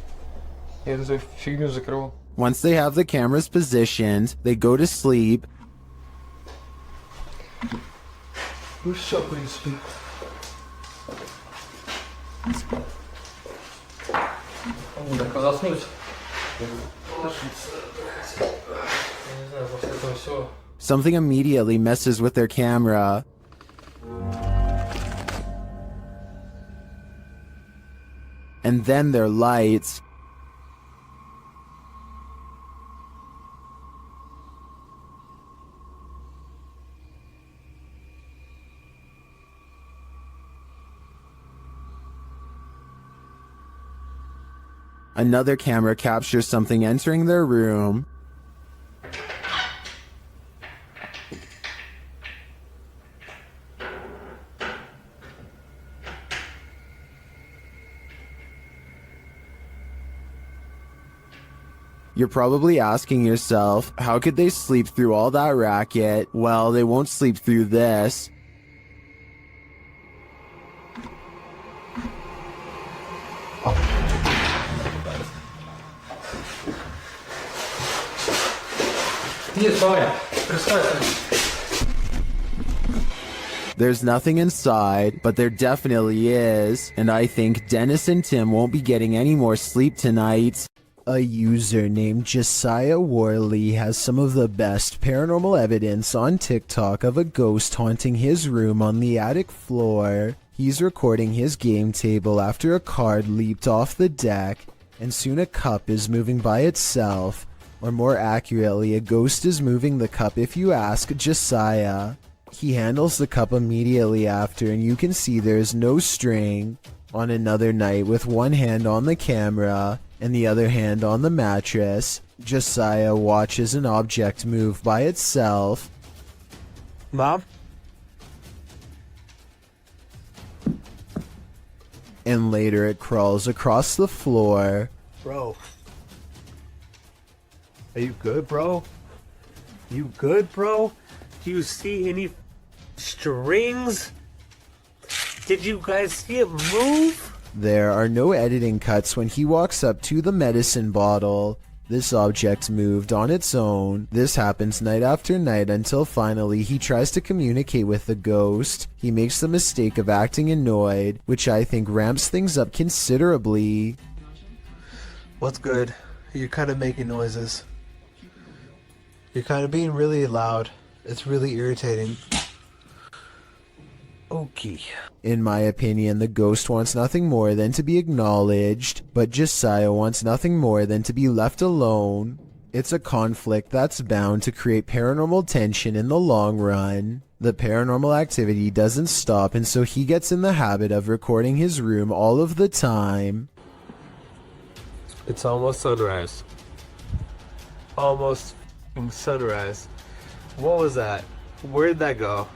я эту фигню закрыл. Once they have the cameras positioned, they go to sleep. Ну все, в принципе. Так, заснуть. Я не знаю, после этого все. Something immediately messes with their camera. And then their lights. Another camera captures something entering their room. You're probably asking yourself, how could they sleep through all that racket? Well, they won't sleep through this. There's nothing inside, but there definitely is, and I think Dennis and Tim won't be getting any more sleep tonight. A user named Josiah Worley has some of the best paranormal evidence on TikTok of a ghost haunting his room on the attic floor. He's recording his game table after a card leaped off the deck, and soon a cup is moving by itself, or more accurately, a ghost is moving the cup if you ask Josiah. He handles the cup immediately after, and you can see there is no string. On another night, with one hand on the camera and the other hand on the mattress, Josiah watches an object move by itself. Mom? And later it crawls across the floor. Bro. Are you good, bro? You good, bro? Do you see any strings? Did you guys see it move? There are no editing cuts when he walks up to the medicine bottle. This object moved on its own. This happens night after night until finally he tries to communicate with the ghost. He makes the mistake of acting annoyed, which I think ramps things up considerably. What's good? You're kind of making noises. You're kind of being really loud. It's really irritating. Okay. In my opinion, the ghost wants nothing more than to be acknowledged, but Josiah wants nothing more than to be left alone. It's a conflict that's bound to create paranormal tension in the long run. The paranormal activity doesn't stop, and so he gets in the habit of recording his room all of the time. It's almost sunrise. Almost sunrise. What was that? Where'd that go?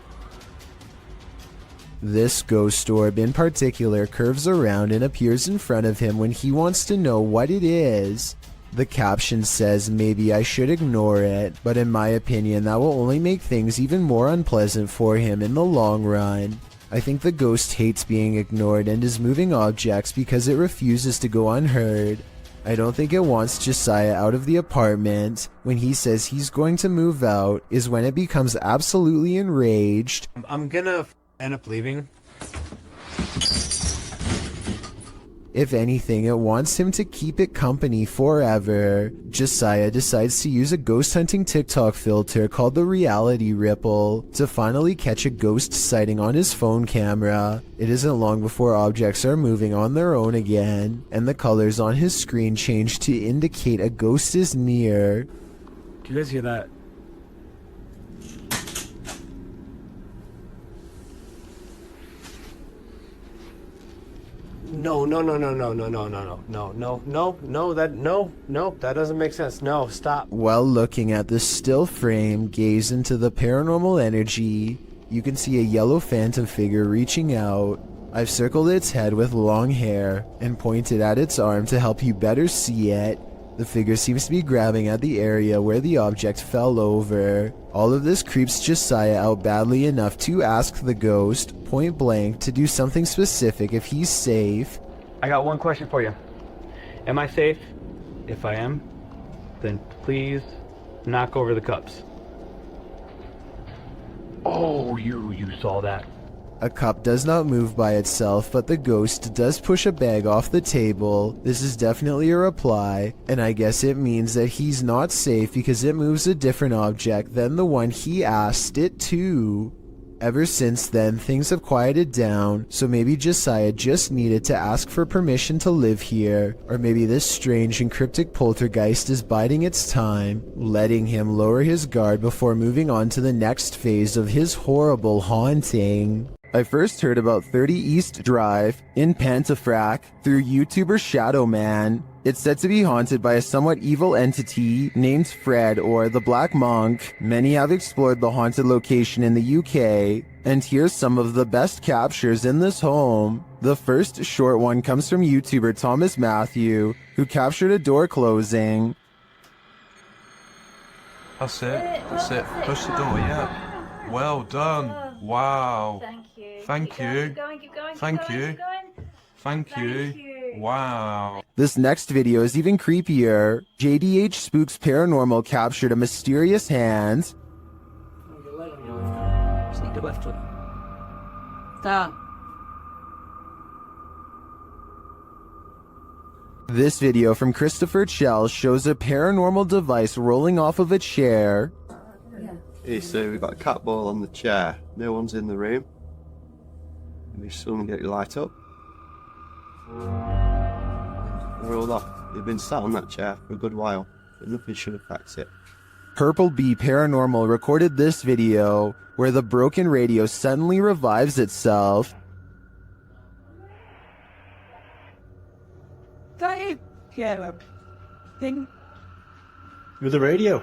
This ghost orb in particular curves around and appears in front of him when he wants to know what it is. The caption says maybe I should ignore it, but in my opinion that will only make things even more unpleasant for him in the long run. I think the ghost hates being ignored and is moving objects because it refuses to go unheard. I don't think it wants Josiah out of the apartment. When he says he's going to move out is when it becomes absolutely enraged. I'm gonna end up leaving. If anything, it wants him to keep it company forever. Josiah decides to use a ghost hunting TikTok filter called the Reality Ripple to finally catch a ghost sighting on his phone camera. It isn't long before objects are moving on their own again, and the colors on his screen change to indicate a ghost is near. Do you guys hear that? No, that doesn't make sense. No, stop. While looking at the still frame gaze into the paranormal energy, you can see a yellow phantom figure reaching out. I've circled its head with long hair and pointed at its arm to help you better see it. The figure seems to be grabbing at the area where the object fell over. All of this creeps Josiah out badly enough to ask the ghost, point blank, to do something specific if he's safe. I got one question for you. Am I safe? If I am, then please knock over the cups. Oh, you saw that. A cup does not move by itself, but the ghost does push a bag off the table. This is definitely a reply, and I guess it means that he's not safe because it moves a different object than the one he asked it to. Ever since then, things have quieted down, so maybe Josiah just needed to ask for permission to live here, or maybe this strange and cryptic poltergeist is biding its time, letting him lower his guard before moving on to the next phase of his horrible haunting. I first heard about 30 East Drive in Pontefract through YouTuber Shadow Man. It's said to be haunted by a somewhat evil entity named Fred or the Black Monk. Many have explored the haunted location in the UK, and here's some of the best captures in this home. The first short one comes from YouTuber Thomas Matthew, who captured a door closing. That's it. Push the door, yeah. Well done. Wow. Thank you. Thank you. Thank you. Wow. This next video is even creepier. JDH Spooks Paranormal captured a mysterious hand. Sneak the left foot. Stop. This video from Christopher Chell shows a paranormal device rolling off of a chair. Hey, so we've got a cat ball on the chair. No one's in the room. We suddenly get your light up. We're all off. They've been sat on that chair for a good while, but nothing should affect it. Purple Bee Paranormal recorded this video where the broken radio suddenly revives itself. Dave, thing. You're the radio.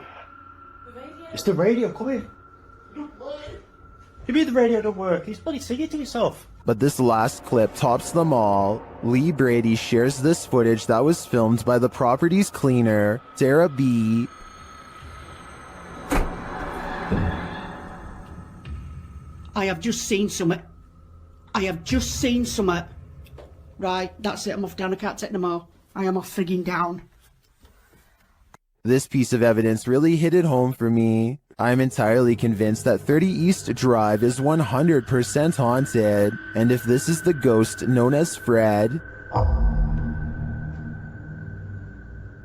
It's the radio, come here. You mean the radio don't work? He's bloody singing to yourself. But this last clip tops them all. Lee Brady shares this footage that was filmed by the property's cleaner, Sarah B. I have just seen something. Right, that's it, I'm off down, I can't take no more. I am off frigging down. This piece of evidence really hit it home for me. I'm entirely convinced that 30 East Drive is 100% haunted, and if this is the ghost known as Fred,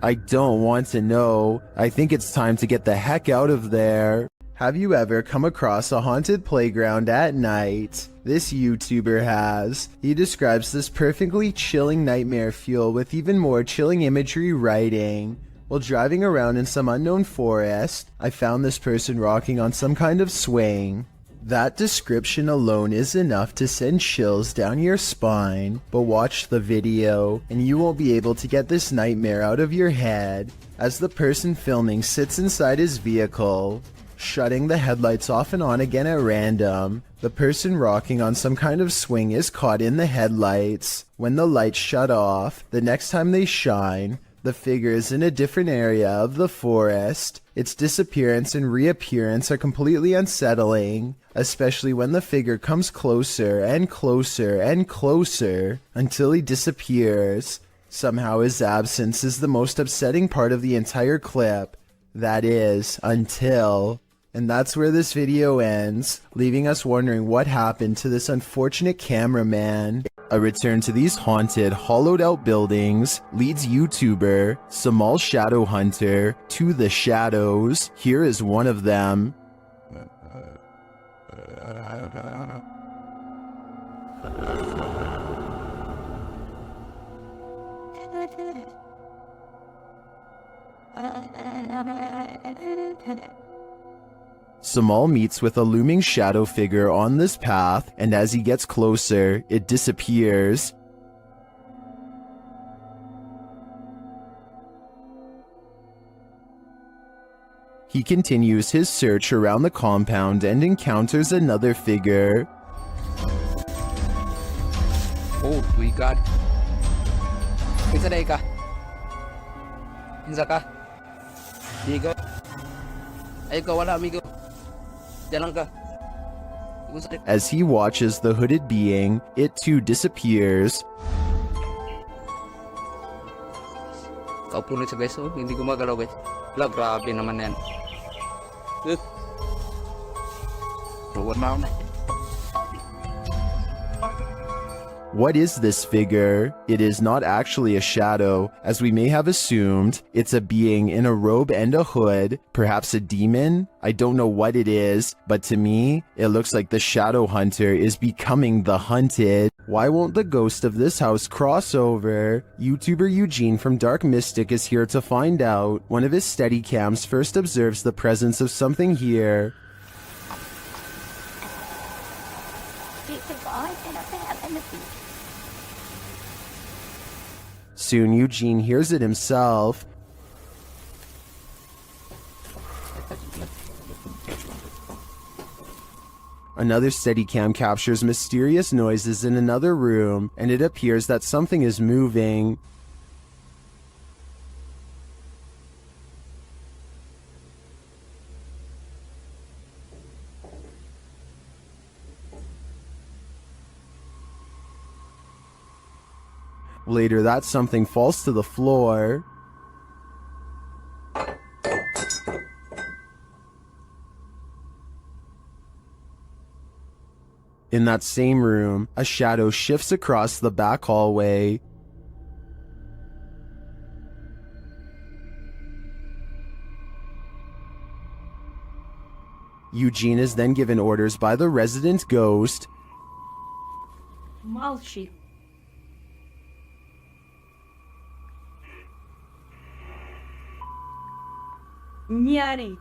I don't want to know. I think it's time to get the heck out of there. Have you ever come across a haunted playground at night? This YouTuber has. He describes this perfectly chilling nightmare feel with even more chilling imagery writing. While driving around in some unknown forest, I found this person rocking on some kind of swing. That description alone is enough to send chills down your spine, but watch the video and you won't be able to get this nightmare out of your head as the person filming sits inside his vehicle, shutting the headlights off and on again at random. The person rocking on some kind of swing is caught in the headlights. When the lights shut off, the next time they shine, the figure is in a different area of the forest. Its disappearance and reappearance are completely unsettling, especially when the figure comes closer and closer and closer until he disappears. Somehow his absence is the most upsetting part of the entire clip. That is, until... And that's where this video ends, leaving us wondering what happened to this unfortunate cameraman. A return to these haunted, hollowed-out buildings leads YouTuber Samal Shadow Hunter to the shadows. Here is one of them. Samal meets with a looming shadow figure on this path, and as he gets closer, it disappears. He continues his search around the compound and encounters another figure. Oh, we got. Isa day ka. Insa ka. Digo. Ay ko wala amigo. Diyan lang ka. As he watches the hooded being, it too disappears. Kaupo na sa guys, oh, hindi gumagalaw guys. Wala, grabe naman yan. What now? What is this figure? It is not actually a shadow, as we may have assumed. It's a being in a robe and a hood, perhaps a demon? I don't know what it is, but to me, it looks like the shadow hunter is becoming the hunted. Why won't the ghost of this house cross over? YouTuber Eugene from Dark Mystic is here to find out. One of his Steadicams first observes the presence of something here. Soon Eugene hears it himself. Another Steadicam captures mysterious noises in another room, and it appears that something is moving. Later, that something falls to the floor. In that same room, a shadow shifts across the back hallway. Eugene is then given orders by the resident ghost. Malshi. Няней.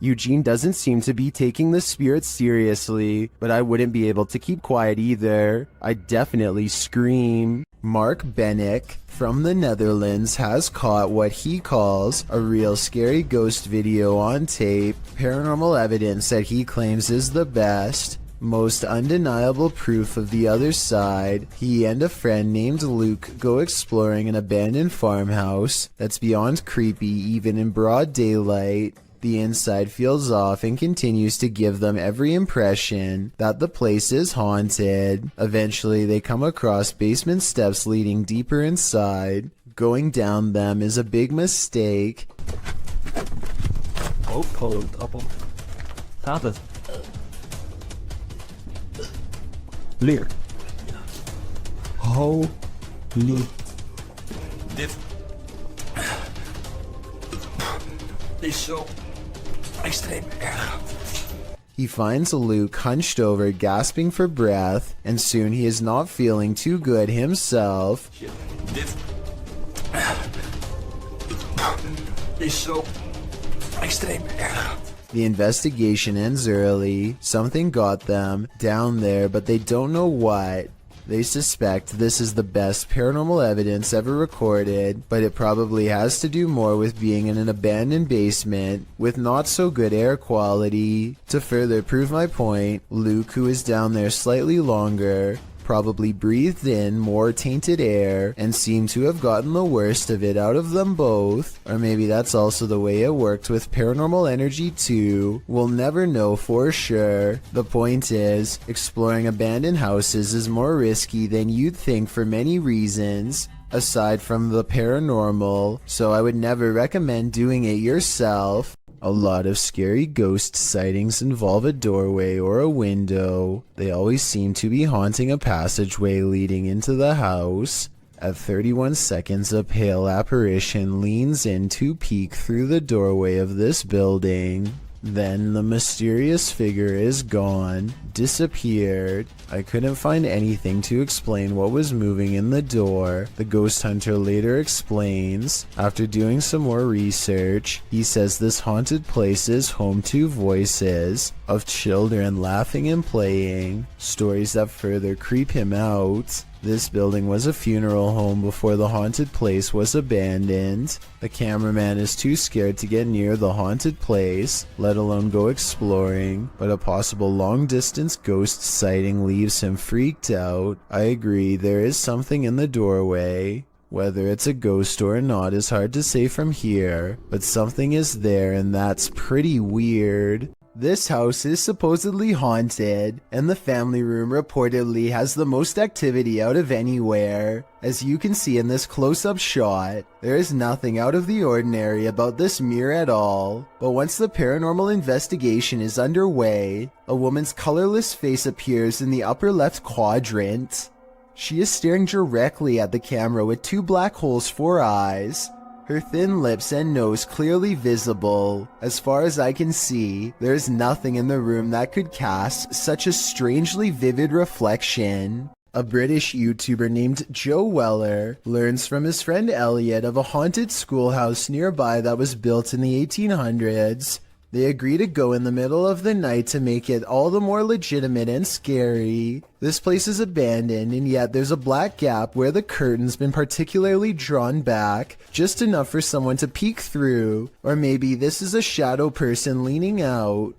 Eugene doesn't seem to be taking the spirit seriously, but I wouldn't be able to keep quiet either. I'd definitely scream. Mark Bennick from the Netherlands has caught what he calls a real scary ghost video on tape, paranormal evidence that he claims is the best, most undeniable proof of the other side. He and a friend named Luke go exploring an abandoned farmhouse that's beyond creepy even in broad daylight. The inside feels off and continues to give them every impression that the place is haunted. Eventually, they come across basement steps leading deeper inside. Going down them is a big mistake. Appel. Gaat het? Leer. Holy. Dit is zo extreem erg. He finds Luke hunched over, gasping for breath, and soon he is not feeling too good himself. Dit is zo extreem erg. The investigation ends early. Something got them down there, but they don't know what. They suspect this is the best paranormal evidence ever recorded, but it probably has to do more with being in an abandoned basement with not so good air quality. To further prove my point, Luke, who is down there slightly longer, probably breathed in more tainted air and seemed to have gotten the worst of it out of them both. Or maybe that's also the way it worked with paranormal energy too. We'll never know for sure. The point is, exploring abandoned houses is more risky than you'd think for many reasons, aside from the paranormal, so I would never recommend doing it yourself. A lot of scary ghost sightings involve a doorway or a window. They always seem to be haunting a passageway leading into the house. At 31 seconds, a pale apparition leans in to peek through the doorway of this building. Then the mysterious figure is gone, disappeared. I couldn't find anything to explain what was moving in the door. The ghost hunter later explains, after doing some more research, he says this haunted place is home to voices of children laughing and playing, stories that further creep him out. This building was a funeral home before the haunted place was abandoned. The cameraman is too scared to get near the haunted place, let alone go exploring, but a possible long-distance ghost sighting leaves him freaked out. I agree, there is something in the doorway. Whether it's a ghost or not is hard to say from here, but something is there and that's pretty weird. This house is supposedly haunted, and the family room reportedly has the most activity out of anywhere. As you can see in this close-up shot, there is nothing out of the ordinary about this mirror at all. But once the paranormal investigation is underway, a woman's colorless face appears in the upper left quadrant. She is staring directly at the camera with two black holes for eyes. Her thin lips and nose clearly visible. As far as I can see, there is nothing in the room that could cast such a strangely vivid reflection. A British YouTuber named Joe Weller learns from his friend Elliot of a haunted schoolhouse nearby that was built in the 1800s. They agree to go in the middle of the night to make it all the more legitimate and scary. This place is abandoned, and yet there's a black gap where the curtain's been particularly drawn back, just enough for someone to peek through. Or maybe this is a shadow person leaning out.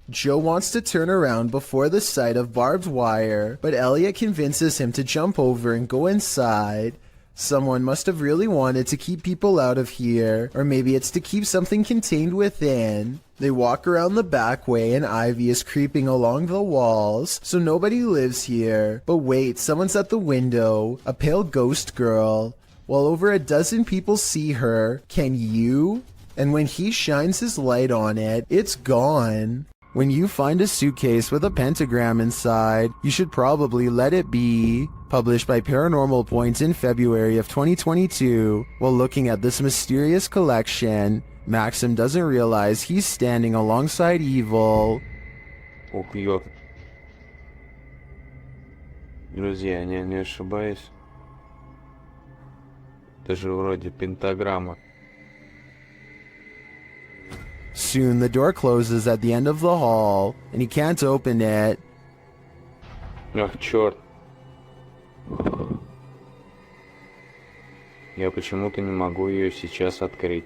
Joe wants to turn around before the sight of barbed wire, but Elliot convinces him to jump over and go inside. Someone must have really wanted to keep people out of here, or maybe it's to keep something contained within. They walk around the back way and ivy is creeping along the walls, so nobody lives here. But wait, someone's at the window, a pale ghost girl. While over a dozen people see her, can you? And when he shines his light on it, it's gone. When you find a suitcase with a pentagram inside, you should probably let it be. Published by Paranormal Points in February of 2022. While looking at this mysterious collection, Maxim doesn't realize he's standing alongside evil. Убьет. Друзья, не ошибаюсь. Это же вроде пентаграмма. Soon the door closes at the end of the hall, and he can't open it. Ах, черт. Я почему-то не могу ее сейчас открыть.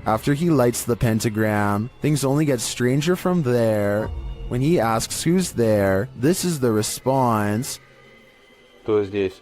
After he lights the pentagram, things only get stranger from there. When he asks who's there, this is the response. Кто здесь?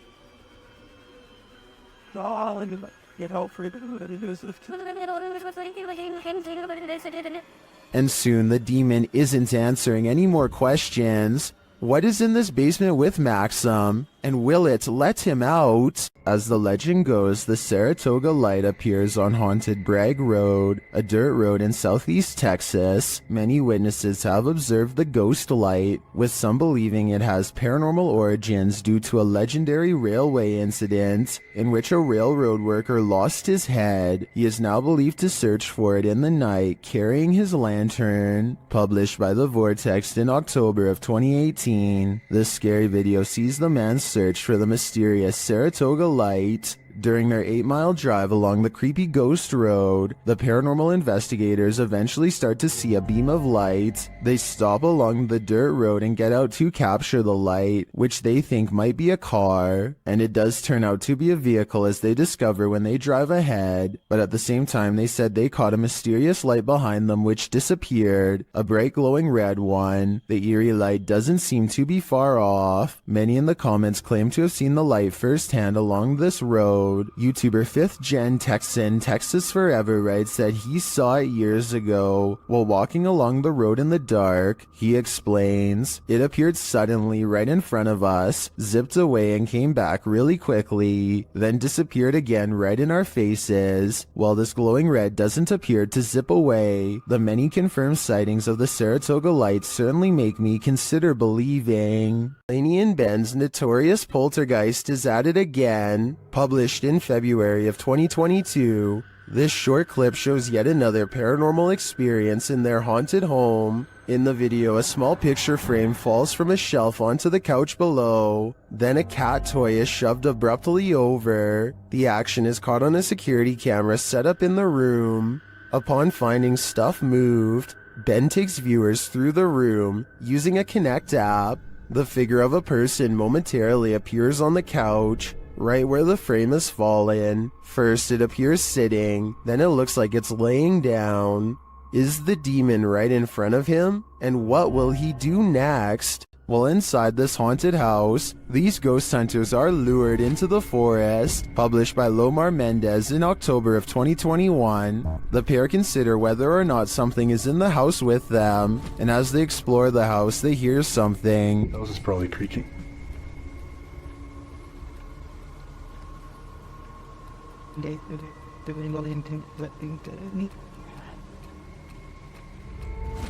And soon the demon isn't answering any more questions. What is in this basement with Maxim? And will it let him out? As the legend goes, the Saratoga light appears on haunted Bragg Road, a dirt road in southeast Texas. Many witnesses have observed the ghost light, with some believing it has paranormal origins due to a legendary railway incident in which a railroad worker lost his head. He is now believed to search for it in the night, carrying his lantern. Published by The Vortex in October of 2018, this scary video sees the man search for the mysterious Saratoga light. During their 8-mile drive along the creepy ghost road, the paranormal investigators eventually start to see a beam of light. They stop along the dirt road and get out to capture the light, which they think might be a car, and it does turn out to be a vehicle as they discover when they drive ahead. But at the same time, they said they caught a mysterious light behind them which disappeared, a bright glowing red one. The eerie light doesn't seem to be far off. Many in the comments claim to have seen the light firsthand along this road. YouTuber 5th Gen Texan Texas Forever writes that he saw it years ago while walking along the road in the dark. He explains, "It appeared suddenly right in front of us, zipped away and came back really quickly, then disappeared again right in our faces. While this glowing red doesn't appear to zip away, the many confirmed sightings of the Saratoga light certainly make me consider believing." Laney and Ben's Notorious Poltergeist is at it again. Published in February of 2022, this short clip shows yet another paranormal experience in their haunted home. In the video, a small picture frame falls from a shelf onto the couch below. Then a cat toy is shoved abruptly over. The action is caught on a security camera set up in the room. Upon finding stuff moved, Ben takes viewers through the room using a Kinect app. The figure of a person momentarily appears on the couch, right where the frame has fallen. First it appears sitting, then it looks like it's laying down. Is the demon right in front of him? And what will he do next? Well, inside this haunted house, these ghost hunters are lured into the forest. Published by Lomar Mendez in October of 2021, the pair consider whether or not something is in the house with them, and as they explore the house, they hear something. That was probably creaking.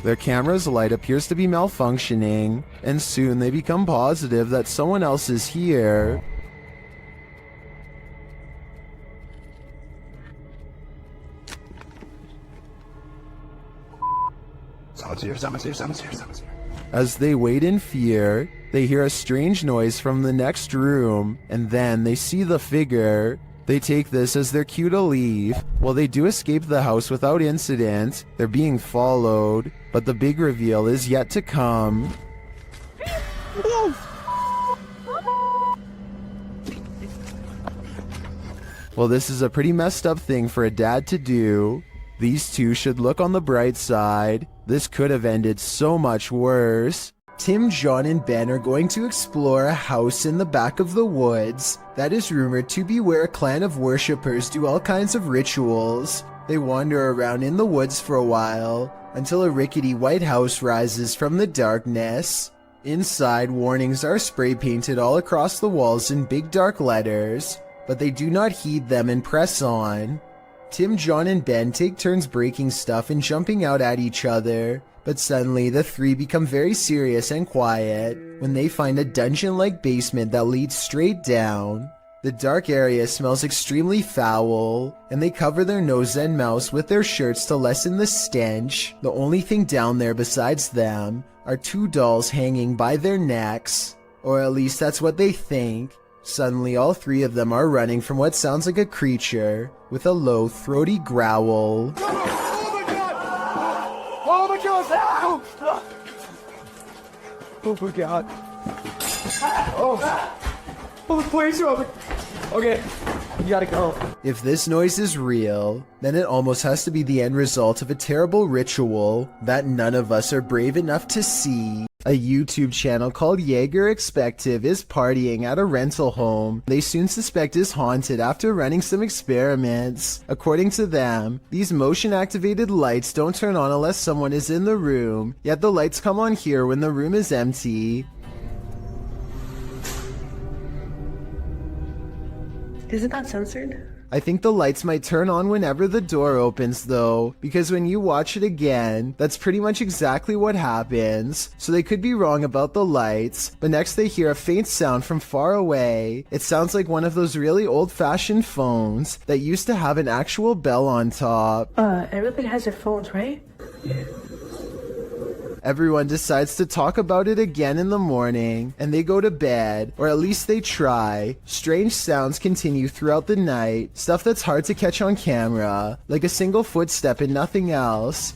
Their camera's light appears to be malfunctioning, and soon they become positive that someone else is here. Someone's here. As they wait in fear, they hear a strange noise from the next room, and then they see the figure. They take this as their cue to leave. While they do escape the house without incident, they're being followed, but the big reveal is yet to come. Well, this is a pretty messed up thing for a dad to do. These two should look on the bright side. This could have ended so much worse. Tim, John, and Ben are going to explore a house in the back of the woods that is rumored to be where a clan of worshippers do all kinds of rituals. They wander around in the woods for a while until a rickety white house rises from the darkness. Inside, warnings are spray painted all across the walls in big dark letters, but they do not heed them and press on. Tim, John, and Ben take turns breaking stuff and jumping out at each other. But suddenly, the three become very serious and quiet when they find a dungeon-like basement that leads straight down. The dark area smells extremely foul, and they cover their nose and mouths with their shirts to lessen the stench. The only thing down there besides them are two dolls hanging by their necks, or at least that's what they think. Suddenly, all three of them are running from what sounds like a creature with a low, throaty growl. Oh my god! Oh my god! Oh, the police are open! Okay, you gotta go. If this noise is real, then it almost has to be the end result of a terrible ritual that none of us are brave enough to see. A YouTube channel called Jaeger Expective is partying at a rental home they soon suspect is haunted after running some experiments. According to them, these motion-activated lights don't turn on unless someone is in the room, yet the lights come on here when the room is empty. Isn't that censored? I think the lights might turn on whenever the door opens though, because when you watch it again, that's pretty much exactly what happens. So they could be wrong about the lights, but next they hear a faint sound from far away. It sounds like one of those really old-fashioned phones that used to have an actual bell on top. Everybody has their phones, right? Everyone decides to talk about it again in the morning, and they go to bed, or at least they try. Strange sounds continue throughout the night, stuff that's hard to catch on camera, like a single footstep and nothing else.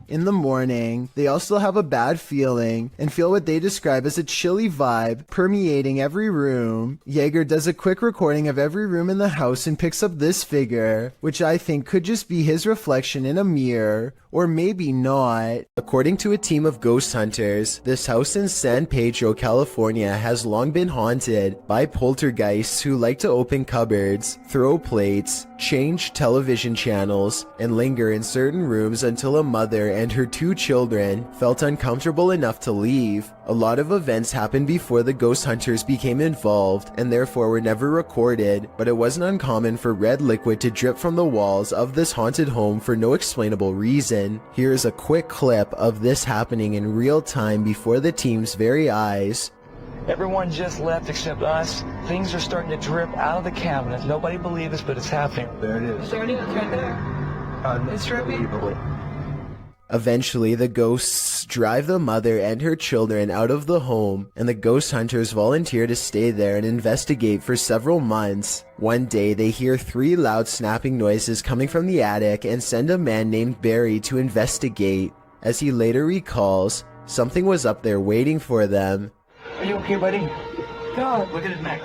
In the morning, they all still have a bad feeling and feel what they describe as a chilly vibe permeating every room. Jaeger does a quick recording of every room in the house and picks up this figure, which I think could just be his reflection in a mirror, or maybe not. According to a team of ghost hunters, this house in San Pedro, California has long been haunted by poltergeists who like to open cupboards, throw plates, change television channels, and linger in certain rooms until a mother and her two children felt uncomfortable enough to leave. A lot of events happened before the ghost hunters became involved and therefore were never recorded, but it wasn't uncommon for red liquid to drip from the walls of this haunted home for no explainable reason. Here's a quick clip of this happening in real time before the team's very eyes. Everyone just left except us. Things are starting to drip out of the cabinet. Nobody believes us, but it's happening. There it is. Is there anything right there? It's dripping. Eventually, the ghosts drive the mother and her children out of the home, and the ghost hunters volunteer to stay there and investigate for several months. One day, they hear 3 loud snapping noises coming from the attic and send a man named Barry to investigate. As he later recalls, something was up there waiting for them. Are you okay, buddy? God, look at his neck.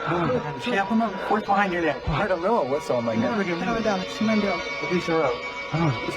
Snap him up. What's behind your neck? I don't know. What's on my neck? Look at down. Police are up.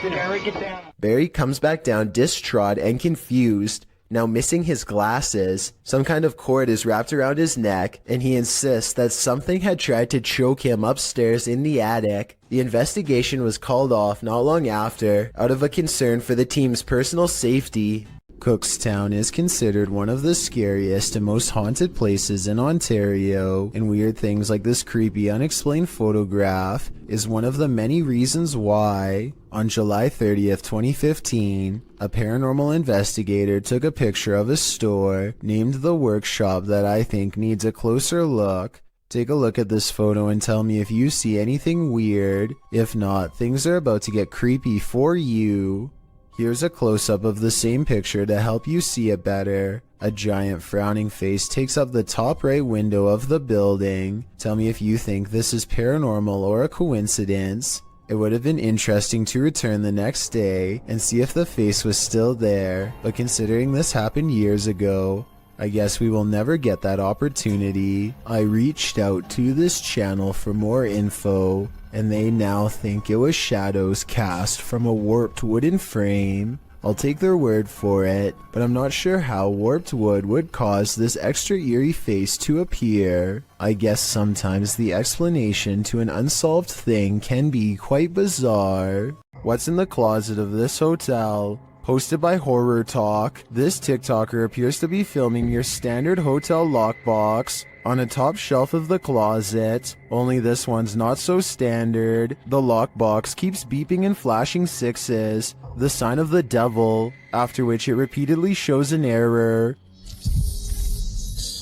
Barry, get down. Barry comes back down distraught and confused, now missing his glasses. Some kind of cord is wrapped around his neck, and he insists that something had tried to choke him upstairs in the attic. The investigation was called off not long after, out of a concern for the team's personal safety. Cookstown is considered one of the scariest and most haunted places in Ontario, and weird things like this creepy unexplained photograph is one of the many reasons why. On July 30th, 2015, a paranormal investigator took a picture of a store named The Workshop that I think needs a closer look. Take a look at this photo and tell me if you see anything weird. If not, things are about to get creepy for you. Here's a close-up of the same picture to help you see it better. A giant frowning face takes up the top right window of the building. Tell me if you think this is paranormal or a coincidence. It would have been interesting to return the next day and see if the face was still there, but considering this happened years ago, I guess we will never get that opportunity. I reached out to this channel for more info, and they now think it was shadows cast from a warped wooden frame. I'll take their word for it, but I'm not sure how warped wood would cause this extra eerie face to appear. I guess sometimes the explanation to an unsolved thing can be quite bizarre. What's in the closet of this hotel? Posted by Horror Talk, this TikToker appears to be filming your standard hotel lockbox on a top shelf of the closet, only this one's not so standard. The lockbox keeps beeping and flashing 6s, the sign of the devil, after which it repeatedly shows an error.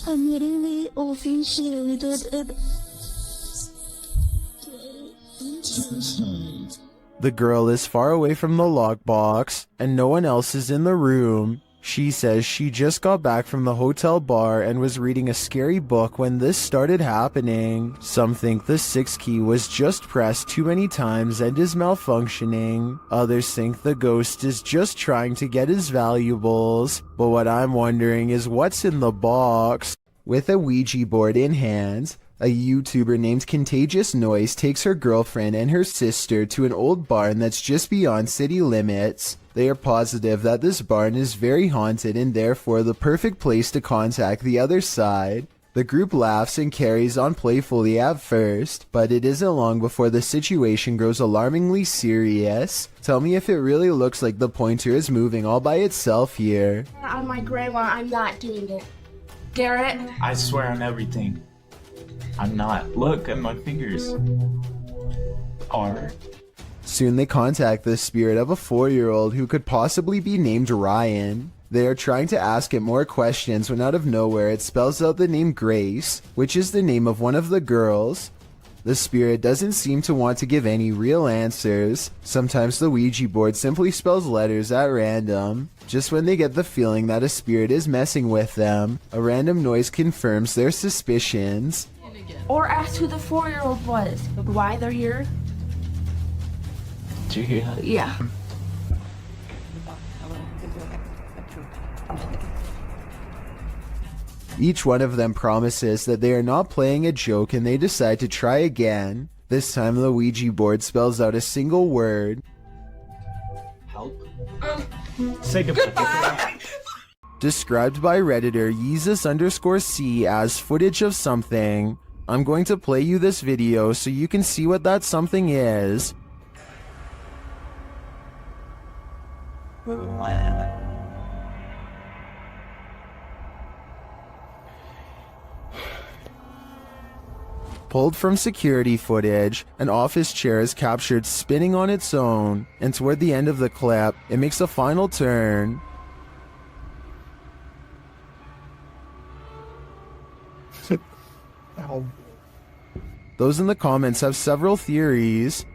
I'm literally officiated. The girl is far away from the lockbox, and no one else is in the room. She says she just got back from the hotel bar and was reading a scary book when this started happening. Some think the 6 key was just pressed too many times and is malfunctioning. Others think the ghost is just trying to get his valuables. But what I'm wondering is what's in the box? With a Ouija board in hand, a YouTuber named Contagious Noise takes her girlfriend and her sister to an old barn that's just beyond city limits. They are positive that this barn is very haunted and therefore the perfect place to contact the other side. The group laughs and carries on playfully at first, but it isn't long before the situation grows alarmingly serious. Tell me if it really looks like the pointer is moving all by itself here. On my grandma, I'm not doing it. Garrett? I swear on everything. I'm not. Look at my fingers. Soon they contact the spirit of a 4-year-old who could possibly be named Ryan. They are trying to ask it more questions when out of nowhere it spells out the name Grace, which is the name of one of the girls. The spirit doesn't seem to want to give any real answers. Sometimes the Ouija board simply spells letters at random. Just when they get the feeling that a spirit is messing with them, a random noise confirms their suspicions. Or ask who the 4-year-old was, why they're here. Did you hear that? Yeah. Each one of them promises that they are not playing a joke and they decide to try again. This time the Ouija board spells out a single word. Help. Say goodbye. Described by Redditor Yeezus_C as footage of something. I'm going to play you this video so you can see what that something is. Pulled from security footage, an office chair is captured spinning on its own, and toward the end of the clip, it makes a final turn. Those in the comments have several theories.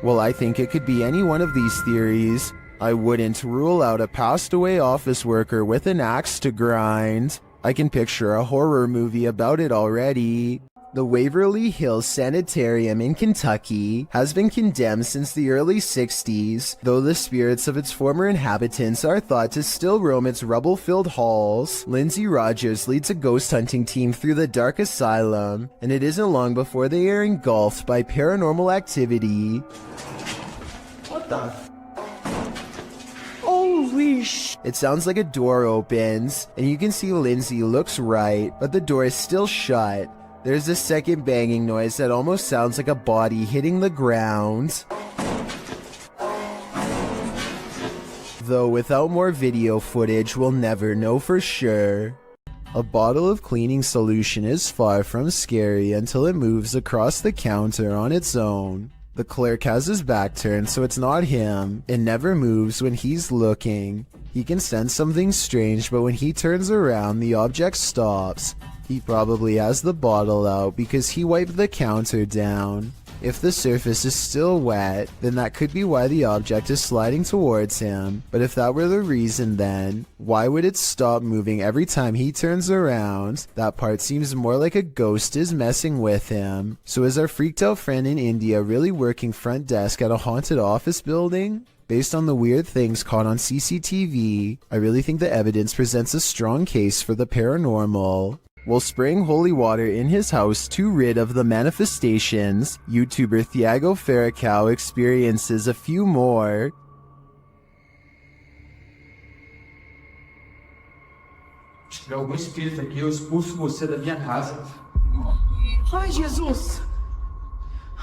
Well, I think it could be any one of these theories. I wouldn't rule out a passed away office worker with an axe to grind. I can picture a horror movie about it already. The Waverly Hills Sanitarium in Kentucky has been condemned since the early 60s, though the spirits of its former inhabitants are thought to still roam its rubble-filled halls. Lindsay Rogers leads a ghost hunting team through the dark asylum, and it isn't long before they are engulfed by paranormal activity. What the? Holy sh! It sounds like a door opens, and you can see Lindsay looks right, but the door is still shut. There's a second banging noise that almost sounds like a body hitting the ground. Though without more video footage, we'll never know for sure. A bottle of cleaning solution is far from scary until it moves across the counter on its own. The clerk has his back turned, so it's not him. It never moves when he's looking. He can sense something strange, but when he turns around, the object stops. He probably has the bottle out because he wiped the counter down. If the surface is still wet, then that could be why the object is sliding towards him. But if that were the reason, then why would it stop moving every time he turns around? That part seems more like a ghost is messing with him. So is our freaked out friend in India really working front desk at a haunted office building? Based on the weird things caught on CCTV, I really think the evidence presents a strong case for the paranormal. While spraying holy water in his house to rid of the manifestations, YouTuber Thiago Ferracão experiences a few more. Se tiver algum espírito aqui, eu expulso você da minha casa. Ai, Jesus!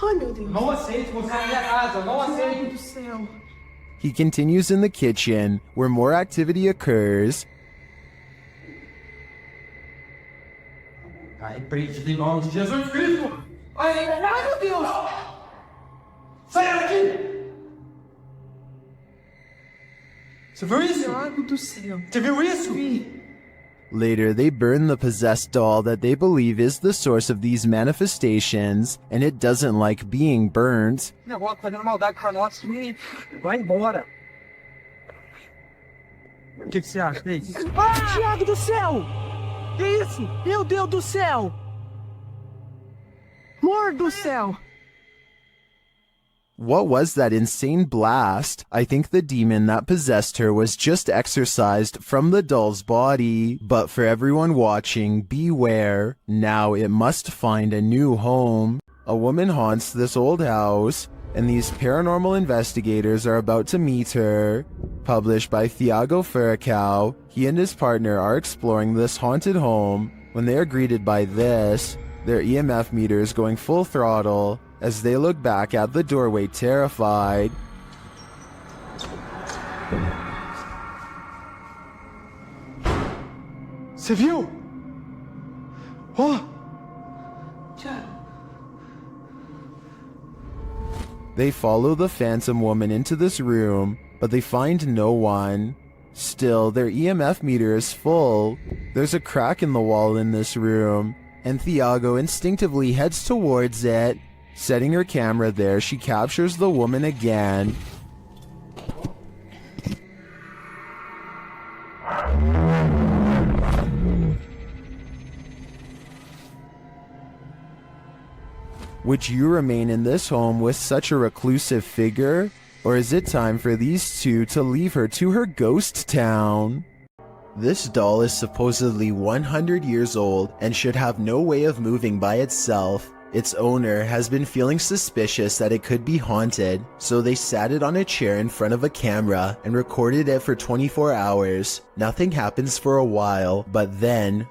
Ai, meu Deus! Não aceito você na minha casa, não aceito! Meu Deus do céu! He continues in the kitchen, where more activity occurs. Ai, preso em nome de Jesus Cristo! Ai, meu Deus! Saia daqui! Você viu isso? Thiago do céu. Você viu isso? Later, they burn the possessed doll that they believe is the source of these manifestations, and it doesn't like being burnt. O negócio fazendo maldade pra nós e vai embora. O que você acha? Que isso? Ah, Thiago do céu! Que isso? Meu Deus do céu! Amor do céu! What was that insane blast? I think the demon that possessed her was just exorcised from the doll's body. But for everyone watching, beware. Now it must find a new home. A woman haunts this old house, and these paranormal investigators are about to meet her. Published by Thiago Furacao, he and his partner are exploring this haunted home when they are greeted by this. Their EMF meters going full throttle as they look back at the doorway terrified. Você viu? Ó! They follow the phantom woman into this room, but they find no one. Still, their EMF meter is full. There's a crack in the wall in this room, and Thiago instinctively heads towards it. Setting her camera there, she captures the woman again. Would you remain in this home with such a reclusive figure? Or is it time for these two to leave her to her ghost town? This doll is supposedly 100 years old and should have no way of moving by itself. Its owner has been feeling suspicious that it could be haunted, so they sat it on a chair in front of a camera and recorded it for 24 hours. Nothing happens for a while, but then...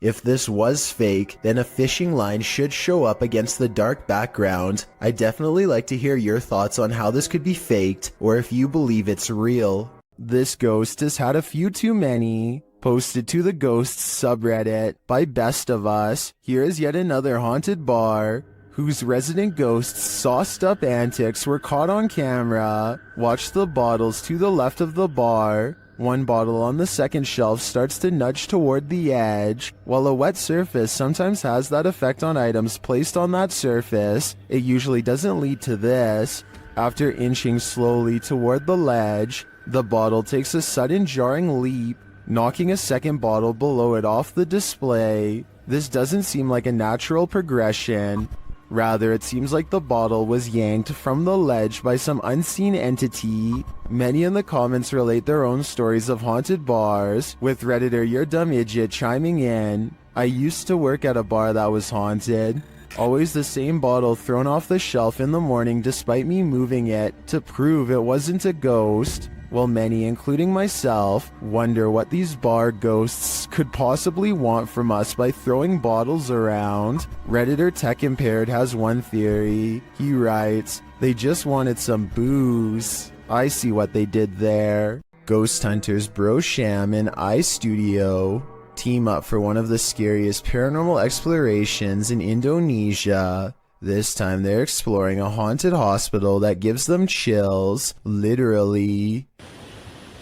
If this was fake, then a fishing line should show up against the dark background. I'd definitely like to hear your thoughts on how this could be faked, or if you believe it's real. This ghost has had a few too many. Posted to the Ghosts subreddit by Best of Us, here is yet another haunted bar, whose resident ghosts' sauced up antics were caught on camera. Watch the bottles to the left of the bar. One bottle on the second shelf starts to nudge toward the edge. While a wet surface sometimes has that effect on items placed on that surface, it usually doesn't lead to this. After inching slowly toward the ledge, the bottle takes a sudden jarring leap, knocking a second bottle below it off the display. This doesn't seem like a natural progression. Rather, it seems like the bottle was yanked from the ledge by some unseen entity. Many in the comments relate their own stories of haunted bars, with Redditor Your Dumb Idiot chiming in. I used to work at a bar that was haunted. Always the same bottle thrown off the shelf in the morning despite me moving it to prove it wasn't a ghost. While many, including myself, wonder what these bar ghosts could possibly want from us by throwing bottles around. Redditor Tech Impaired has one theory. He writes, they just wanted some booze. I see what they did there. Ghost Hunters Bro Sham and iStudio team up for one of the scariest paranormal explorations in Indonesia. This time they're exploring a haunted hospital that gives them chills, literally.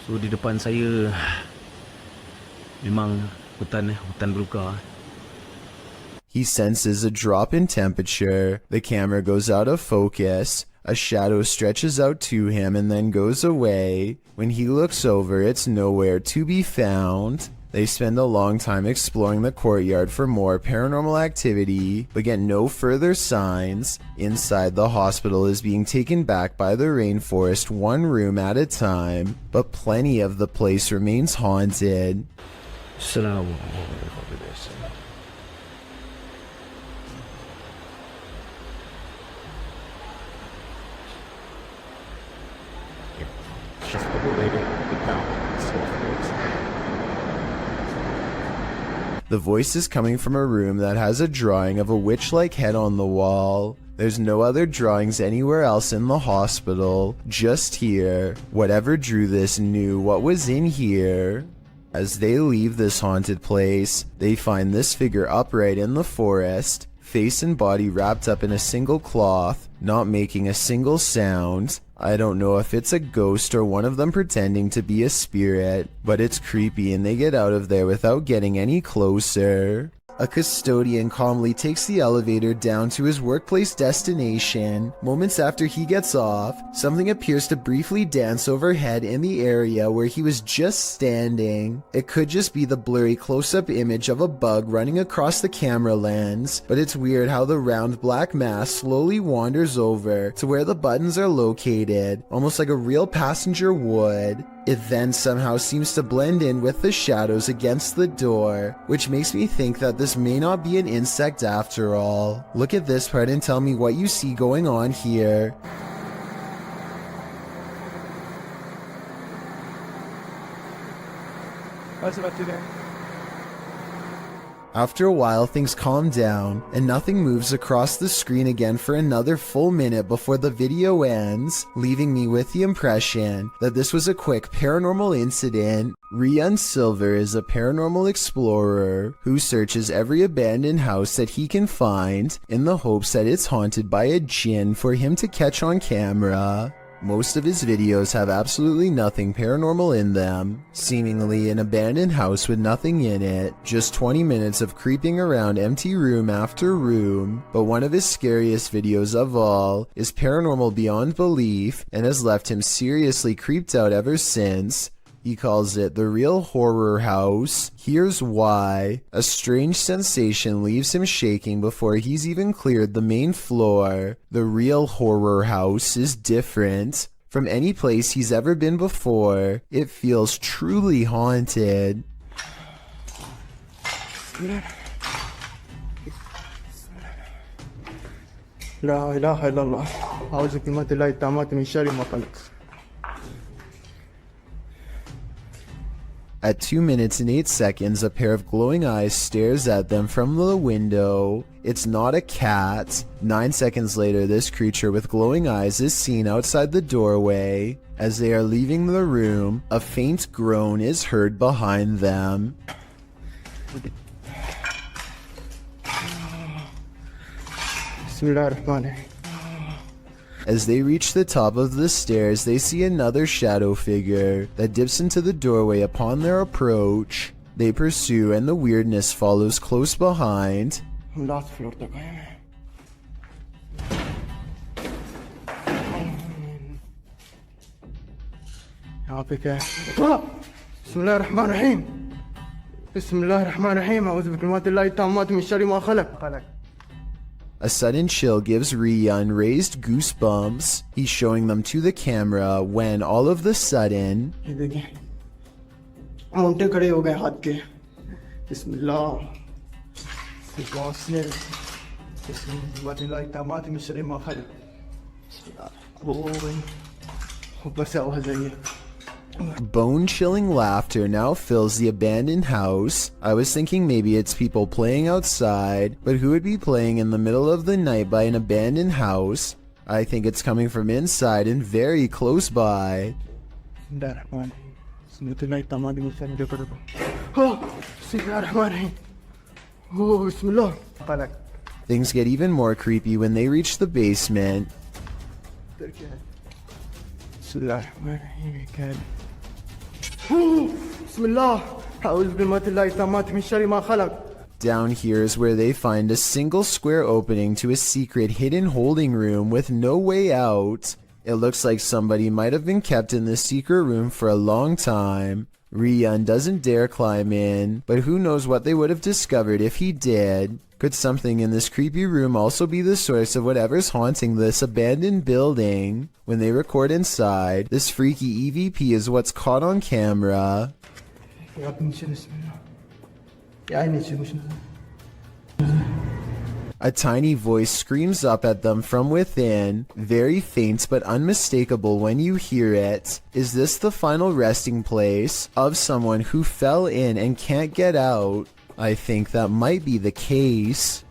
So di depan saya memang hutan belukar. He senses a drop in temperature. The camera goes out of focus. A shadow stretches out to him and then goes away. When he looks over, it's nowhere to be found. They spend a long time exploring the courtyard for more paranormal activity, but get no further signs. Inside, the hospital is being taken back by the rainforest one room at a time, but plenty of the place remains haunted. The voice is coming from a room that has a drawing of a witch-like head on the wall. There's no other drawings anywhere else in the hospital, just here. Whatever drew this knew what was in here. As they leave this haunted place, they find this figure upright in the forest, face and body wrapped up in a single cloth, not making a single sound. I don't know if it's a ghost or one of them pretending to be a spirit, but it's creepy and they get out of there without getting any closer. A custodian calmly takes the elevator down to his workplace destination. Moments after he gets off, something appears to briefly dance overhead in the area where he was just standing. It could just be the blurry close-up image of a bug running across the camera lens, but it's weird how the round black mass slowly wanders over to where the buttons are located, almost like a real passenger would. It then somehow seems to blend in with the shadows against the door, which makes me think that this may not be an insect after all. Look at this part and tell me what you see going on here. What's about to there? After a while, things calm down, and nothing moves across the screen again for another full minute before the video ends, leaving me with the impression that this was a quick paranormal incident. Rian Silver is a paranormal explorer who searches every abandoned house that he can find in the hopes that it's haunted by a djinn for him to catch on camera. Most of his videos have absolutely nothing paranormal in them, seemingly an abandoned house with nothing in it, just 20 minutes of creeping around empty room after room. But one of his scariest videos of all is paranormal beyond belief and has left him seriously creeped out ever since. He calls it The Real Horror House. Here's why. A strange sensation leaves him shaking before he's even cleared the main floor. The Real Horror House is different from any place he's ever been before. It feels truly haunted. لا إله إلا الله أعوذ بكلمات الله التامات من شر ما خلق. At 2 minutes and 8 seconds, a pair of glowing eyes stares at them from the window. It's not a cat. 9 seconds later, this creature with glowing eyes is seen outside the doorway. As they are leaving the room, a faint groan is heard behind them. As they reach the top of the stairs, they see another shadow figure that dips into the doorway upon their approach. They pursue and the weirdness follows close behind. بسم الله الرحمن الرحيم بسم الله الرحمن الرحيم أعوذ بكلمات الله التامات من شر ما خلق. A sudden chill gives Rian raised goosebumps. He's showing them to the camera when all of the sudden, रोंगटे खड़े हो गए हाथ के. बिस्मिल्लाह बिस्मिल्लाह التامات من شر ما خلق. بس أوه زي bone-chilling laughter now fills the abandoned house. I was thinking maybe it's people playing outside, but who would be playing in the middle of the night by an abandoned house? I think it's coming from inside and very close by. Things get even more creepy when they reach the basement. Down here is where they find a single square opening to a secret hidden holding room with no way out. It looks like somebody might have been kept in this secret room for a long time. Rian doesn't dare climb in, but who knows what they would have discovered if he did. Could something in this creepy room also be the source of whatever's haunting this abandoned building? When they record inside, this freaky EVP is what's caught on camera. A tiny voice screams up at them from within, very faint but unmistakable when you hear it. Is this the final resting place of someone who fell in and can't get out? I think that might be the case.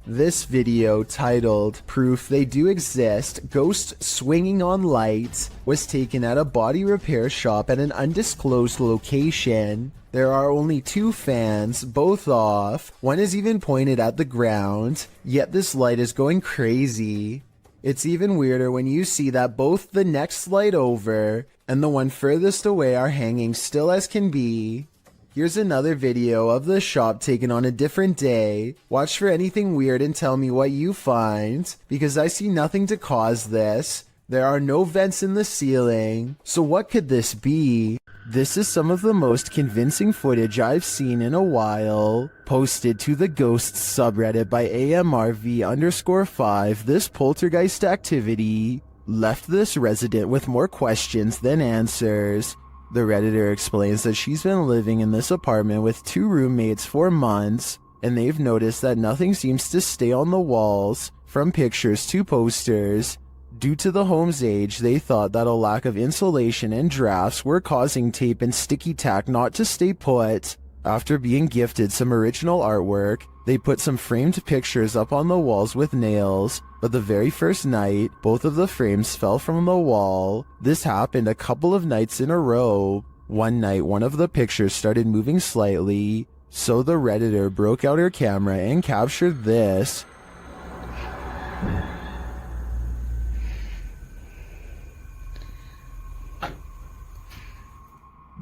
This video, titled Proof They Do Exist, Ghosts Swinging on Lights, was taken at a body repair shop at an undisclosed location. There are only 2 fans, both off. One is even pointed at the ground, yet this light is going crazy. It's even weirder when you see that both the next light over and the one furthest away are hanging still as can be. Here's another video of the shop taken on a different day. Watch for anything weird and tell me what you find, because I see nothing to cause this. There are no vents in the ceiling, so what could this be? This is some of the most convincing footage I've seen in a while. Posted to the Ghosts subreddit by AMRV_5, this poltergeist activity left this resident with more questions than answers. The Redditor explains that she's been living in this apartment with 2 roommates for months, and they've noticed that nothing seems to stay on the walls, from pictures to posters. Due to the home's age, they thought that a lack of insulation and drafts were causing tape and sticky tack not to stay put. After being gifted some original artwork, they put some framed pictures up on the walls with nails, but the very first night, both of the frames fell from the wall. This happened a couple of nights in a row. One night, one of the pictures started moving slightly, so the Redditor broke out her camera and captured this.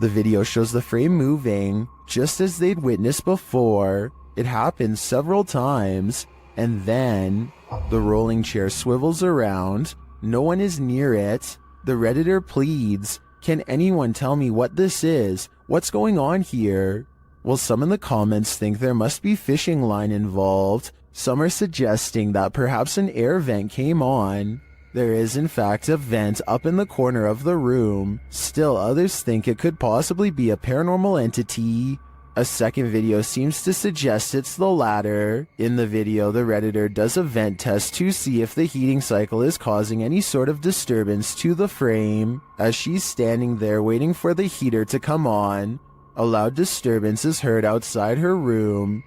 The video shows the frame moving, just as they'd witnessed before. It happens several times, and then the rolling chair swivels around. No one is near it. The Redditor pleads, "Can anyone tell me what this is? What's going on here?" Well, some in the comments think there must be fishing line involved. Some are suggesting that perhaps an air vent came on. There is in fact a vent up in the corner of the room. Still, others think it could possibly be a paranormal entity. A second video seems to suggest it's the latter. In the video, the Redditor does a vent test to see if the heating cycle is causing any sort of disturbance to the frame. As she's standing there waiting for the heater to come on, a loud disturbance is heard outside her room.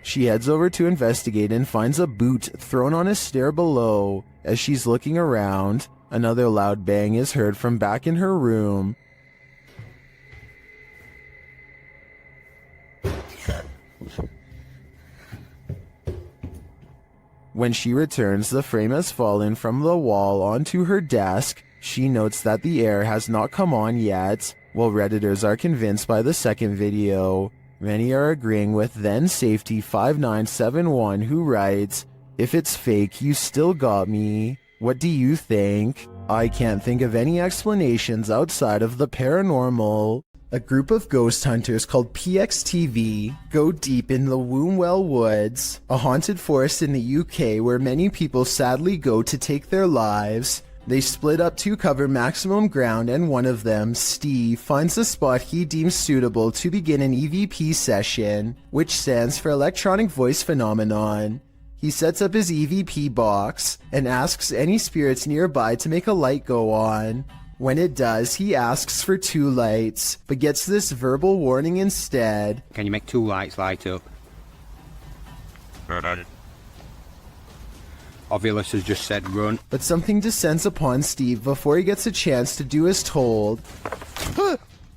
She heads over to investigate and finds a boot thrown on a stair below. As she's looking around, another loud bang is heard from back in her room. When she returns, the frame has fallen from the wall onto her desk. She notes that the air has not come on yet, while Redditors are convinced by the second video. Many are agreeing with then Safety 5971, who writes, "If it's fake, you still got me. What do you think? I can't think of any explanations outside of the paranormal." A group of ghost hunters called PXTV go deep in the Wombwell Woods, a haunted forest in the UK where many people sadly go to take their lives. They split up to cover maximum ground, and one of them, Steve, finds a spot he deems suitable to begin an EVP session, which stands for Electronic Voice Phenomenon. He sets up his EVP box and asks any spirits nearby to make a light go on. When it does, he asks for 2 lights, but gets this verbal warning instead. Can you make 2 lights light up? Ovilus has just said run. But something descends upon Steve before he gets a chance to do as told.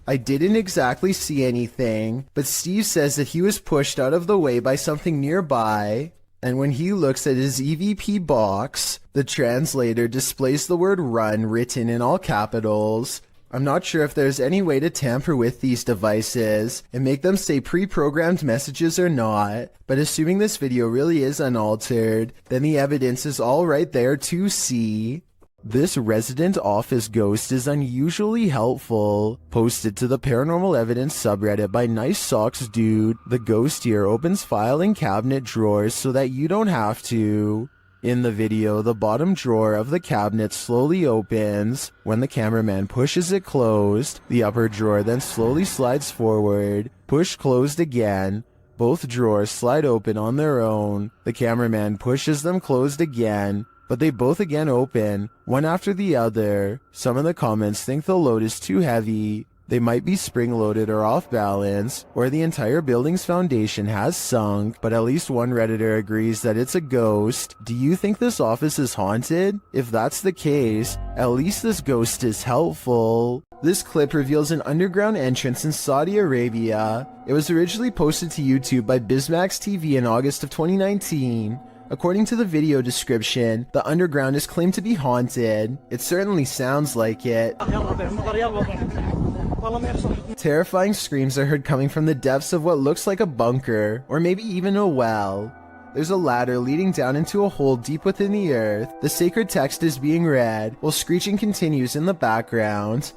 I didn't exactly see anything, but Steve says that he was pushed out of the way by something nearby. And when he looks at his EVP box, the translator displays the word run written in all capitals. I'm not sure if there's any way to tamper with these devices and make them say pre-programmed messages or not, but assuming this video really is unaltered, then the evidence is all right there to see. This resident office ghost is unusually helpful. Posted to the Paranormal Evidence subreddit by Nice Socks Dude, the ghost here opens filing cabinet drawers so that you don't have to. In the video, the bottom drawer of the cabinet slowly opens. When the cameraman pushes it closed, the upper drawer then slowly slides forward. Push closed again. Both drawers slide open on their own. The cameraman pushes them closed again, but they both again open, one after the other. Some in the comments think the load is too heavy. They might be spring-loaded or off-balance, or the entire building's foundation has sunk, but at least one Redditor agrees that it's a ghost. Do you think this office is haunted? If that's the case, at least this ghost is helpful. This clip reveals an underground entrance in Saudi Arabia. It was originally posted to YouTube by Bizmax TV in August of 2019. According to the video description, the underground is claimed to be haunted. It certainly sounds like it. Terrifying screams are heard coming from the depths of what looks like a bunker, or maybe even a well. There's a ladder leading down into a hole deep within the earth. The sacred text is being read, while screeching continues in the background.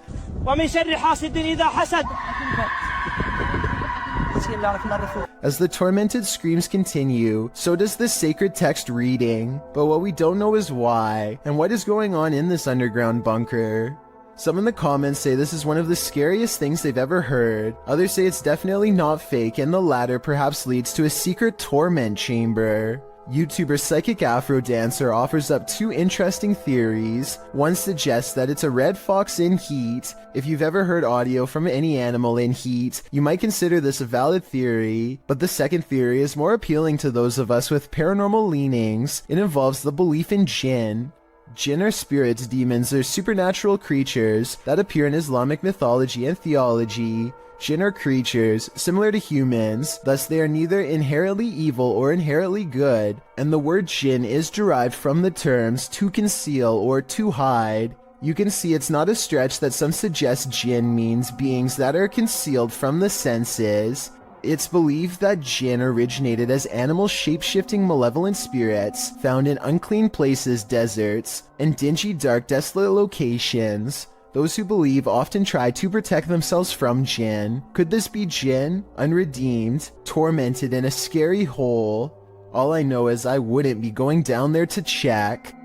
As the tormented screams continue, so does the sacred text reading. But what we don't know is why, and what is going on in this underground bunker. Some in the comments say this is one of the scariest things they've ever heard. Others say it's definitely not fake, and the latter perhaps leads to a secret torment chamber. YouTuber Psychic Afro Dancer offers up two interesting theories. One suggests that it's a red fox in heat. If you've ever heard audio from any animal in heat, you might consider this a valid theory. But the second theory is more appealing to those of us with paranormal leanings. It involves the belief in jinn. Jinn are spirits, demons, or supernatural creatures that appear in Islamic mythology and theology. Jinn are creatures, similar to humans, thus they are neither inherently evil or inherently good, and the word jinn is derived from the terms to conceal or to hide. You can see it's not a stretch that some suggest jinn means beings that are concealed from the senses. It's believed that jinn originated as animal shape-shifting malevolent spirits found in unclean places, deserts, and dingy, dark, desolate locations. Those who believe often try to protect themselves from jinn. Could this be jinn, unredeemed, tormented in a scary hole? All I know is I wouldn't be going down there to check.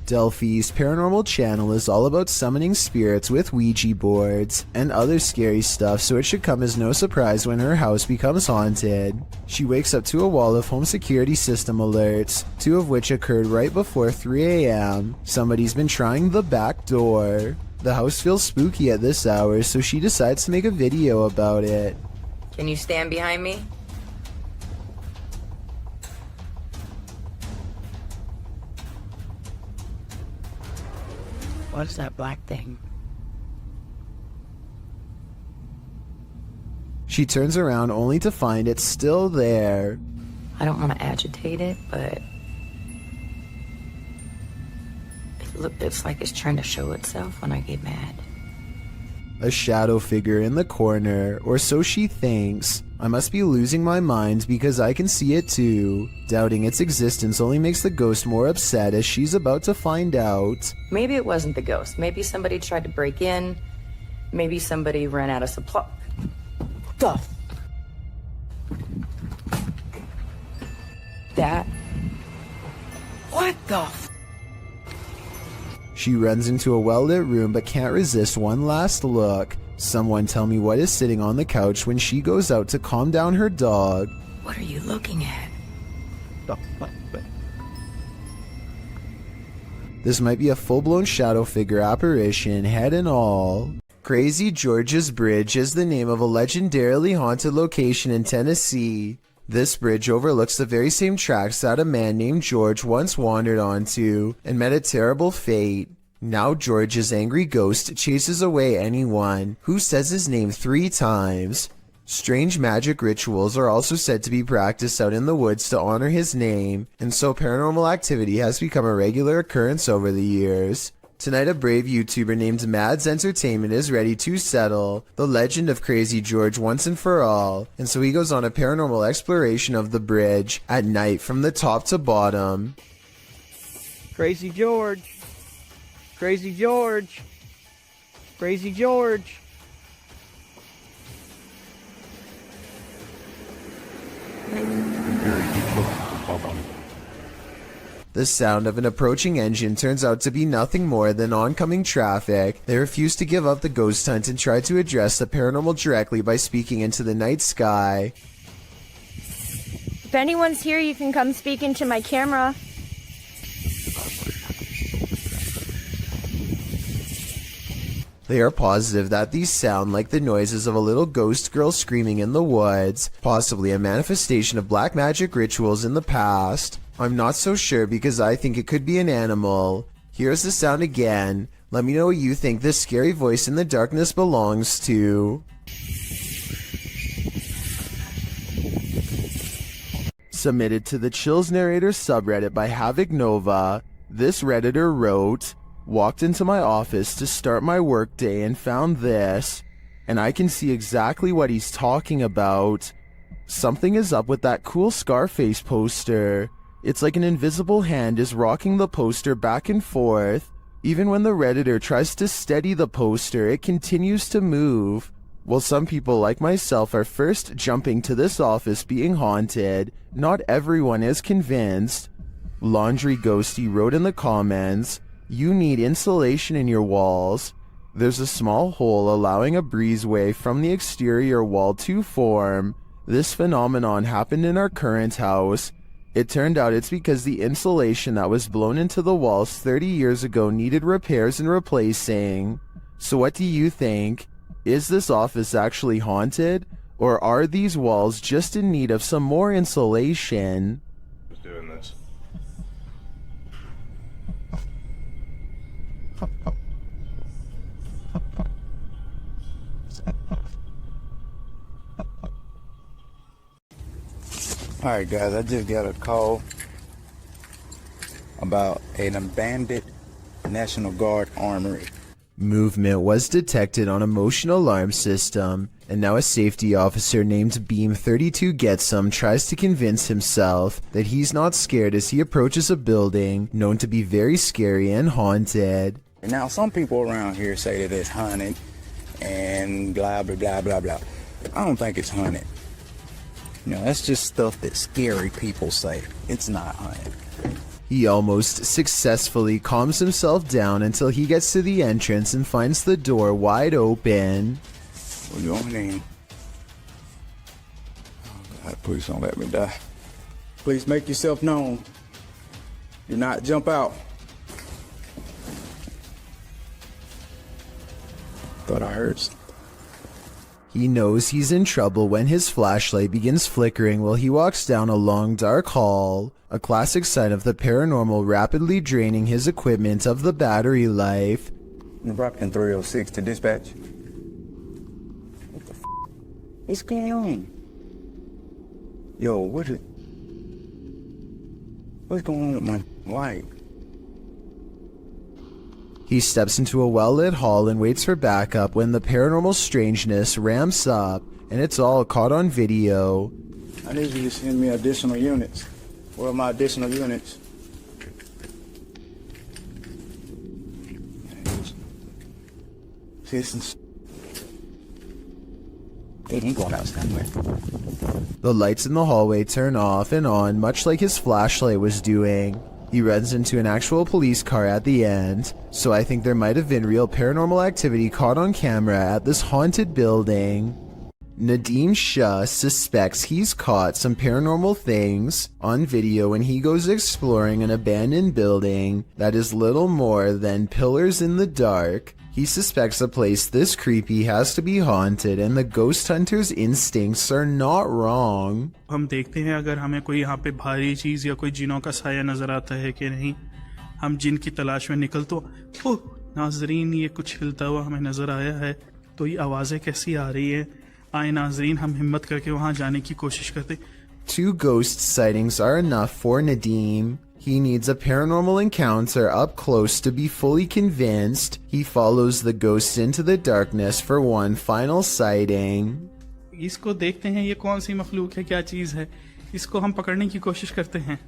Delphi's paranormal channel is all about summoning spirits with Ouija boards and other scary stuff, so it should come as no surprise when her house becomes haunted. She wakes up to a wall of home security system alerts, 2 of which occurred right before 3 a.m. Somebody's been trying the back door. The house feels spooky at this hour, so she decides to make a video about it. Can you stand behind me? What's that black thing? She turns around only to find it's still there. I don't want to agitate it, but it's like it's trying to show itself when I get mad. A shadow figure in the corner, or so she thinks. I must be losing my mind because I can see it too. Doubting its existence only makes the ghost more upset, as she's about to find out. Maybe it wasn't the ghost. Maybe somebody tried to break in. Maybe somebody ran out of supply. Stuff. That. What the f? She runs into a well-lit room but can't resist one last look. Someone tell me what is sitting on the couch when she goes out to calm down her dog. What are you looking at? This might be a full-blown shadow figure apparition, head and all. Crazy George's Bridge is the name of a legendarily haunted location in Tennessee. This bridge overlooks the very same tracks that a man named George once wandered onto and met a terrible fate. Now George's angry ghost chases away anyone who says his name 3 times. Strange magic rituals are also said to be practiced out in the woods to honor his name, and so paranormal activity has become a regular occurrence over the years. Tonight a brave YouTuber named Mads Entertainment is ready to settle the legend of Crazy George once and for all, and so he goes on a paranormal exploration of the bridge at night from the top to bottom. Crazy George. Crazy George. Crazy George. The sound of an approaching engine turns out to be nothing more than oncoming traffic. They refuse to give up the ghost hunt and try to address the paranormal directly by speaking into the night sky. If anyone's here, you can come speak into my camera. They are positive that these sound like the noises of a little ghost girl screaming in the woods, possibly a manifestation of black magic rituals in the past. I'm not so sure because I think it could be an animal. Here's the sound again. Let me know what you think this scary voice in the darkness belongs to. Submitted to the Chills Narrator subreddit by Havoc Nova, this Redditor wrote, "Walked into my office to start my workday and found this, and I can see exactly what he's talking about. Something is up with that cool Scarface poster. It's like an invisible hand is rocking the poster back and forth. Even when the Redditor tries to steady the poster, it continues to move. While some people like myself are first jumping to this office being haunted, not everyone is convinced." Laundry Ghosty wrote in the comments, "You need insulation in your walls. There's a small hole allowing a breezeway from the exterior wall to form. This phenomenon happened in our current house. It turned out it's because the insulation that was blown into the walls 30 years ago needed repairs and replacing. So what do you think? Is this office actually haunted? Or are these walls just in need of some more insulation?" Who's doing this? Alright guys, I just got a call about an abandoned National Guard armory. Movement was detected on a motion alarm system, and now a safety officer named Beam 32 Getsum tries to convince himself that he's not scared as he approaches a building known to be very scary and haunted. Now some people around here say that it's haunted and blah blah blah blah blah. I don't think it's haunted. You know, that's just stuff that scary people say. It's not haunted. He almost successfully calms himself down until he gets to the entrance and finds the door wide open. We're going in. Oh God, please don't let me die. Please make yourself known. Do not jump out. Thought I heard something. He knows he's in trouble when his flashlight begins flickering while he walks down a long dark hall, a classic sign of the paranormal rapidly draining his equipment of the battery life. Nebraska 306 to dispatch. What the f*** is going on? Yo, what's going on with my light? He steps into a well-lit hall and waits for backup when the paranormal strangeness ramps up, and it's all caught on video. I need you to send me additional units. Where are my additional units? Citizens. They ain't going out somewhere. The lights in the hallway turn off and on, much like his flashlight was doing. He runs into an actual police car at the end, so I think there might have been real paranormal activity caught on camera at this haunted building. Nadeem Shah suspects he's caught some paranormal things on video when he goes exploring an abandoned building that is little more than pillars in the dark. He suspects a place this creepy has to be haunted, and the ghost hunter's instincts are not wrong. हम देखते हैं अगर हमें कोई यहाँ पे भारी चीज या कोई जिनों का साया नजर आता है कि नहीं। हम जिन की तलाश में निकल तो ओह नाजरीन, ये कुछ हिलता हुआ हमें नजर आया है। तो ये आवाजें कैसी आ रही है? आए नाजरीन, हम हिम्मत करके वहां जाने की कोशिश करते। 2 ghost sightings are enough for Nadeem. He needs a paranormal encounter up close to be fully convinced. He follows the ghost into the darkness for one final sighting. इसको देखते हैं ये कौन सी मखलूक है, क्या चीज है। इसको हम पकड़ने की कोशिश करते हैं।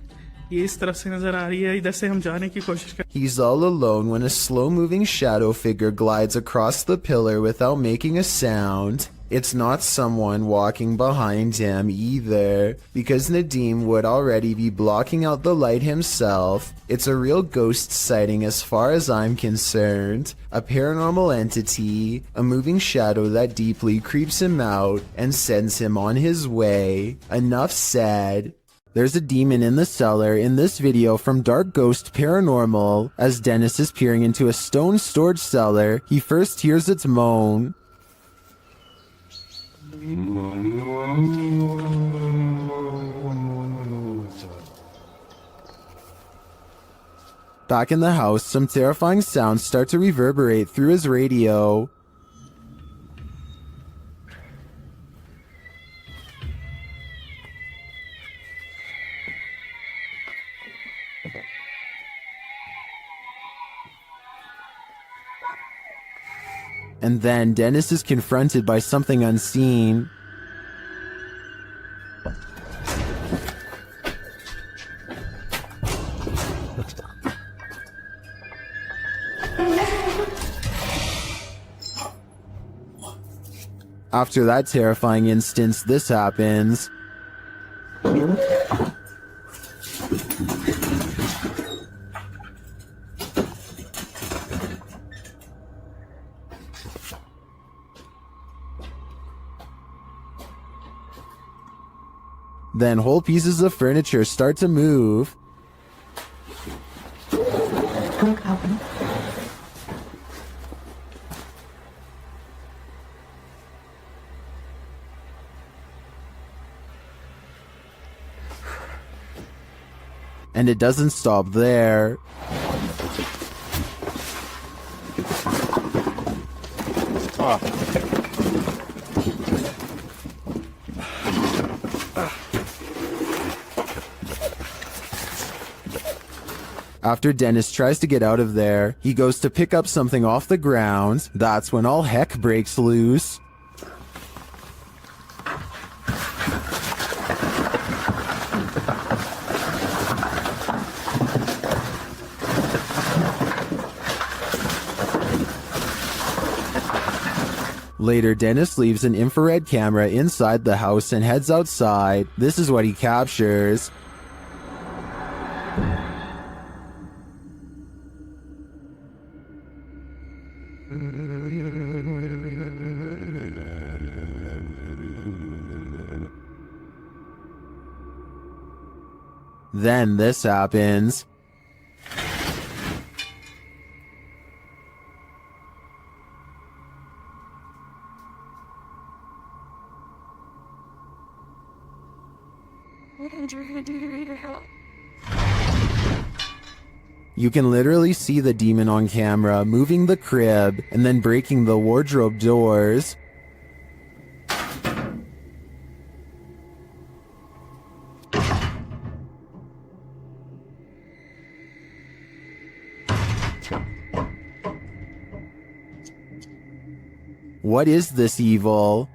ये इस तरफ से नजर आ रही है, इधर से हम जाने की कोशिश करते हैं। He's all alone when a slow-moving shadow figure glides across the pillar without making a sound. It's not someone walking behind him either, because Nadeem would already be blocking out the light himself. It's a real ghost sighting as far as I'm concerned. A paranormal entity, a moving shadow that deeply creeps him out and sends him on his way. Enough said. There's a demon in the cellar in this video from Dark Ghost Paranormal. As Dennis is peering into a stone storage cellar, he first hears its moan. Back in the house, some terrifying sounds start to reverberate through his radio. And then Dennis is confronted by something unseen. After that terrifying instance, this happens. Then whole pieces of furniture start to move. And it doesn't stop there. After Dennis tries to get out of there, he goes to pick up something off the ground. That's when all heck breaks loose. Later, Dennis leaves an infrared camera inside the house and heads outside. This is what he captures. Then this happens. You can literally see the demon on camera moving the crib and then breaking the wardrobe doors. What is this evil?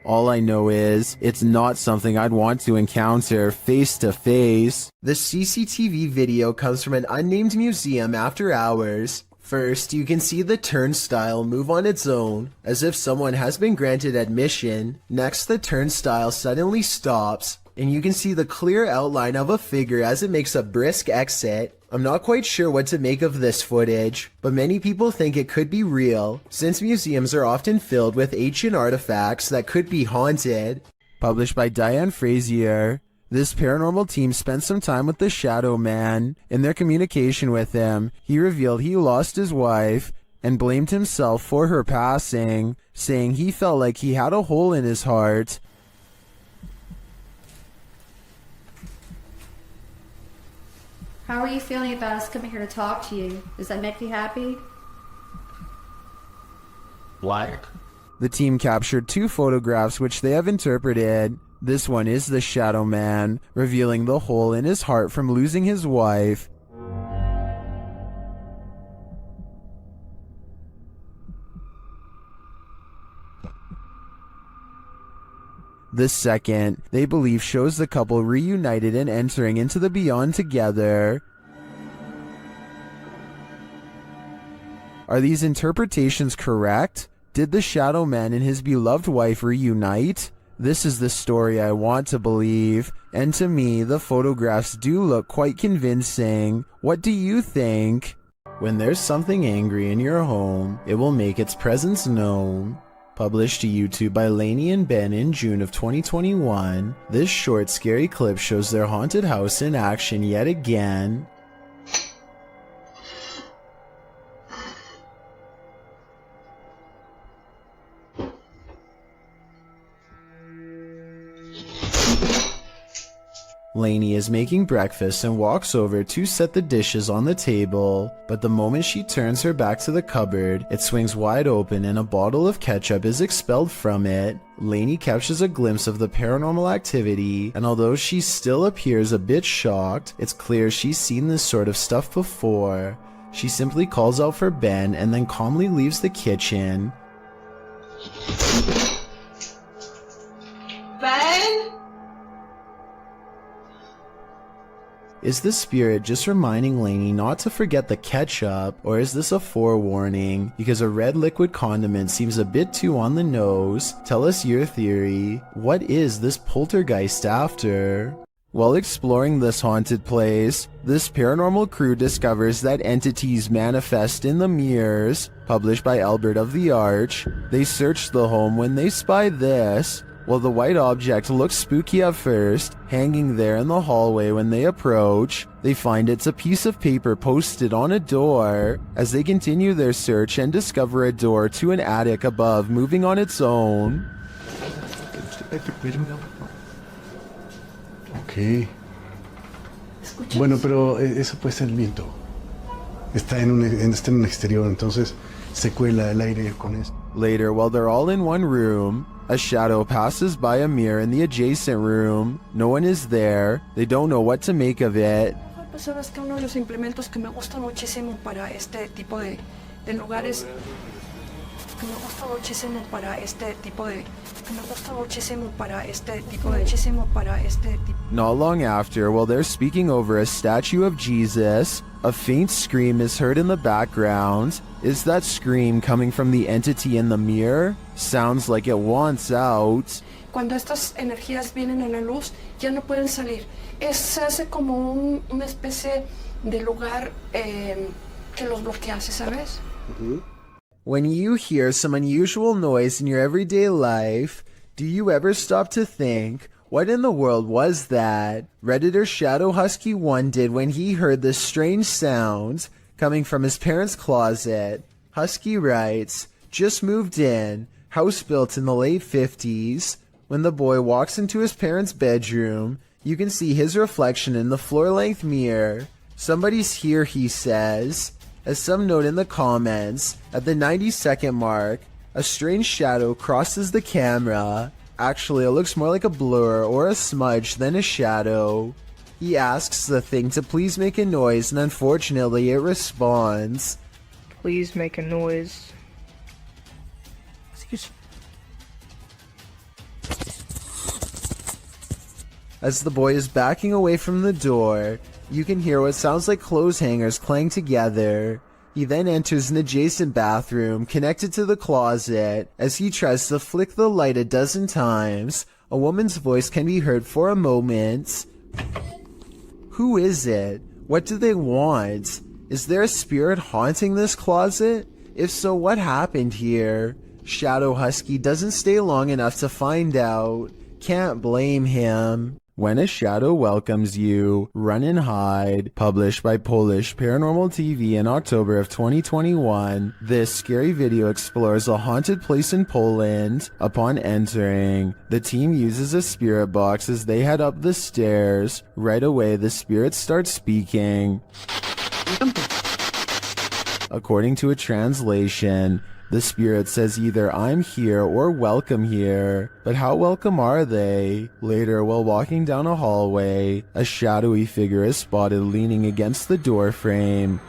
All I know is, it's not something I'd want to encounter face to face. The CCTV video comes from an unnamed museum after hours. First, you can see the turnstile move on its own, as if someone has been granted admission. Next, the turnstile suddenly stops, and you can see the clear outline of a figure as it makes a brisk exit. I'm not quite sure what to make of this footage, but many people think it could be real, since museums are often filled with ancient artifacts that could be haunted. Published by Diane Frazier, this paranormal team spent some time with the Shadow Man. In their communication with him, he revealed he lost his wife and blamed himself for her passing, saying he felt like he had a hole in his heart. How are you feeling about us coming here to talk to you? Does that make you happy? Like? The team captured 2 photographs which they have interpreted. This one is the Shadow Man, revealing the hole in his heart from losing his wife. The second, they believe, shows the couple reunited and entering into the beyond together. Are these interpretations correct? Did the Shadow Man and his beloved wife reunite? This is the story I want to believe, and to me, the photographs do look quite convincing. What do you think? When there's something angry in your home, it will make its presence known. Published to YouTube by Lainey and Ben in June of 2021, this short scary clip shows their haunted house in action yet again. Lainey is making breakfast and walks over to set the dishes on the table, but the moment she turns her back to the cupboard, it swings wide open and a bottle of ketchup is expelled from it. Lainey catches a glimpse of the paranormal activity, and although she still appears a bit shocked, it's clear she's seen this sort of stuff before. She simply calls out for Ben and then calmly leaves the kitchen. Ben? Is the spirit just reminding Lainey not to forget the ketchup, or is this a forewarning? Because a red liquid condiment seems a bit too on the nose. Tell us your theory. What is this poltergeist after? While exploring this haunted place, this paranormal crew discovers that entities manifest in the mirrors. Published by Albert of the Arch, they search the home when they spy this. While the white object looks spooky at first, hanging there in the hallway when they approach, they find it's a piece of paper posted on a door. As they continue their search and discover a door to an attic above moving on its own. Ok. Bueno, pero eso puede ser el viento. Está en un exterior, entonces se cuela el aire con eso. Later, while they're all in one room, a shadow passes by a mirror in the adjacent room. No one is there. They don't know what to make of it. Pues sabes que uno de los implementos que me gusta muchísimo para este tipo de lugares, que me gusta muchísimo para este tipo de, Not long after, while they're speaking over a statue of Jesus, a faint scream is heard in the background. Is that scream coming from the entity in the mirror? Sounds like it wants out. Cuando estas energías vienen a la luz, ya no pueden salir. Se hace como una especie de lugar que los bloquea, ¿sabes? When you hear some unusual noise in your everyday life, do you ever stop to think, what in the world was that? Redditor Shadow Husky 1 did when he heard this strange sound coming from his parents' closet. Husky writes, just moved in, house built in the late 50s. When the boy walks into his parents' bedroom, you can see his reflection in the floor-length mirror. Somebody's here, he says. As some note in the comments, at the 90-second mark, a strange shadow crosses the camera. Actually, it looks more like a blur or a smudge than a shadow. He asks the thing to please make a noise, and unfortunately it responds. Please make a noise. As the boy is backing away from the door, you can hear what sounds like clothes hangers clang together. He then enters an adjacent bathroom connected to the closet. As he tries to flick the light a dozen times, a woman's voice can be heard for a moment. Who is it? What do they want? Is there a spirit haunting this closet? If so, what happened here? Shadow Husky doesn't stay long enough to find out. Can't blame him. When a Shadow Welcomes You, Run and Hide, published by Polish Paranormal TV in October of 2021, this scary video explores a haunted place in Poland. Upon entering, the team uses a spirit box as they head up the stairs. Right away, the spirit starts speaking. According to a translation, the spirit says either I'm here or welcome here, but how welcome are they? Later, while walking down a hallway, a shadowy figure is spotted leaning against the door frame.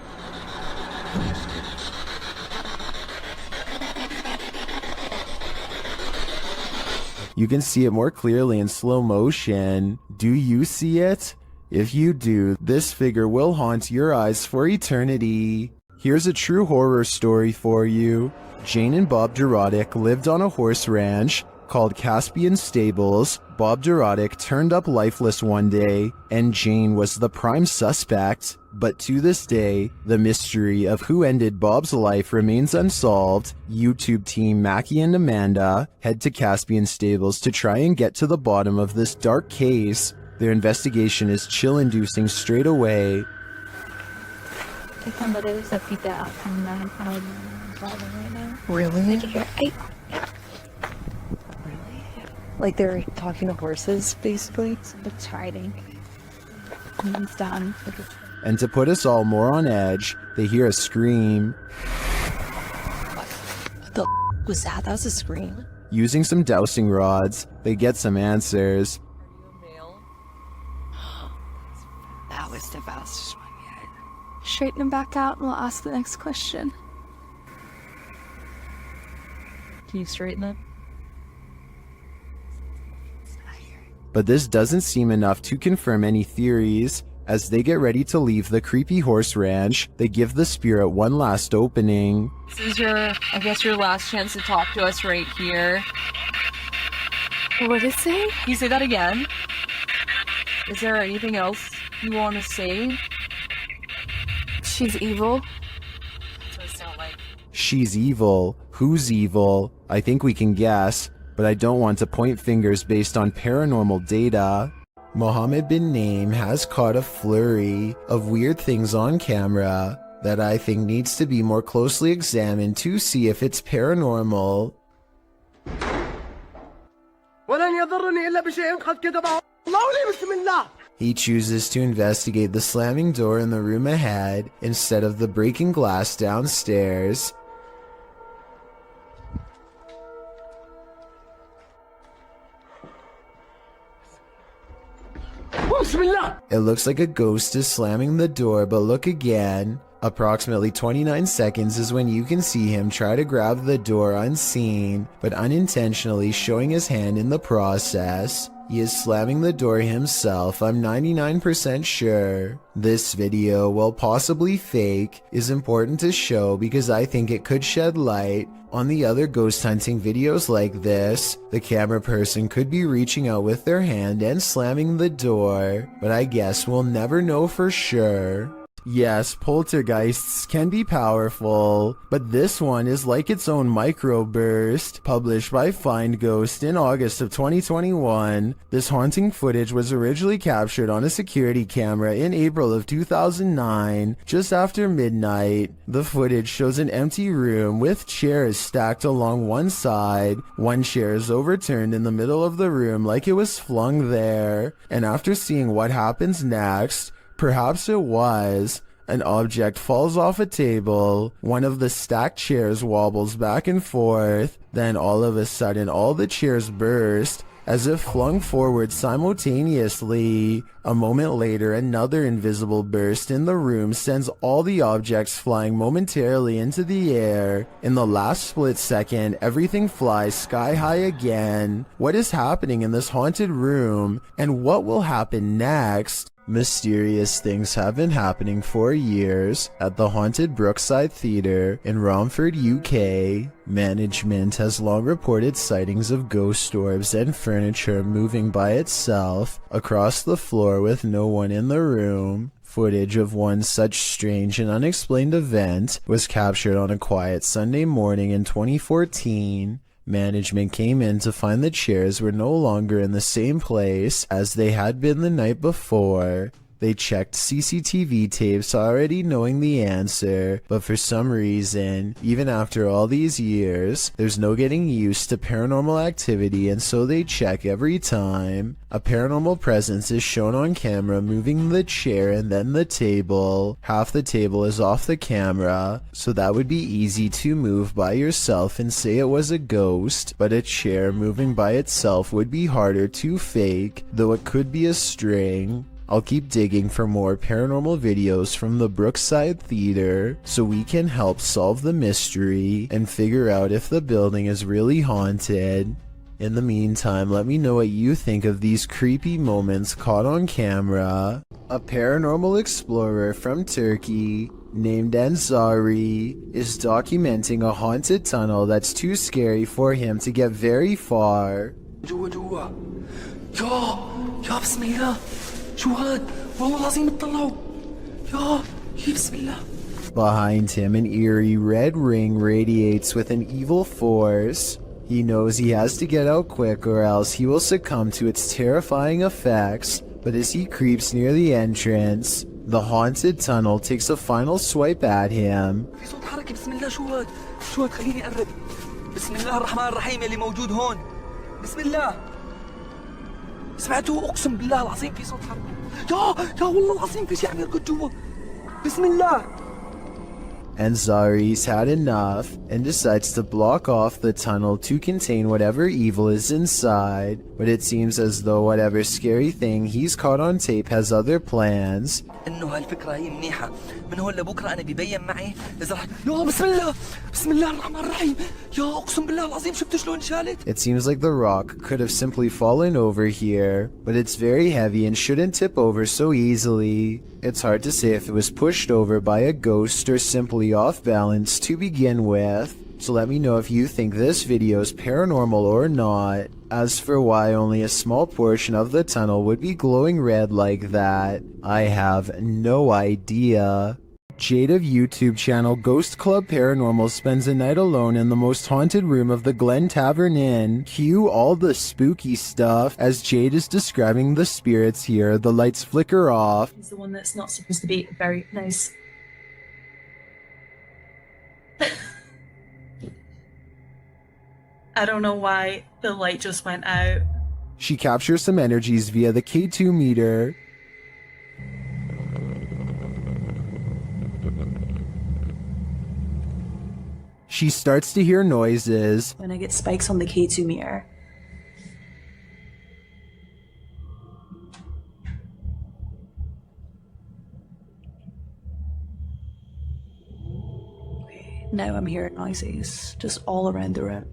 You can see it more clearly in slow motion. Do you see it? If you do, this figure will haunt your eyes for eternity. Here's a true horror story for you. Jane and Bob Dorodic lived on a horse ranch called Caspian Stables. Bob Dorodic turned up lifeless one day, and Jane was the prime suspect. But to this day, the mystery of who ended Bob's life remains unsolved. YouTube team Mackie and Amanda head to Caspian Stables to try and get to the bottom of this dark case. Their investigation is chill-inducing straight away. Really? Like they're talking to horses, basically? It's hiding. And it's done. And to put us all more on edge, they hear a scream. What the was that? That was a scream. Using some dowsing rods, they get some answers. That was the fastest one yet. Straighten him back out and we'll ask the next question. Can you straighten it? But this doesn't seem enough to confirm any theories. As they get ready to leave the creepy horse ranch, they give the spirit one last opening. This is your last chance to talk to us right here. What did it say? Can you say that again? Is there anything else you want to say? She's evil. That's what it sounds like. She's evil. Who's evil? I think we can guess, but I don't want to point fingers based on paranormal data. Mohammed bin Naim has caught a flurry of weird things on camera that I think needs to be more closely examined to see if it's paranormal. He chooses to investigate the slamming door in the room ahead instead of the breaking glass downstairs. It looks like a ghost is slamming the door, but look again. Approximately 29 seconds is when you can see him try to grab the door unseen, but unintentionally showing his hand in the process. He is slamming the door himself, I'm 99% sure. This video, while possibly fake, is important to show because I think it could shed light on the other ghost hunting videos like this. The camera person could be reaching out with their hand and slamming the door, but I guess we'll never know for sure. Yes, poltergeists can be powerful, but this one is like its own microburst. Published by Find Ghost in August of 2021, this haunting footage was originally captured on a security camera in April of 2009, just after midnight. The footage shows an empty room with chairs stacked along one side. One chair is overturned in the middle of the room like it was flung there, and after seeing what happens next, perhaps it was, an object falls off a table, one of the stacked chairs wobbles back and forth, then all of a sudden all the chairs burst, as if flung forward simultaneously. A moment later, another invisible burst in the room sends all the objects flying momentarily into the air. In the last split second, everything flies sky high again. What is happening in this haunted room, and what will happen next? Mysterious things have been happening for years at the haunted Brookside Theatre in Romford, UK. Management has long reported sightings of ghost orbs and furniture moving by itself across the floor with no one in the room. Footage of one such strange and unexplained event was captured on a quiet Sunday morning in 2014. Management came in to find the chairs were no longer in the same place as they had been the night before. They checked CCTV tapes already knowing the answer, but for some reason, even after all these years, there's no getting used to paranormal activity, and so they check every time. A paranormal presence is shown on camera moving the chair and then the table. Half the table is off the camera, so that would be easy to move by yourself and say it was a ghost, but a chair moving by itself would be harder to fake, though it could be a string. I'll keep digging for more paranormal videos from the Brookside Theatre so we can help solve the mystery and figure out if the building is really haunted. In the meantime, let me know what you think of these creepy moments caught on camera. A paranormal explorer from Turkey named Ansari is documenting a haunted tunnel that's too scary for him to get very far. يا بسم الله شو هاد والله العظيم اطلعوا Behind him, an eerie red ring radiates with an evil force. He knows he has to get out quick or else he will succumb to its terrifying effects, but as he creeps near the entrance, the haunted tunnel takes a final swipe at him. في صوت حركة. بسم الله. شو هاد؟ شو هاد؟ خليني أقرب. بسم الله الرحمن الرحيم اللي موجود هون. بسم الله. سمعتوا؟ أقسم بالله العظيم في صوت حركة. يا والله العظيم في شيء عم يركض جوا. بسم الله. And Zari's had enough and decides to block off the tunnel to contain whatever evil is inside, but it seems as though whatever scary thing he's caught on tape has other plans. إنه هالفكرة هي منيحة. من هون لبكرة أنا بيبين معي إذا رح. يا بسم الله. بسم الله الرحمن الرحيم. يا أقسم بالله العظيم شفت شلون شالت؟ It seems like the rock could have simply fallen over here, but it's very heavy and shouldn't tip over so easily. It's hard to say if it was pushed over by a ghost or simply off balance to begin with. So let me know if you think this video is paranormal or not. As for why only a small portion of the tunnel would be glowing red like that, I have no idea. Jade of YouTube channel Ghost Club Paranormal spends a night alone in the most haunted room of the Glen Tavern Inn. Cue all the spooky stuff. As Jade is describing the spirits here, the lights flicker off. He's the one that's not supposed to be very nice. I don't know why the light just went out. She captures some energies via the K2 meter. She starts to hear noises. When I get spikes on the K2 meter. Okay, now I'm hearing noises just all around the room.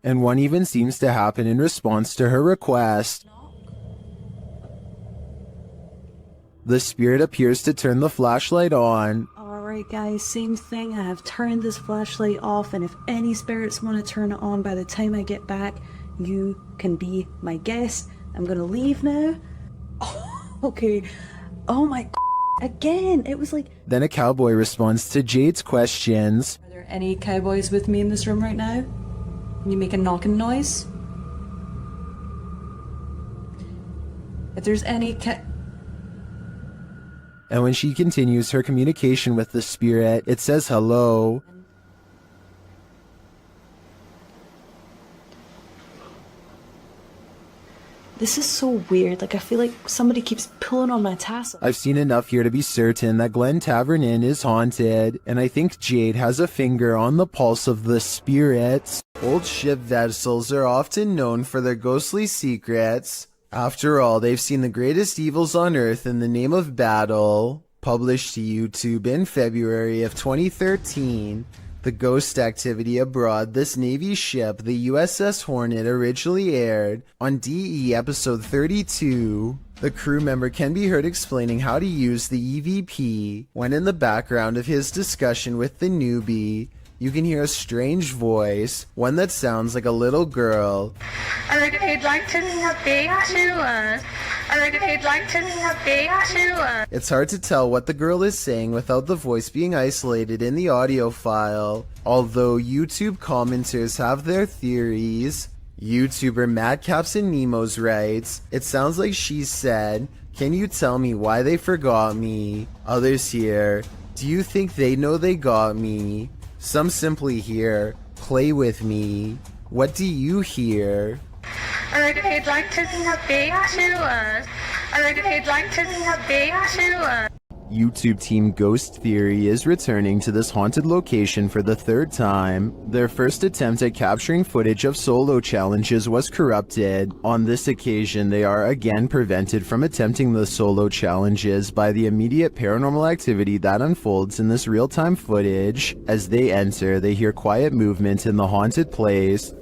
And one even seems to happen in response to her request. The spirit appears to turn the flashlight on. Alright guys, same thing. I have turned this flashlight off, and if any spirits want to turn it on by the time I get back, you can be my guest. I'm gonna leave now. Oh, okay. Oh my again, it was like... Then a cowboy responds to Jade's questions. Are there any cowboys with me in this room right now? Can you make a knocking noise? If there's any And when she continues her communication with the spirit, it says hello. This is so weird. Like, I feel like somebody keeps pulling on my tassel. I've seen enough here to be certain that Glen Tavern Inn is haunted, and I think Jade has a finger on the pulse of the spirits. Old ship vessels are often known for their ghostly secrets. After all, they've seen the greatest evils on Earth in the name of battle. Published to YouTube in February of 2013, The Ghost Activity Abroad, this Navy ship, the USS Hornet, originally aired on DE episode 32. The crew member can be heard explaining how to use the EVP, when in the background of his discussion with the newbie, you can hear a strange voice, one that sounds like a little girl. I'd like if you'd like to update to us. I'd like if you'd like to update to us. It's hard to tell what the girl is saying without the voice being isolated in the audio file, although YouTube commenters have their theories. YouTuber Madcaps and Nemos writes, "It sounds like she said, 'Can you tell me why they forgot me?' Others here, 'Do you think they know they got me?' Some simply hear, 'Play with me.' What do you hear?" I'd like if you'd like to update to us. I'd like if you'd like to update to us. YouTube team Ghost Theory is returning to this haunted location for the third time. Their first attempt at capturing footage of solo challenges was corrupted. On this occasion, they are again prevented from attempting the solo challenges by the immediate paranormal activity that unfolds in this real-time footage. As they enter, they hear quiet movement in the haunted place.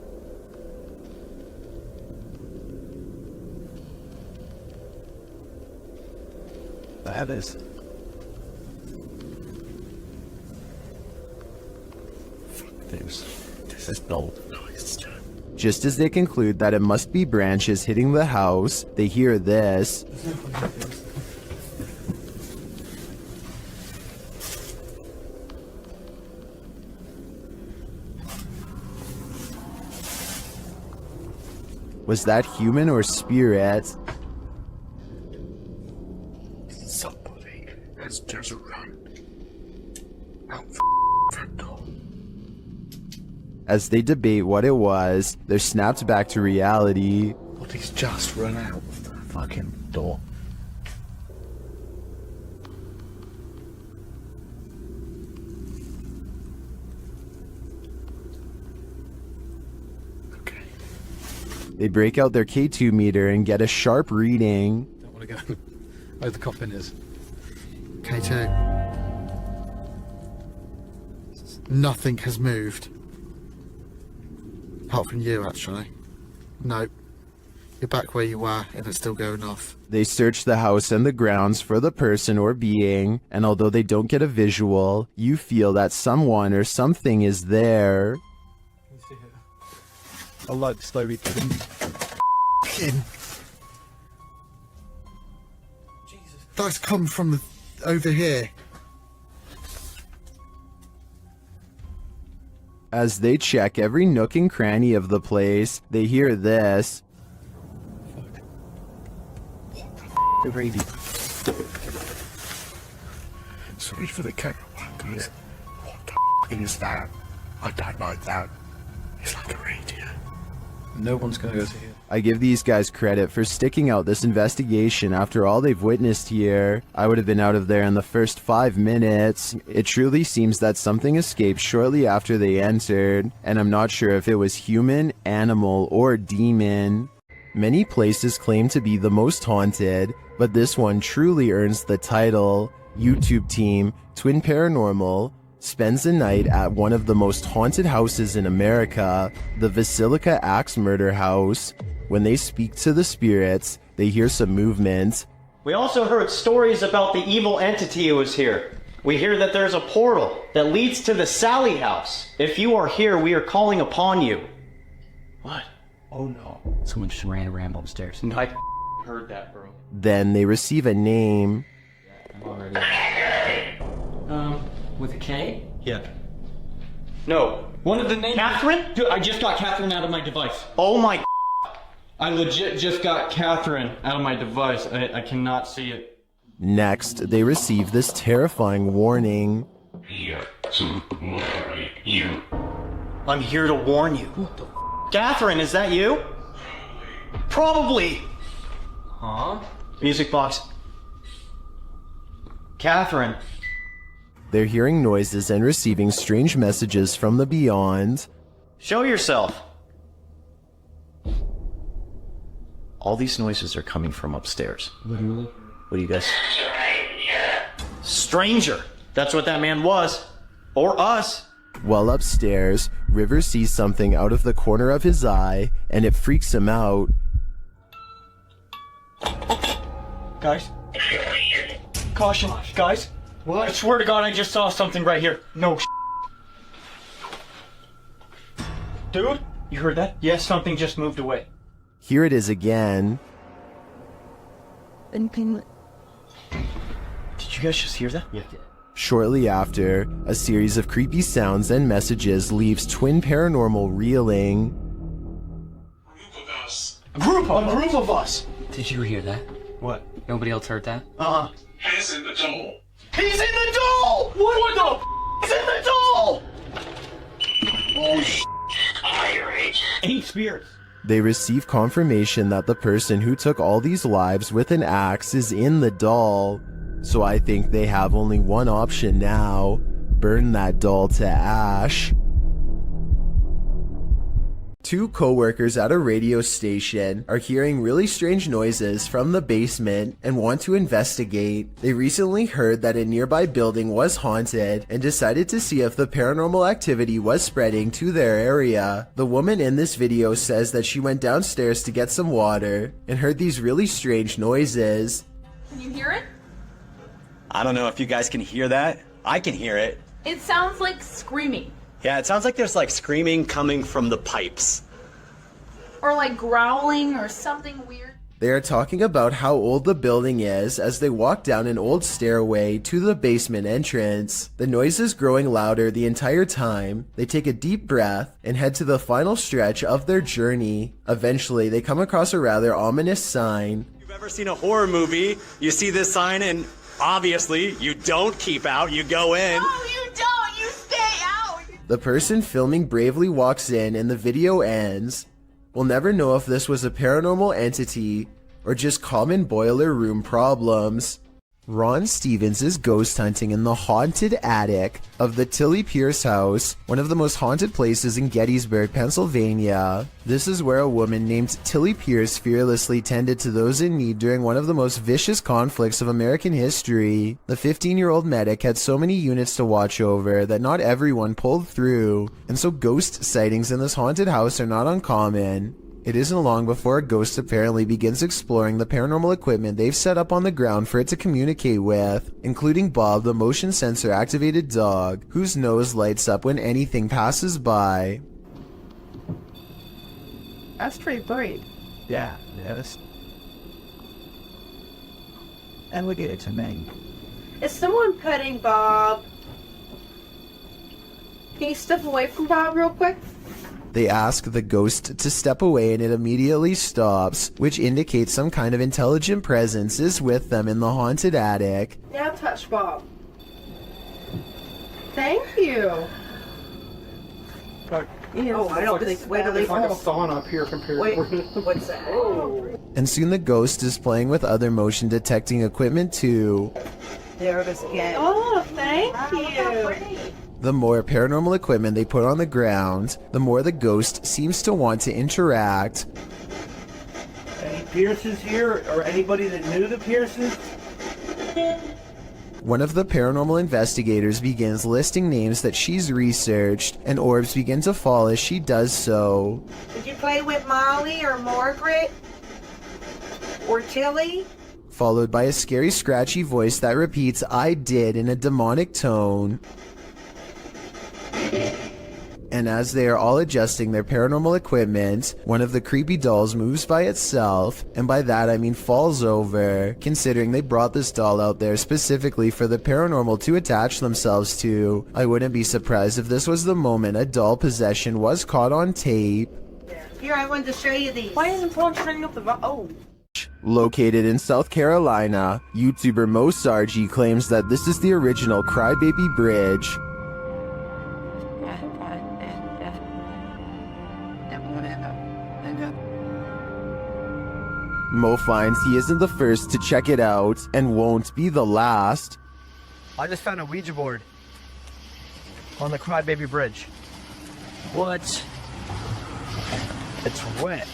That is. This is no noise. Just as they conclude that it must be branches hitting the house, they hear this. Was that human or spirit? Somebody has just run out front door. As they debate what it was, they're snapped back to reality. But he's just run out of the fucking door. They break out their K2 meter and get a sharp reading. Don't want to go where the coffin is. K2. Nothing has moved. Apart from you, actually. No. You're back where you were, and it's still going off. They search the house and the grounds for the person or being, and although they don't get a visual, you feel that someone or something is there. I like slowly in. That's come from over here. As they check every nook and cranny of the place, they hear this. The radio. Sorry for the camera work, guys. What the is that? I don't like that. It's like a radio. No one's gonna go to here. I give these guys credit for sticking out this investigation after all they've witnessed here. I would have been out of there in the first 5 minutes. It truly seems that something escaped shortly after they entered, and I'm not sure if it was human, animal, or demon. Many places claim to be the most haunted, but this one truly earns the title. YouTube team, Twin Paranormal, spends a night at one of the most haunted houses in America, the Basilica Axe Murder House. When they speak to the spirits, they hear some movement. We also heard stories about the evil entity who was here. We hear that there's a portal that leads to the Sally house. If you are here, we are calling upon you. What? Oh no. Someone just ran a ramble upstairs. No, I heard that, bro. Then they receive a name. I'm already... with a K? Yeah. No. One of the names... Catherine? Dude, I just got Catherine out of my device. Oh my... I legit just got Catherine out of my device. I cannot see it. Next, they receive this terrifying warning. Here to murder you. I'm here to warn you. What the Catherine, is that you? Probably. Huh? Music box. Catherine. They're hearing noises and receiving strange messages from the beyond. Show yourself. All these noises are coming from upstairs. Literally? What do you guys... Stranger! That's what that man was. Or us. While upstairs, River sees something out of the corner of his eye, and it freaks him out. Guys. Caution, guys. What? I swear to God, I just saw something right here. No Dude, you heard that? Yes, something just moved away. Here it is again. Did you guys just hear that? Yeah. Shortly after, a series of creepy sounds and messages leaves Twin Paranormal reeling. A group of us! Did you hear that? What? Nobody else heard that? Uh-uh. He's in the door. He's in the doll! What the He's in the doll! Oh, Ain't spirits. They receive confirmation that the person who took all these lives with an axe is in the doll. So I think they have only one option now. Burn that doll to ash. Two co-workers at a radio station are hearing really strange noises from the basement and want to investigate. They recently heard that a nearby building was haunted and decided to see if the paranormal activity was spreading to their area. The woman in this video says that she went downstairs to get some water and heard these really strange noises. Can you hear it? I don't know if you guys can hear that. I can hear it. It sounds like screaming. Yeah, it sounds like there's like screaming coming from the pipes. Or like growling or something weird. They are talking about how old the building is as they walk down an old stairway to the basement entrance. The noise is growing louder the entire time. They take a deep breath and head to the final stretch of their journey. Eventually, they come across a rather ominous sign. If you've ever seen a horror movie, you see this sign and obviously you don't keep out, you go in. No, you don't. You stay out. The person filming bravely walks in and the video ends. We'll never know if this was a paranormal entity or just common boiler room problems. Ron Stevens is ghost hunting in the haunted attic of the Tilly Pierce house, one of the most haunted places in Gettysburg, Pennsylvania. This is where a woman named Tilly Pierce fearlessly tended to those in need during one of the most vicious conflicts of American history. The 15-year-old medic had so many units to watch over that not everyone pulled through, and so ghost sightings in this haunted house are not uncommon. It isn't long before a ghost apparently begins exploring the paranormal equipment they've set up on the ground for it to communicate with, including Bob, the motion sensor activated dog, whose nose lights up when anything passes by. That's pretty bright. Yeah, yes. And look at it to me. Is someone petting Bob? Can you step away from Bob real quick? They ask the ghost to step away and it immediately stops, which indicates some kind of intelligent presence is with them in the haunted attic. Now touch Bob. Thank you. Oh, I don't think. Wait till they like a sauna up here compared to. What's that? Oh. And soon the ghost is playing with other motion detecting equipment too. There it is again. Oh, thank you. The more paranormal equipment they put on the ground, the more the ghost seems to want to interact. Any Pierces here, or anybody that knew the Pierces? One of the paranormal investigators begins listing names that she's researched, and orbs begin to fall as she does so. Did you play with Molly or Margaret? Or Tilly? Followed by a scary scratchy voice that repeats "I did" in a demonic tone. And as they are all adjusting their paranormal equipment, one of the creepy dolls moves by itself, and by that I mean falls over, considering they brought this doll out there specifically for the paranormal to attach themselves to. I wouldn't be surprised if this was the moment a doll possession was caught on tape. Here, I wanted to show you these. Why isn't someone turning up the oh? Located in South Carolina, YouTuber Mo Sargi claims that this is the original Crybaby Bridge. Mo finds he isn't the first to check it out and won't be the last. I just found a Ouija board on the Crybaby Bridge. What? It's wet.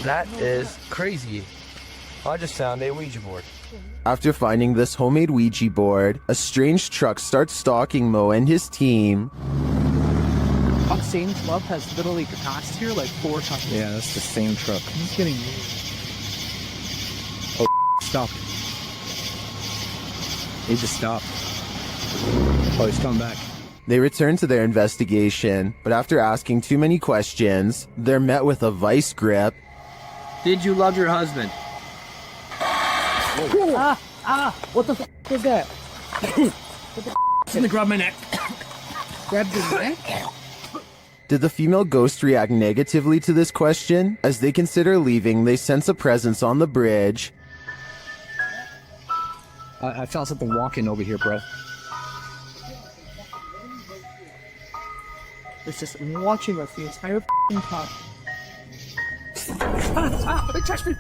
That is crazy. I just found a Ouija board. After finding this homemade Ouija board, a strange truck starts stalking Mo and his team. Same club has literally passed here like 4 times. Yeah, that's the same truck. He's getting weird. Oh, stop. He just stopped. Oh, he's coming back. They return to their investigation, but after asking too many questions, they're met with a vice grip. Did you love your husband? What the f was that? What the f in the grab my neck? Grabbed his neck? Did the female ghost react negatively to this question? As they consider leaving, they sense a presence on the bridge. I felt something walking over here, bro. It's just watching us the entire f***ing time. They touched me!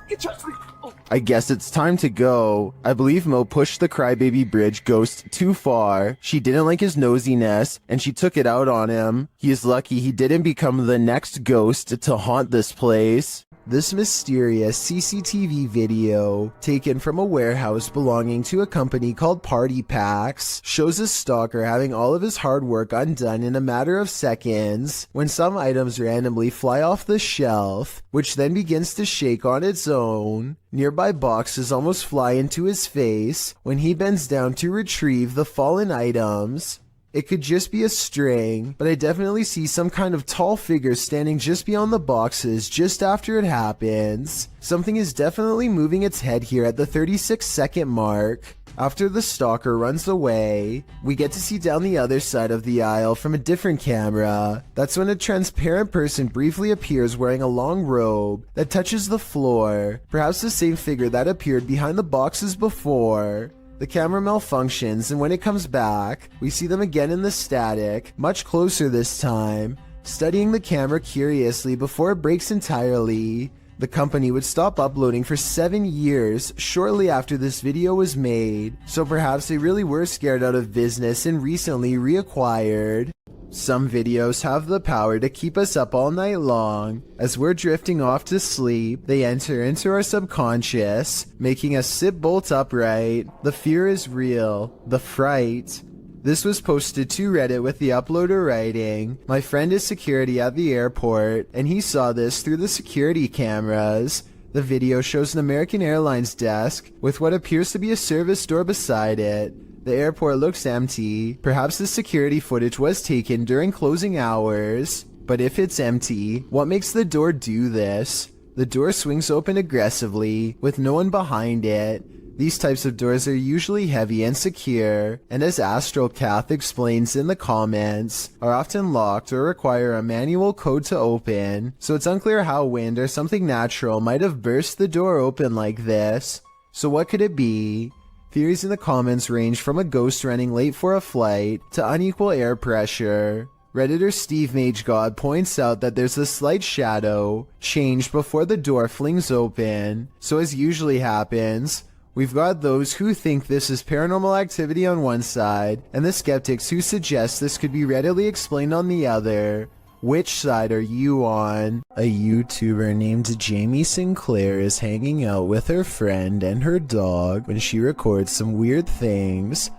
It touched me! Oh. I guess it's time to go. I believe Mo pushed the Crybaby Bridge ghost too far. She didn't like his nosiness, and she took it out on him. He is lucky he didn't become the next ghost to haunt this place. This mysterious CCTV video, taken from a warehouse belonging to a company called Party Packs, shows a stalker having all of his hard work undone in a matter of seconds, when some items randomly fly off the shelf, which then begins to shake on its own. Nearby boxes almost fly into his face when he bends down to retrieve the fallen items. It could just be a string, but I definitely see some kind of tall figure standing just beyond the boxes just after it happens. Something is definitely moving its head here at the 36-second mark. After the stalker runs away, we get to see down the other side of the aisle from a different camera. That's when a transparent person briefly appears wearing a long robe that touches the floor, perhaps the same figure that appeared behind the boxes before. The camera malfunctions, and when it comes back, we see them again in the static, much closer this time, studying the camera curiously before it breaks entirely. The company would stop uploading for 7 years shortly after this video was made, so perhaps they really were scared out of business and recently reacquired. Some videos have the power to keep us up all night long. As we're drifting off to sleep, they enter into our subconscious, making us sit bolt upright. The fear is real. The fright. This was posted to Reddit with the uploader writing, "My friend is security at the airport, and he saw this through the security cameras." The video shows an American Airlines desk with what appears to be a service door beside it. The airport looks empty. Perhaps the security footage was taken during closing hours. But if it's empty, what makes the door do this? The door swings open aggressively, with no one behind it. These types of doors are usually heavy and secure, and as AstroCath explains in the comments, are often locked or require a manual code to open, so it's unclear how wind or something natural might have burst the door open like this. So what could it be? Theories in the comments range from a ghost running late for a flight to unequal air pressure. Redditor Steve MageGod points out that there's a slight shadow change before the door flings open, so as usually happens, we've got those who think this is paranormal activity on one side, and the skeptics who suggest this could be readily explained on the other. Which side are you on? A YouTuber named Jamie Sinclair is hanging out with her friend and her dog when she records some weird things.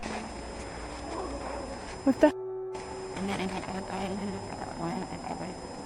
What the?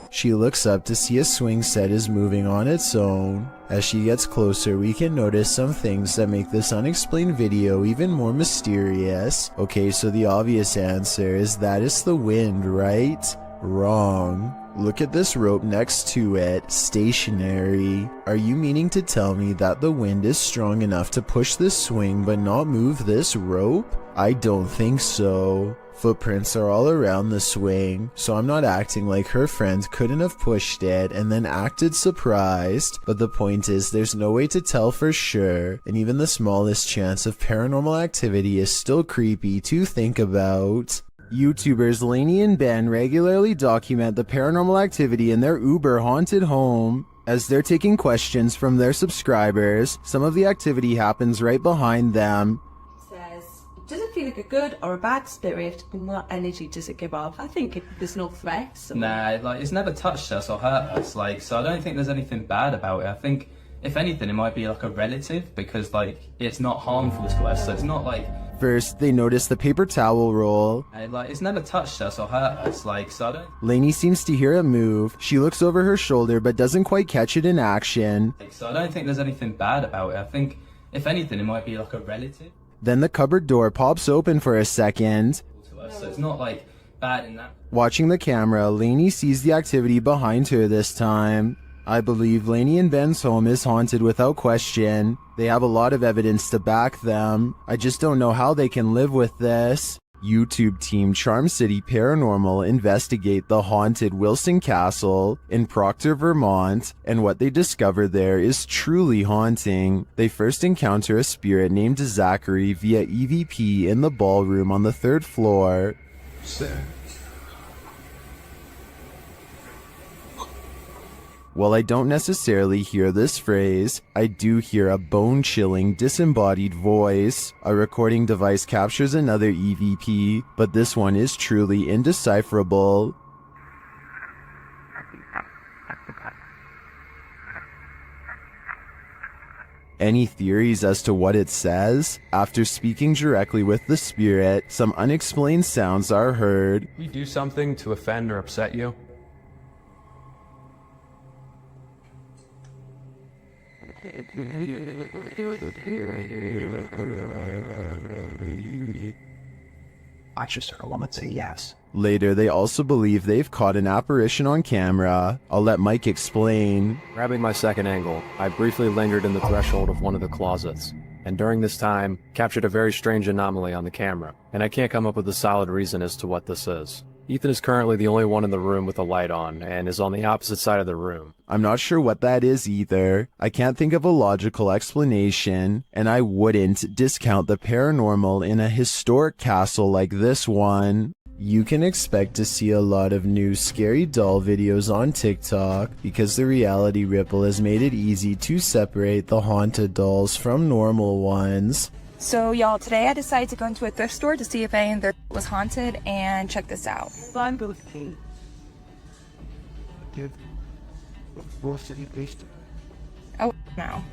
She looks up to see a swing set is moving on its own. As she gets closer, we can notice some things that make this unexplained video even more mysterious. Okay, so the obvious answer is that it's the wind, right? Wrong. Look at this rope next to it, stationary. Are you meaning to tell me that the wind is strong enough to push this swing but not move this rope? I don't think so. Footprints are all around the swing, so I'm not acting like her friend couldn't have pushed it and then acted surprised, but the point is there's no way to tell for sure, and even the smallest chance of paranormal activity is still creepy to think about. YouTubers Lainey and Ben regularly document the paranormal activity in their Uber haunted home. As they're taking questions from their subscribers, some of the activity happens right behind them. Says, does it feel like a good or a bad spirit, and what energy does it give off? I think there's no threats. Nah, like, it's never touched us or hurt us, like, so I don't think there's anything bad about it. I think, if anything, it might be like a relative, because, like, it's not harmful to us, so it's not like... First, they notice the paper towel roll. Like, it's never touched us or hurt us, like, so I don't... Lainey seems to hear it move. She looks over her shoulder but doesn't quite catch it in action. So I don't think there's anything bad about it. I think, if anything, it might be like a relative. Then the cupboard door pops open for a second. To us, so it's not, like, bad in that... Watching the camera, Lainey sees the activity behind her this time. I believe Lainey and Ben's home is haunted without question. They have a lot of evidence to back them. I just don't know how they can live with this. YouTube team Charm City Paranormal investigate the haunted Wilson Castle in Proctor, Vermont, and what they discover there is truly haunting. They first encounter a spirit named Zachary via EVP in the ballroom on the 3rd floor. While I don't necessarily hear this phrase, I do hear a bone-chilling, disembodied voice. A recording device captures another EVP, but this one is truly indecipherable. Any theories as to what it says? After speaking directly with the spirit, some unexplained sounds are heard. We do something to offend or upset you? I just heard a woman say yes. Later, they also believe they've caught an apparition on camera. I'll let Mike explain. Grabbing my second angle, I briefly lingered in the threshold of one of the closets, and during this time, captured a very strange anomaly on the camera, and I can't come up with a solid reason as to what this is. Ethan is currently the only one in the room with a light on, and is on the opposite side of the room. I'm not sure what that is either. I can't think of a logical explanation, and I wouldn't discount the paranormal in a historic castle like this one. You can expect to see a lot of new scary doll videos on TikTok because the reality ripple has made it easy to separate the haunted dolls from normal ones. So y'all, today I decided to go into a thrift store to see if any of their was haunted, and check this out. Oh, no.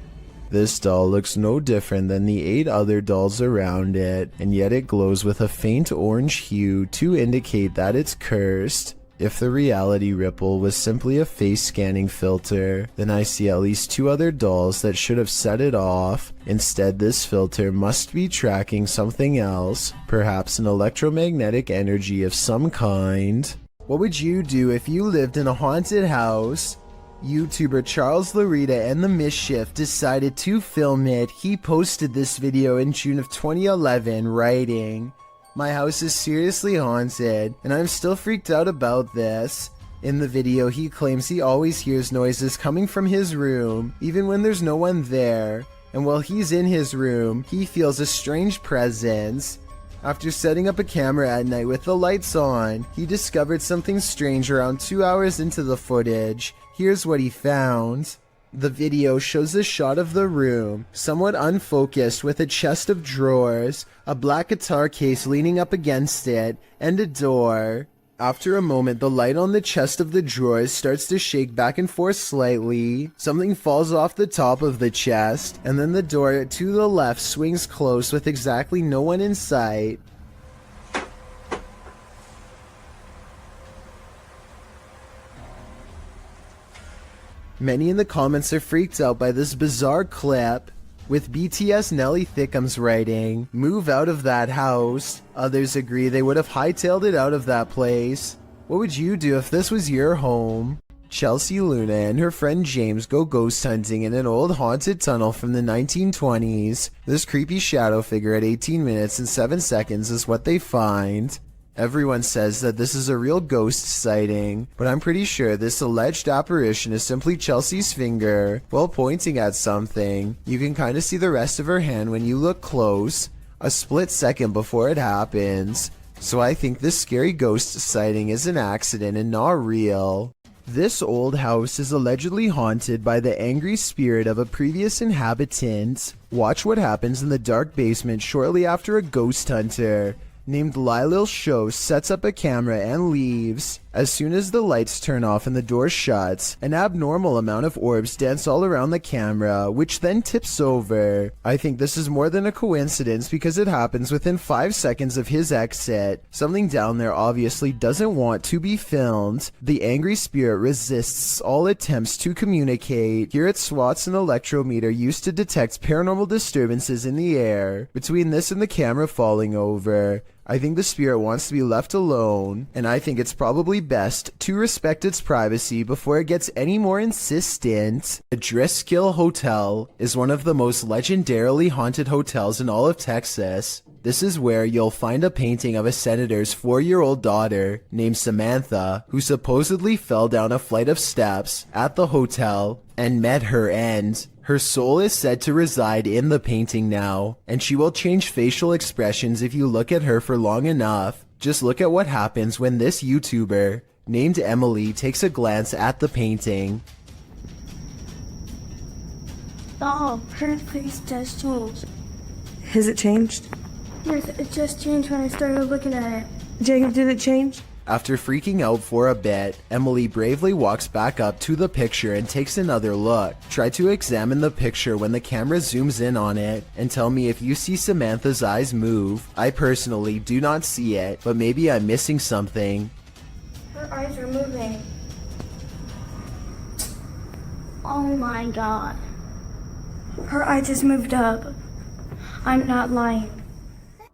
This doll looks no different than the 8 other dolls around it, and yet it glows with a faint orange hue to indicate that it's cursed. If the reality ripple was simply a face scanning filter, then I see at least 2 other dolls that should have set it off. Instead, this filter must be tracking something else, perhaps an electromagnetic energy of some kind. What would you do if you lived in a haunted house? YouTuber Charles Larita and the Mischief decided to film it. He posted this video in June of 2011, writing, "My house is seriously haunted, and I'm still freaked out about this." In the video, he claims he always hears noises coming from his room, even when there's no one there, and while he's in his room, he feels a strange presence. After setting up a camera at night with the lights on, he discovered something strange around 2 hours into the footage. Here's what he found. The video shows a shot of the room, somewhat unfocused, with a chest of drawers, a black guitar case leaning up against it, and a door. After a moment, the light on the chest of the drawers starts to shake back and forth slightly. Something falls off the top of the chest, and then the door to the left swings close with exactly no one in sight. Many in the comments are freaked out by this bizarre clip, with BTS Nelly Thickums writing, "Move out of that house." Others agree they would have hightailed it out of that place. What would you do if this was your home? Chelsea Luna and her friend James go ghost hunting in an old haunted tunnel from the 1920s. This creepy shadow figure at 18 minutes and 7 seconds is what they find. Everyone says that this is a real ghost sighting, but I'm pretty sure this alleged apparition is simply Chelsea's finger while pointing at something. You can kind of see the rest of her hand when you look close, a split second before it happens. So I think this scary ghost sighting is an accident and not real. This old house is allegedly haunted by the angry spirit of a previous inhabitant. Watch what happens in the dark basement shortly after a ghost hunter named Lylil Show sets up a camera and leaves. As soon as the lights turn off and the door shuts, an abnormal amount of orbs dance all around the camera, which then tips over. I think this is more than a coincidence because it happens within 5 seconds of his exit. Something down there obviously doesn't want to be filmed. The angry spirit resists all attempts to communicate. Here it swats an electrometer used to detect paranormal disturbances in the air. Between this and the camera falling over, I think the spirit wants to be left alone, and I think it's probably best to respect its privacy before it gets any more insistent. The Driskill Hotel is one of the most legendarily haunted hotels in all of Texas. This is where you'll find a painting of a senator's 4-year-old daughter named Samantha, who supposedly fell down a flight of steps at the hotel and met her end. Her soul is said to reside in the painting now, and she will change facial expressions if you look at her for long enough. Just look at what happens when this YouTuber, named Emily, takes a glance at the painting. Oh, her face does change. Has it changed? Yes, it just changed when I started looking at it. Jacob, did it change? After freaking out for a bit, Emily bravely walks back up to the picture and takes another look. Try to examine the picture when the camera zooms in on it, and tell me if you see Samantha's eyes move. I personally do not see it, but maybe I'm missing something. Her eyes are moving. Oh my god. Her eye just moved up. I'm not lying.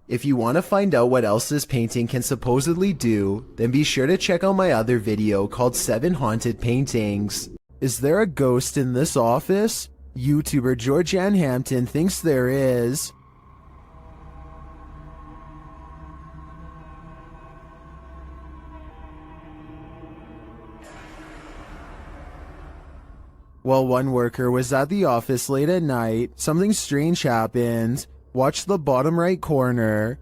If you want to find out what else this painting can supposedly do, then be sure to check out my other video called 7 Haunted Paintings. Is there a ghost in this office? YouTuber Georgianne Hampton thinks there is. While one worker was at the office late at night, something strange happened. Watch the bottom right corner.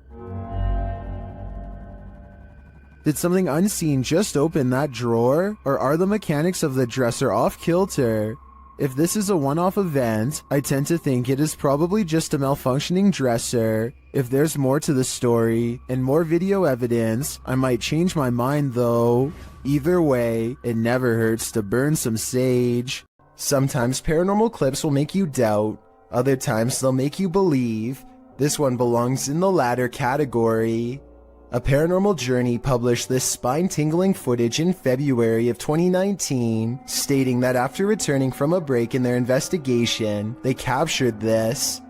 Did something unseen just open that drawer? Or are the mechanics of the dresser off kilter? If this is a one-off event, I tend to think it is probably just a malfunctioning dresser. If there's more to the story, and more video evidence, I might change my mind though. Either way, it never hurts to burn some sage. Sometimes paranormal clips will make you doubt, other times they'll make you believe. This one belongs in the latter category. A Paranormal Journey published this spine-tingling footage in February of 2019, stating that after returning from a break in their investigation, they captured this.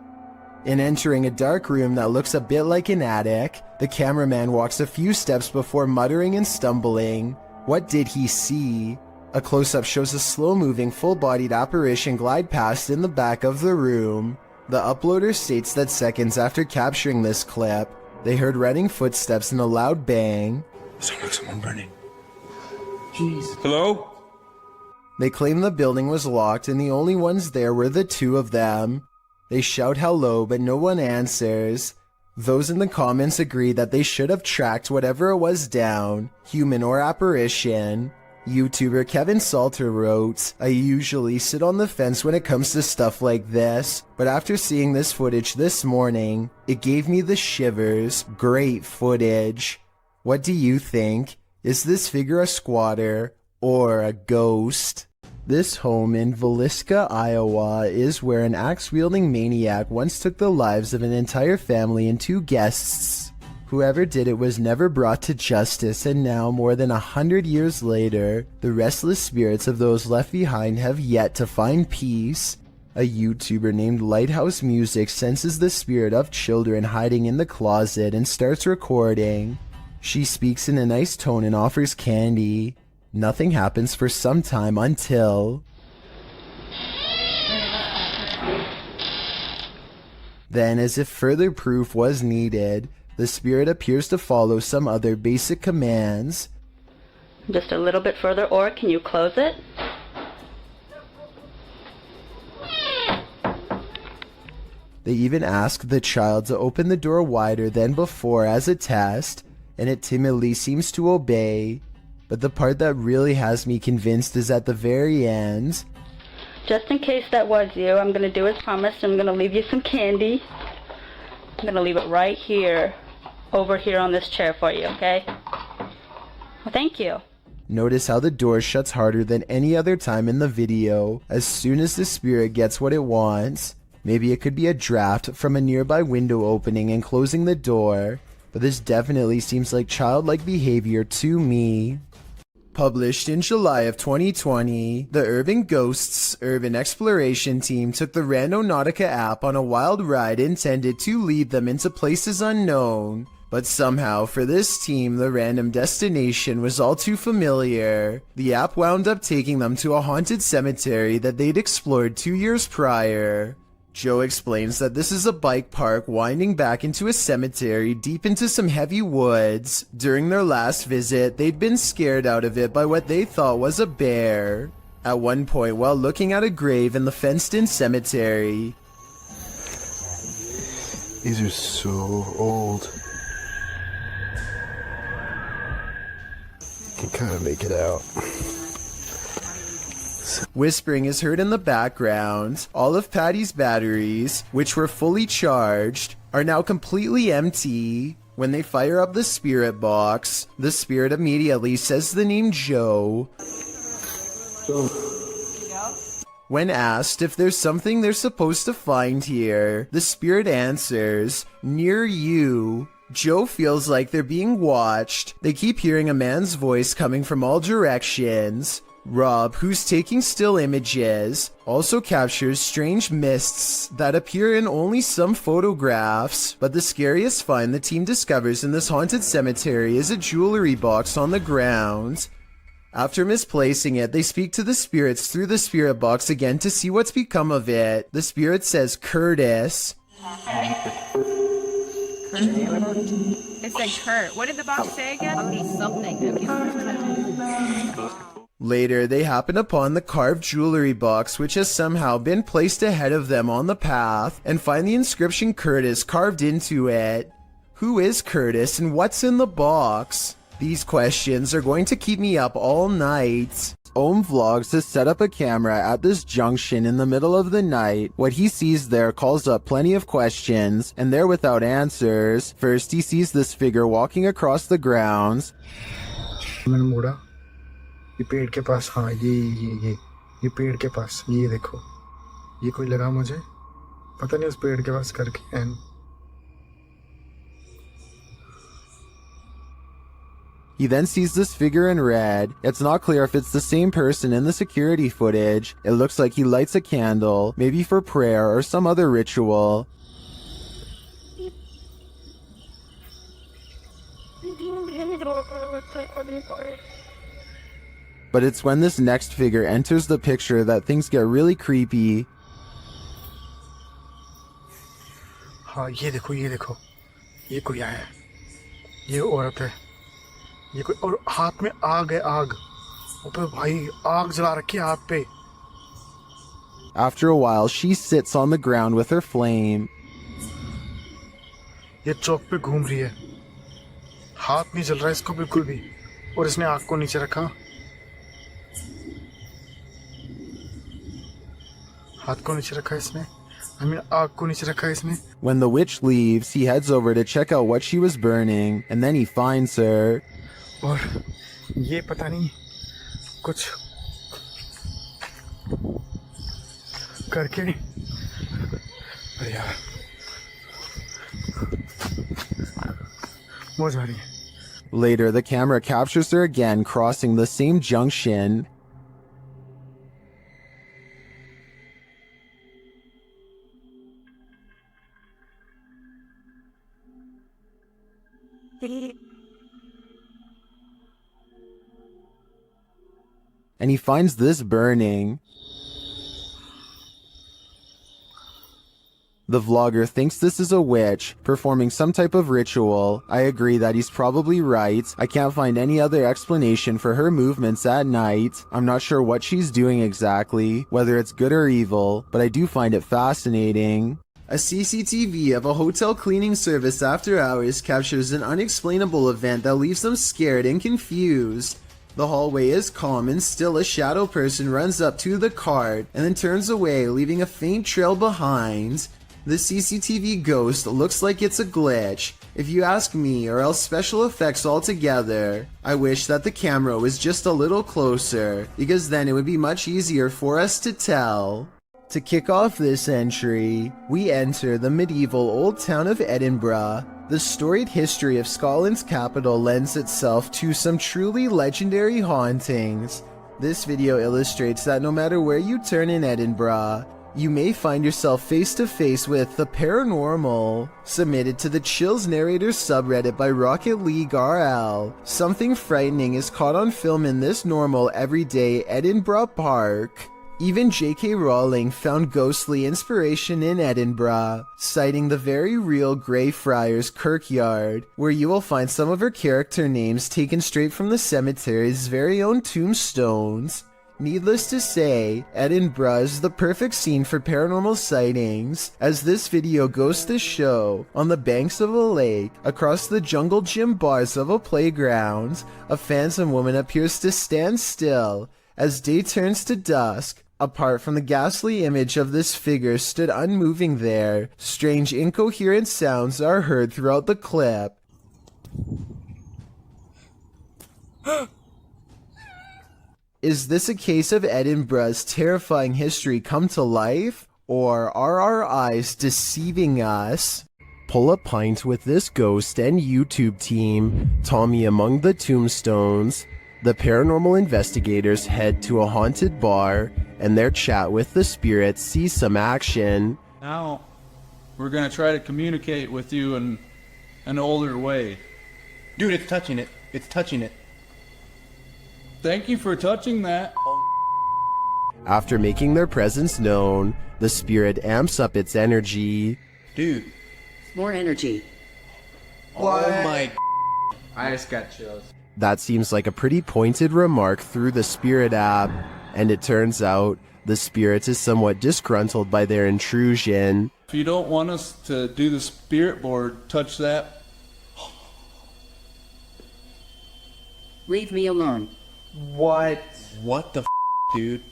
In entering a dark room that looks a bit like an attic, the cameraman walks a few steps before muttering and stumbling. What did he see? A close-up shows a slow-moving, full-bodied apparition glide past in the back of the room. The uploader states that seconds after capturing this clip, they heard running footsteps and a loud bang. Someone running. Jeez. Hello? They claim the building was locked and the only ones there were the two of them. They shout hello, but no one answers. Those in the comments agree that they should have tracked whatever it was down, human or apparition. YouTuber Kevin Salter wrote, I usually sit on the fence when it comes to stuff like this, but after seeing this footage this morning, it gave me the shivers. Great footage. What do you think? Is this figure a squatter or a ghost? This home in Villisca, Iowa is where an axe-wielding maniac once took the lives of an entire family and 2 guests. Whoever did it was never brought to justice, and now, more than 100 years later, the restless spirits of those left behind have yet to find peace. A YouTuber named Lighthouse Music senses the spirit of children hiding in the closet and starts recording. She speaks in a nice tone and offers candy. Nothing happens for some time until... Then, as if further proof was needed, the spirit appears to follow some other basic commands. Just a little bit further, or can you close it? They even ask the child to open the door wider than before as a test, and it timidly seems to obey. But the part that really has me convinced is at the very end. Just in case that was you, I'm going to do as promised. I'm going to leave you some candy. I'm going to leave it right here, over here on this chair for you, okay? Well, thank you. Notice how the door shuts harder than any other time in the video as soon as the spirit gets what it wants. Maybe it could be a draft from a nearby window opening and closing the door, but this definitely seems like childlike behavior to me. Published in July of 2020, the Urban Ghosts Urban Exploration Team took the Randonautica app on a wild ride intended to lead them into places unknown. But somehow, for this team, the random destination was all too familiar. The app wound up taking them to a haunted cemetery that they'd explored 2 years prior. Joe explains that this is a bike park winding back into a cemetery deep into some heavy woods. During their last visit, they'd been scared out of it by what they thought was a bear. At one point, while looking at a grave in the fenced-in cemetery, These are so old. You can kind of make it out. whispering is heard in the background. All of Patty's batteries, which were fully charged, are now completely empty. When they fire up the spirit box, the spirit immediately says the name Joe. When asked if there's something they're supposed to find here, the spirit answers, "Near you." Joe feels like they're being watched. They keep hearing a man's voice coming from all directions. Rob, who's taking still images, also captures strange mists that appear in only some photographs. But the scariest find the team discovers in this haunted cemetery is a jewelry box on the ground. After misplacing it, they speak to the spirits through the spirit box again to see what's become of it. The spirit says Curtis. It said Kurt. What did the box say again? Something. Later, they happen upon the carved jewelry box, which has somehow been placed ahead of them on the path, and find the inscription Curtis carved into it. Who is Curtis and what's in the box? These questions are going to keep me up all night. Ohm Vlogs has set up a camera at this junction in the middle of the night. What he sees there calls up plenty of questions, and they're without answers. First, he sees this figure walking across the grounds. ये पेड़ के पास हाँ ये पेड़ के पास ये देखो ये कोई लगा मुझे पता नहीं उस पेड़ के पास करके and He then sees this figure in red. It's not clear if it's the same person in the security footage. It looks like he lights a candle, maybe for prayer or some other ritual. But it's when this next figure enters the picture that things get really creepy. हाँ ये देखो ये कोई आया है ये औरत है ये कोई और हाथ में आग है आग ऊपर भाई आग जला रखी है हाथ पे After a while, she sits on the ground with her flame. ये चौक पे घूम रही है हाथ नहीं जल रहा है इसको बिल्कुल भी और इसने आग को नीचे रखा हाथ को नीचे रखा इसने आग को नीचे रखा इसने When the witch leaves, he heads over to check out what she was burning, and then he finds her. और ये पता नहीं कुछ करके अरे यार मौज आ रही है Later, the camera captures her again crossing the same junction. And he finds this burning. The vlogger thinks this is a witch, performing some type of ritual. I agree that he's probably right. I can't find any other explanation for her movements at night. I'm not sure what she's doing exactly, whether it's good or evil, but I do find it fascinating. A CCTV of a hotel cleaning service after hours captures an unexplainable event that leaves them scared and confused. The hallway is calm and still a shadow person runs up to the cart and then turns away, leaving a faint trail behind. The CCTV ghost looks like it's a glitch, if you ask me, or else special effects altogether. I wish that the camera was just a little closer, because then it would be much easier for us to tell. To kick off this entry, we enter the medieval old town of Edinburgh. The storied history of Scotland's capital lends itself to some truly legendary hauntings. This video illustrates that no matter where you turn in Edinburgh, you may find yourself face to face with the paranormal. Submitted to the Chills Narrator subreddit by Rocket League RL. Something frightening is caught on film in this normal everyday Edinburgh park. Even J.K. Rowling found ghostly inspiration in Edinburgh, citing the very real Greyfriars Kirkyard, where you will find some of her character names taken straight from the cemetery's very own tombstones. Needless to say, Edinburgh is the perfect scene for paranormal sightings, as this video goes to show, on the banks of a lake, across the jungle gym bars of a playground, a phantom woman appears to stand still, as day turns to dusk. Apart from the ghastly image of this figure stood unmoving there, strange incoherent sounds are heard throughout the clip. Is this a case of Edinburgh's terrifying history come to life? Or are our eyes deceiving us? Pull a pint with this ghost and YouTube team, Tommy among the tombstones. The paranormal investigators head to a haunted bar, and their chat with the spirit sees some action. Now, we're gonna try to communicate with you in an older way. Dude, it's touching it. It's touching it. Thank you for touching that. After making their presence known, the spirit amps up its energy. Dude. More energy. What? Oh my. I just got chills. That seems like a pretty pointed remark through the spirit app, and it turns out the spirit is somewhat disgruntled by their intrusion. If you don't want us to do the spirit board, touch that. Leave me alone. What? What the dude?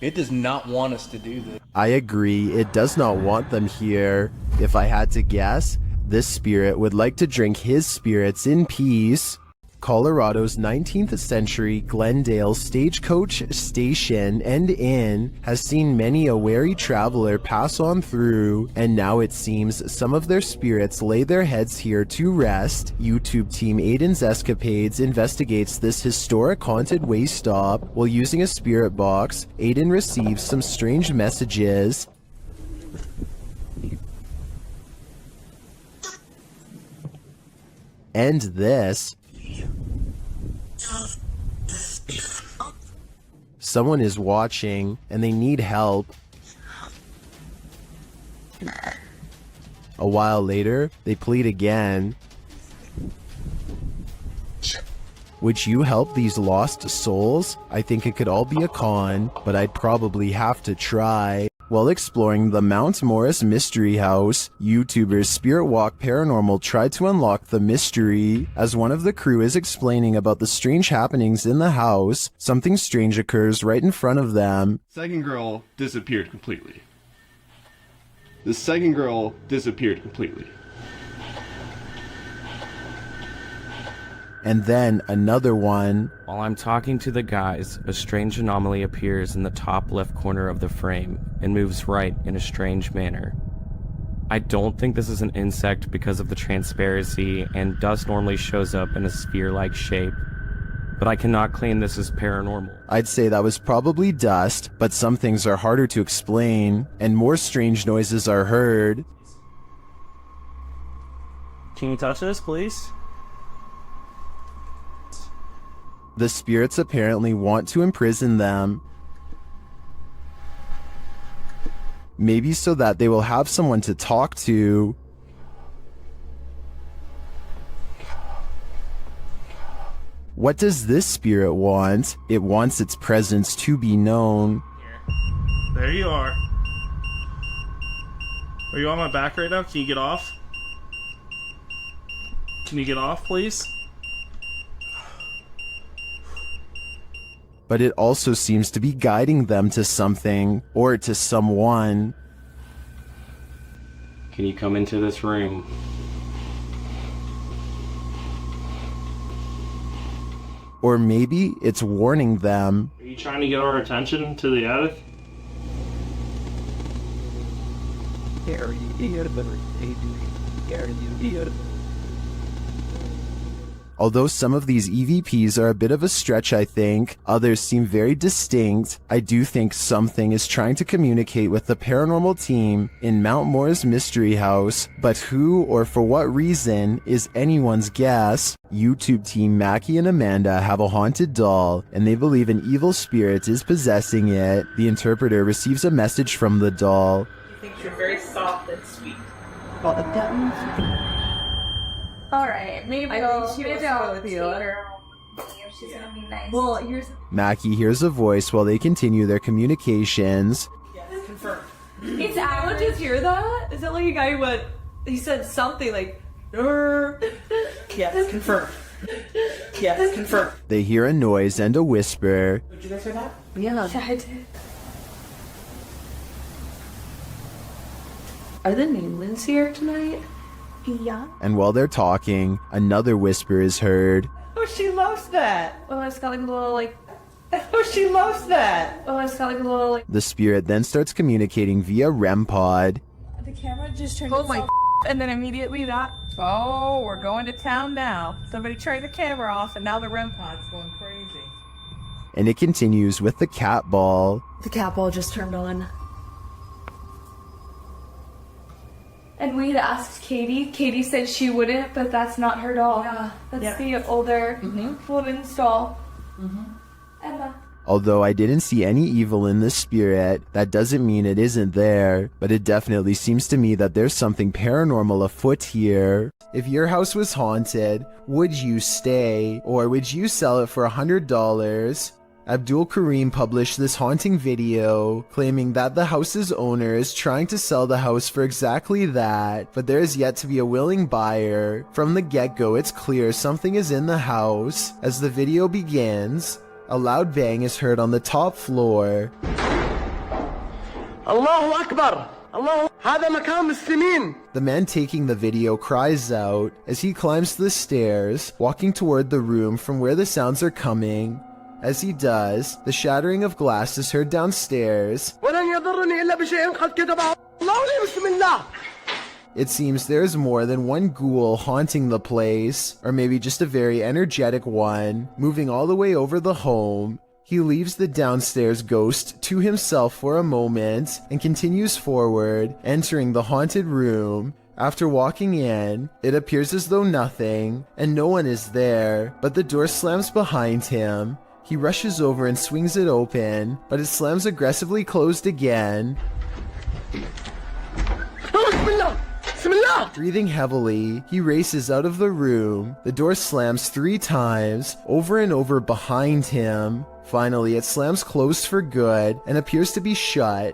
It does not want us to do this. I agree, it does not want them here. If I had to guess, this spirit would like to drink his spirits in peace. Colorado's 19th century Glendale stagecoach station and inn has seen many a wary traveler pass on through, and now it seems some of their spirits lay their heads here to rest. YouTube team Aiden's Escapades investigates this historic haunted way stop. While using a spirit box, Aiden receives some strange messages. And this. Someone is watching, and they need help. A while later, they plead again. Would you help these lost souls? I think it could all be a con, but I'd probably have to try. While exploring the Mount Morris Mystery House, YouTubers Spirit Walk Paranormal tried to unlock the mystery. As one of the crew is explaining about the strange happenings in the house, something strange occurs right in front of them. Second girl disappeared completely. The second girl disappeared completely. And then another one. While I'm talking to the guys, a strange anomaly appears in the top left corner of the frame and moves right in a strange manner. I don't think this is an insect because of the transparency, and dust normally shows up in a sphere-like shape, but I cannot claim this is paranormal. I'd say that was probably dust, but some things are harder to explain, and more strange noises are heard. Can you touch this, please? The spirits apparently want to imprison them. Maybe so that they will have someone to talk to. What does this spirit want? It wants its presence to be known. There you are. Are you on my back right now? Can you get off? Can you get off, please? But it also seems to be guiding them to something, or to someone. Can you come into this room? Or maybe it's warning them. Are you trying to get our attention to the attic? Although some of these EVPs are a bit of a stretch, I think, others seem very distinct, I do think something is trying to communicate with the paranormal team in Mount Morris Mystery House, but who or for what reason is anyone's guess. YouTube team Mackie and Amanda have a haunted doll, and they believe an evil spirit is possessing it. The interpreter receives a message from the doll. He thinks you're very soft and sweet. Alright, maybe I'll with you. She's gonna be nice. Well, here's Mackie hears a voice while they continue their communications. Yes, confirmed. It's Alan. Did you hear that? Is that like a guy who went? He said something like, Yes, confirmed. Yes, confirmed. They hear a noise and a whisper. Did you guys hear that? Yeah, I did. Are the Newlands here tonight? Yeah. And while they're talking, another whisper is heard. Oh, she loves that. Oh, it's got like a little like. Oh, she loves that. Oh, it's got like a little like. The spirit then starts communicating via REM pod. The camera just turned. Oh my! And then immediately that. Oh, we're going to town now. Somebody turned the camera off, and now the REM pod's going crazy. and it continues with the cat ball. The cat ball just turned on. And we had asked Katie. Katie said she wouldn't, but that's not her doll. Yeah. That's the older woman's doll. Emma. Although I didn't see any evil in this spirit, that doesn't mean it isn't there, but it definitely seems to me that there's something paranormal afoot here. If your house was haunted, would you stay, or would you sell it for $100? Abdul Karim published this haunting video, claiming that the house's owner is trying to sell the house for exactly that, but there is yet to be a willing buyer. From the get-go, it's clear something is in the house. As the video begins, a loud bang is heard on the top floor. Allahu Akbar! Allah, هذا مكان مسلمين. The man taking the video cries out as he climbs the stairs, walking toward the room from where the sounds are coming. As he does, the shattering of glass is heard downstairs. ولن يضرني إلا بشيء قد كتبه الله لي بسم الله. It seems there's more than one ghoul haunting the place, or maybe just a very energetic one, moving all the way over the home. He leaves the downstairs ghost to himself for a moment and continues forward, entering the haunted room. After walking in, it appears as though nothing, and no one is there, but the door slams behind him. He rushes over and swings it open, but it slams aggressively closed again. Breathing heavily, he races out of the room. The door slams 3 times, over and over behind him. Finally, it slams closed for good and appears to be shut.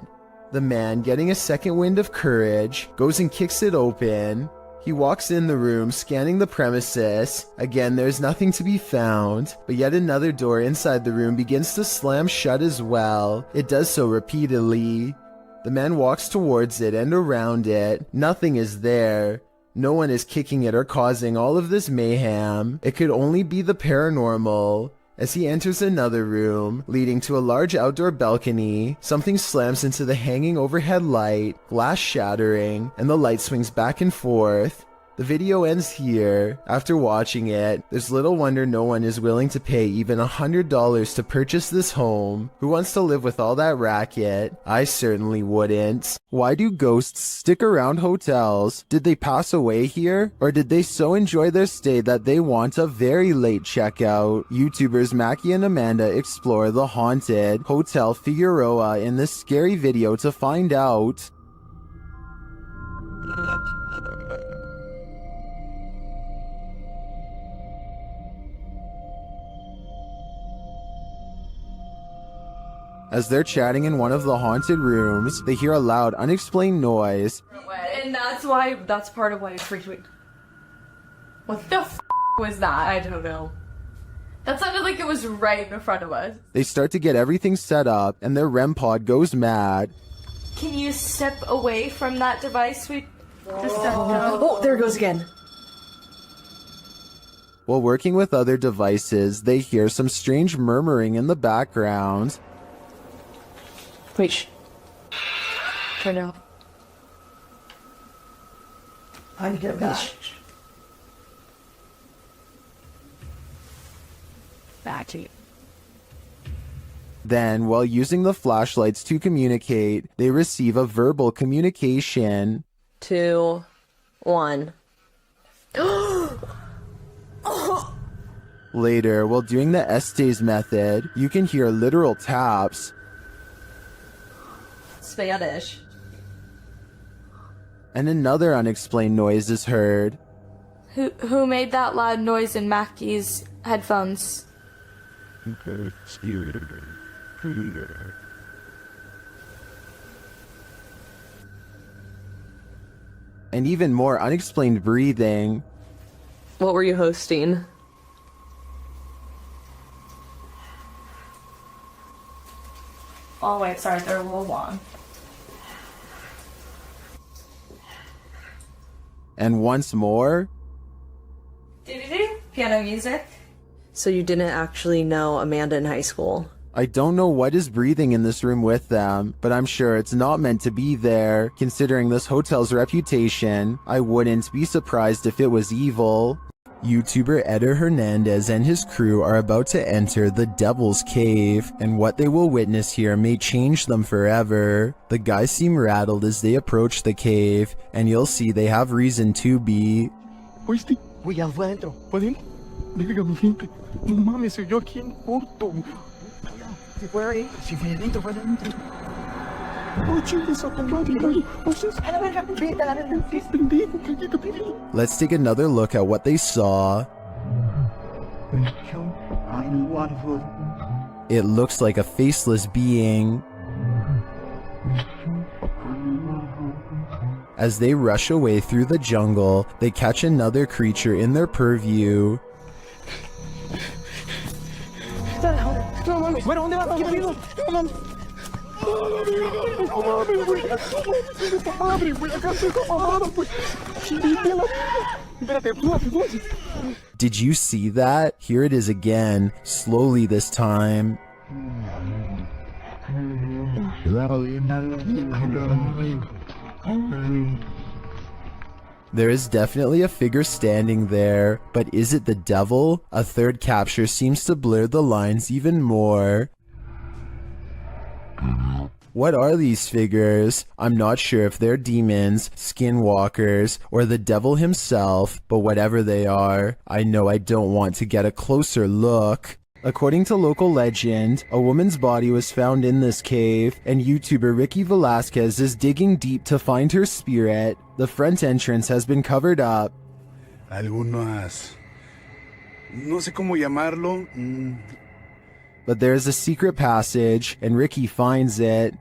The man, getting a second wind of courage, goes and kicks it open. He walks in the room, scanning the premises. Again, there's nothing to be found, but yet another door inside the room begins to slam shut as well. It does so repeatedly. The man walks towards it and around it. Nothing is there. No one is kicking it or causing all of this mayhem. It could only be the paranormal. As he enters another room, leading to a large outdoor balcony, something slams into the hanging overhead light, glass shattering, and the light swings back and forth. The video ends here. After watching it, there's little wonder no one is willing to pay even $100 to purchase this home. Who wants to live with all that racket? I certainly wouldn't. Why do ghosts stick around hotels? Did they pass away here? Or did they so enjoy their stay that they want a very late checkout? YouTubers Mackie and Amanda explore the haunted Hotel Figueroa in this scary video to find out. As they're chatting in one of the haunted rooms, they hear a loud, unexplained noise. And that's part of why it freaked me. What the f was that? I don't know. That sounded like it was right in front of us. They start to get everything set up, and their REM pod goes mad. Can you step away from that device? Oh, there it goes again. While working with other devices, they hear some strange murmuring in the background. Wait, shh. Turn it off. I need to get back. Back to you. Then, while using the flashlights to communicate, they receive a verbal communication. 2, 1. Later, while doing the Estes method, you can hear literal taps. Spanish. And another unexplained noise is heard. Who made that loud noise in Mackie's headphones? And even more unexplained breathing. What were you hosting? Oh wait, sorry, they're a little long. And once more. Piano music. So you didn't actually know Amanda in high school? I don't know what is breathing in this room with them, but I'm sure it's not meant to be there. Considering this hotel's reputation, I wouldn't be surprised if it was evil. YouTuber Eder Hernandez and his crew are about to enter the Devil's Cave, and what they will witness here may change them forever. The guys seem rattled as they approach the cave, and you'll see they have reason to be. ¿Oíste? Güey, ya fue adentro. ¿Fue adentro? Verga, mi gente. No mames, soy yo aquí en corto. Si fue ahí, si fue adentro, fue adentro. Oh, chingues a tu madre, güey. A la verga, vete a la verga. Pendejo, cállate, pendejo. Let's take another look at what they saw. It looks like a faceless being. As they rush away through the jungle, they catch another creature in their purview. No mames, bueno, ¿dónde vas? ¿Qué pedo? No mames. No mames, güey. Esta madre, güey. Acá estoy mamada, güey. Espérate, súbase. Did you see that? Here it is again, slowly this time. There is definitely a figure standing there, but is it the devil? A third capture seems to blur the lines even more. What are these figures? I'm not sure if they're demons, skinwalkers, or the devil himself, but whatever they are, I know I don't want to get a closer look. According to local legend, a woman's body was found in this cave, and YouTuber Ricky Velasquez is digging deep to find her spirit. The front entrance has been covered up. Algunas... no sé cómo llamarlo. But there is a secret passage, and Ricky finds it.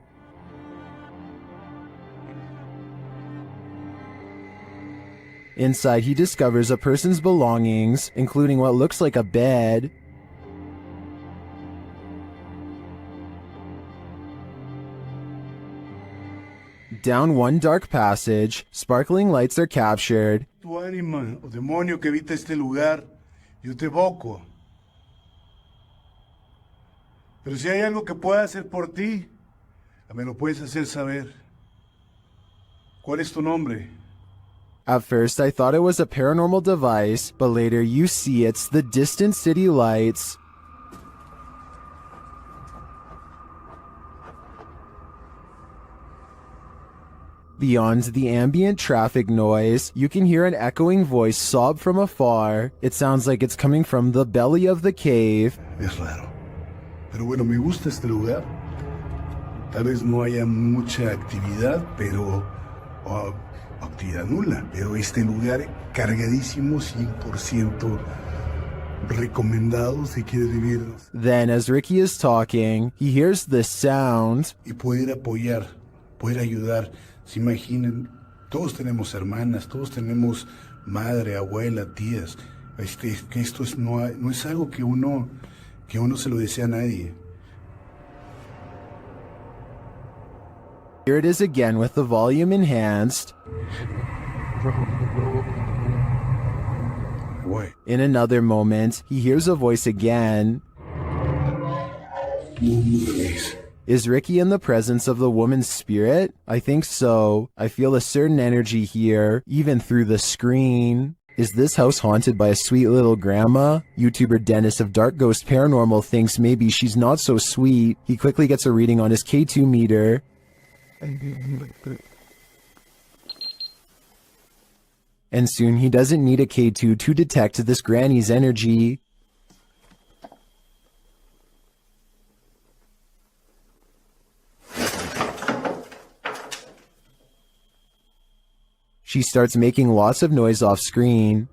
Inside, he discovers a person's belongings, including what looks like a bed. Down one dark passage, sparkling lights are captured. Tu ánima o demonio que habita este lugar, yo te evoco. Pero si hay algo que pueda hacer por ti, me lo puedes hacer saber. ¿Cuál es tu nombre? At first, I thought it was a paranormal device, but later you see it's the distant city lights. Beyond the ambient traffic noise, you can hear an echoing voice sob from afar. It sounds like it's coming from the belly of the cave. Es raro. Pero bueno, me gusta este lugar. Tal vez no haya mucha actividad, pero... actividad nula. Pero este lugar cargadísimo, 100% recomendado si quieres vivir. Then, as Ricky is talking, he hears this sound. Y poder apoyar, poder ayudar. Se imaginen, todos tenemos hermanas, todos tenemos madre, abuela, tías. Que esto es, no es algo que uno se lo desea a nadie. Here it is again with the volume enhanced. What? In another moment, he hears a voice again. Is Ricky in the presence of the woman's spirit? I think so. I feel a certain energy here, even through the screen. Is this house haunted by a sweet little grandma? YouTuber Dennis of Dark Ghost Paranormal thinks maybe she's not so sweet. He quickly gets a reading on his K2 meter. And soon he doesn't need a K2 to detect this granny's energy. She starts making lots of noise off screen.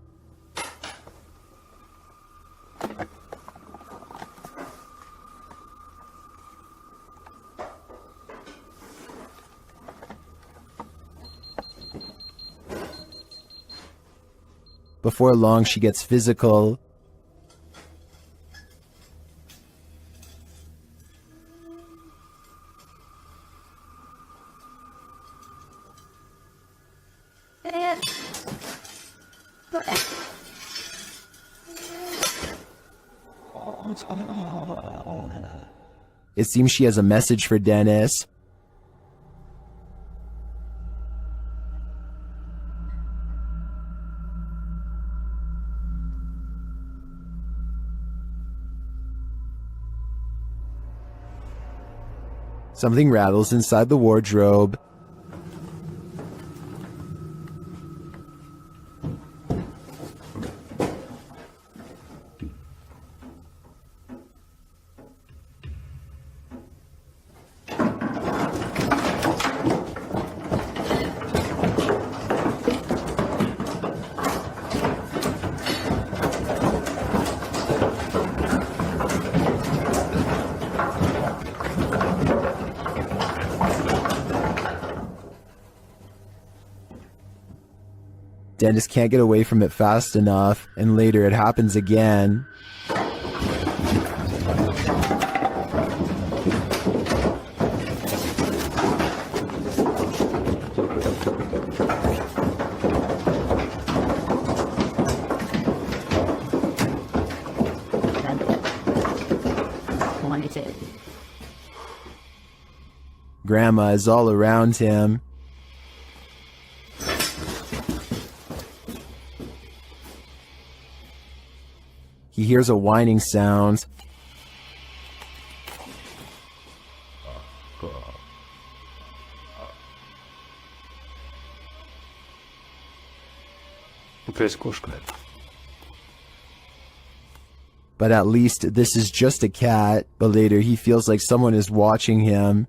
Before long, she gets physical. It seems she has a message for Dennis. Something rattles inside the wardrobe. Dennis can't get away from it fast enough, and later it happens again. Grandma is all around him. He hears a whining sound. But at least this is just a cat. But later he feels like someone is watching him.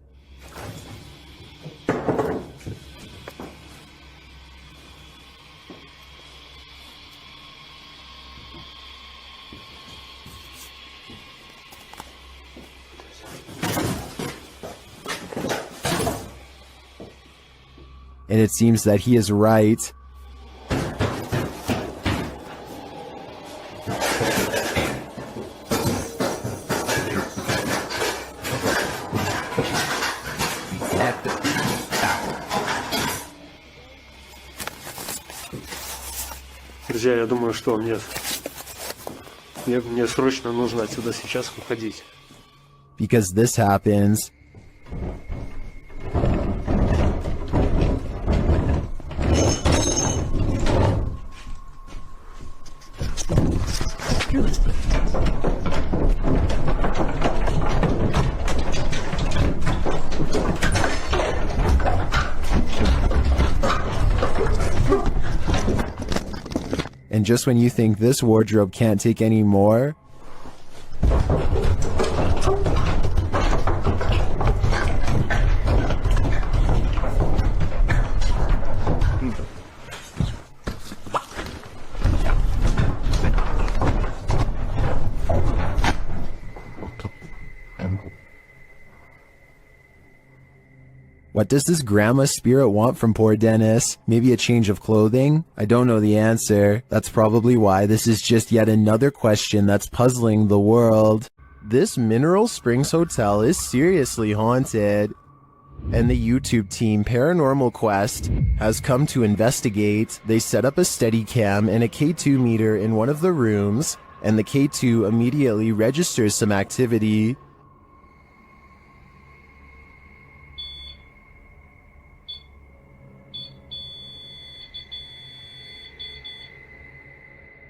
And it seems that he is right. Друзья, я думаю, что мне срочно нужно отсюда сейчас уходить. Because this happens. And just when you think this wardrobe can't take any more, what does this grandma spirit want from poor Dennis? Maybe a change of clothing? I don't know the answer. That's probably why this is just yet another question that's puzzling the world. This Mineral Springs Hotel is seriously haunted. And the YouTube team Paranormal Quest has come to investigate. They set up a Steadicam and a K2 meter in one of the rooms, and the K2 immediately registers some activity.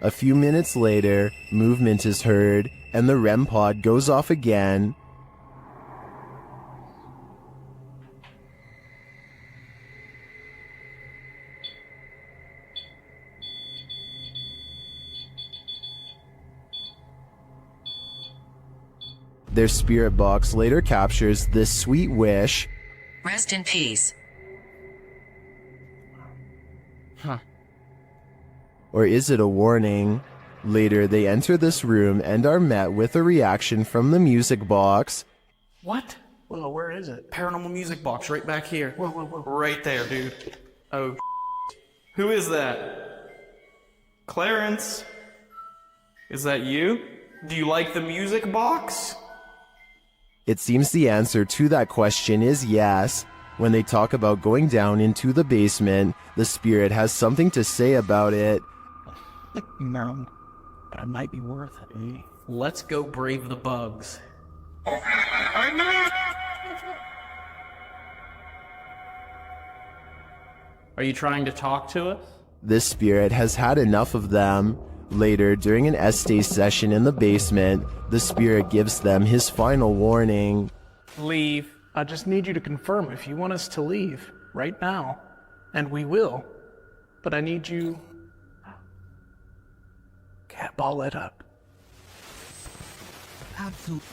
A few minutes later, movement is heard, and the REM pod goes off again. Their spirit box later captures this sweet wish. Rest in peace. Huh. Or is it a warning? Later, they enter this room and are met with a reaction from the music box. What? Well, where is it? Paranormal music box right back here. Whoa. Right there, dude. Oh, who is that? Clarence? Is that you? Do you like the music box? It seems the answer to that question is yes. When they talk about going down into the basement, the spirit has something to say about it. No, but it might be worth it, eh? Let's go brave the bugs. Are you trying to talk to us? This spirit has had enough of them. Later, during an Estee session in the basement, the spirit gives them his final warning. Leave. I just need you to confirm if you want us to leave right now, and we will. But I need you... Cat ball it up. Absolutely.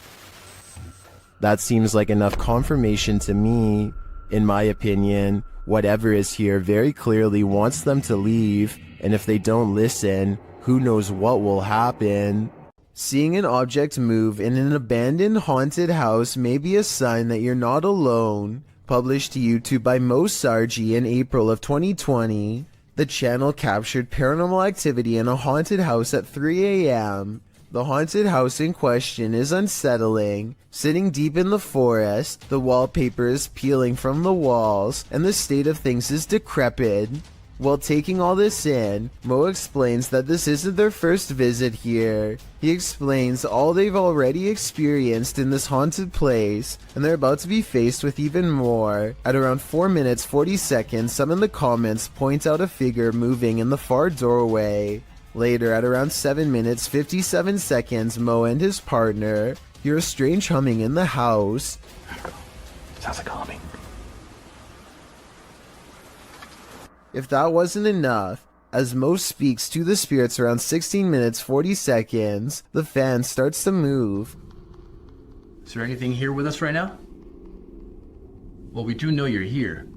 That seems like enough confirmation to me. In my opinion, whatever is here very clearly wants them to leave, and if they don't listen, who knows what will happen. Seeing an object move in an abandoned haunted house may be a sign that you're not alone. Published to YouTube by Mo Sargi in April of 2020, the channel captured paranormal activity in a haunted house at 3 a.m. The haunted house in question is unsettling. Sitting deep in the forest, the wallpaper is peeling from the walls, and the state of things is decrepit. While taking all this in, Mo explains that this isn't their first visit here. He explains all they've already experienced in this haunted place, and they're about to be faced with even more. At around 4 minutes 40 seconds, some in the comments point out a figure moving in the far doorway. Later, at around 7 minutes 57 seconds, Mo and his partner hear a strange humming in the house. Sounds like humming. If that wasn't enough, as Mo speaks to the spirits around 16 minutes 40 seconds, the fan starts to move. Is there anything here with us right now? Well, we do know you're here.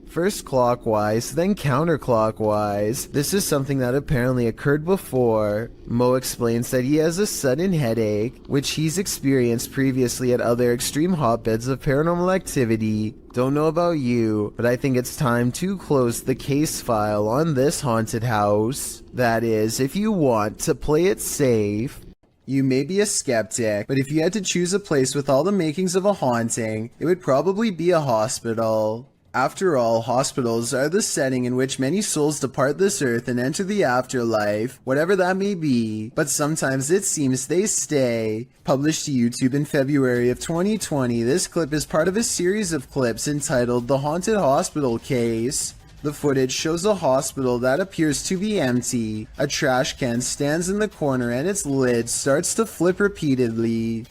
First clockwise, then counterclockwise. This is something that apparently occurred before. Mo explains that he has a sudden headache, which he's experienced previously at other extreme hotbeds of paranormal activity. Don't know about you, but I think it's time to close the case file on this haunted house. That is, if you want to play it safe. You may be a skeptic, but if you had to choose a place with all the makings of a haunting, it would probably be a hospital. After all, hospitals are the setting in which many souls depart this earth and enter the afterlife, whatever that may be, but sometimes it seems they stay. Published to YouTube in February of 2020, this clip is part of a series of clips entitled The Haunted Hospital Case. The footage shows a hospital that appears to be empty. A trash can stands in the corner and its lid starts to flip repeatedly.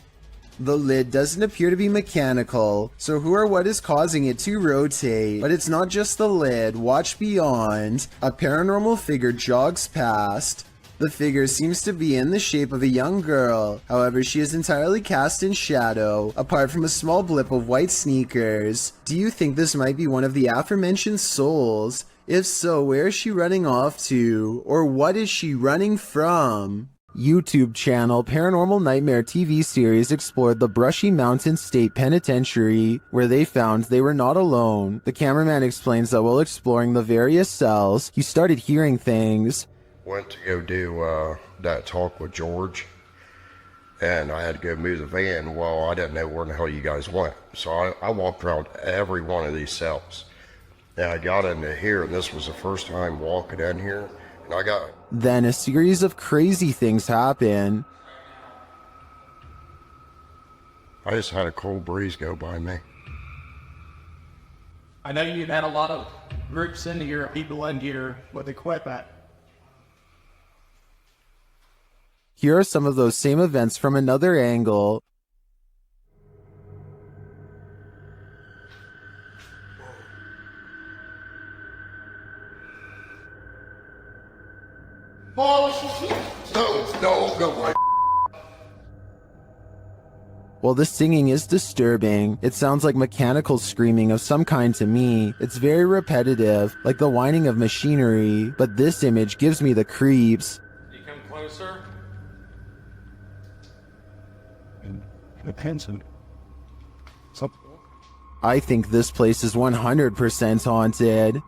The lid doesn't appear to be mechanical, so who or what is causing it to rotate? But it's not just the lid. Watch beyond. A paranormal figure jogs past. The figure seems to be in the shape of a young girl. However, she is entirely cast in shadow, apart from a small blip of white sneakers. Do you think this might be one of the aforementioned souls? If so, where is she running off to? Or what is she running from? YouTube channel Paranormal Nightmare TV series explored the Brushy Mountain State Penitentiary, where they found they were not alone. The cameraman explains that while exploring the various cells, he started hearing things. Went to go do that talk with George, and I had to go move the van. Well, I didn't know where the hell you guys went, so I walked around every one of these cells. And I got into here, and this was the first time walking in here, and I got... Then a series of crazy things happen. I just had a cold breeze go by me. I know you've had a lot of groups into here, people into here, what they quit at. Here are some of those same events from another angle. No. While the singing is disturbing, it sounds like mechanical screaming of some kind to me. It's very repetitive, like the whining of machinery, but this image gives me the creeps. You come closer. Attention. I think this place is 100% haunted.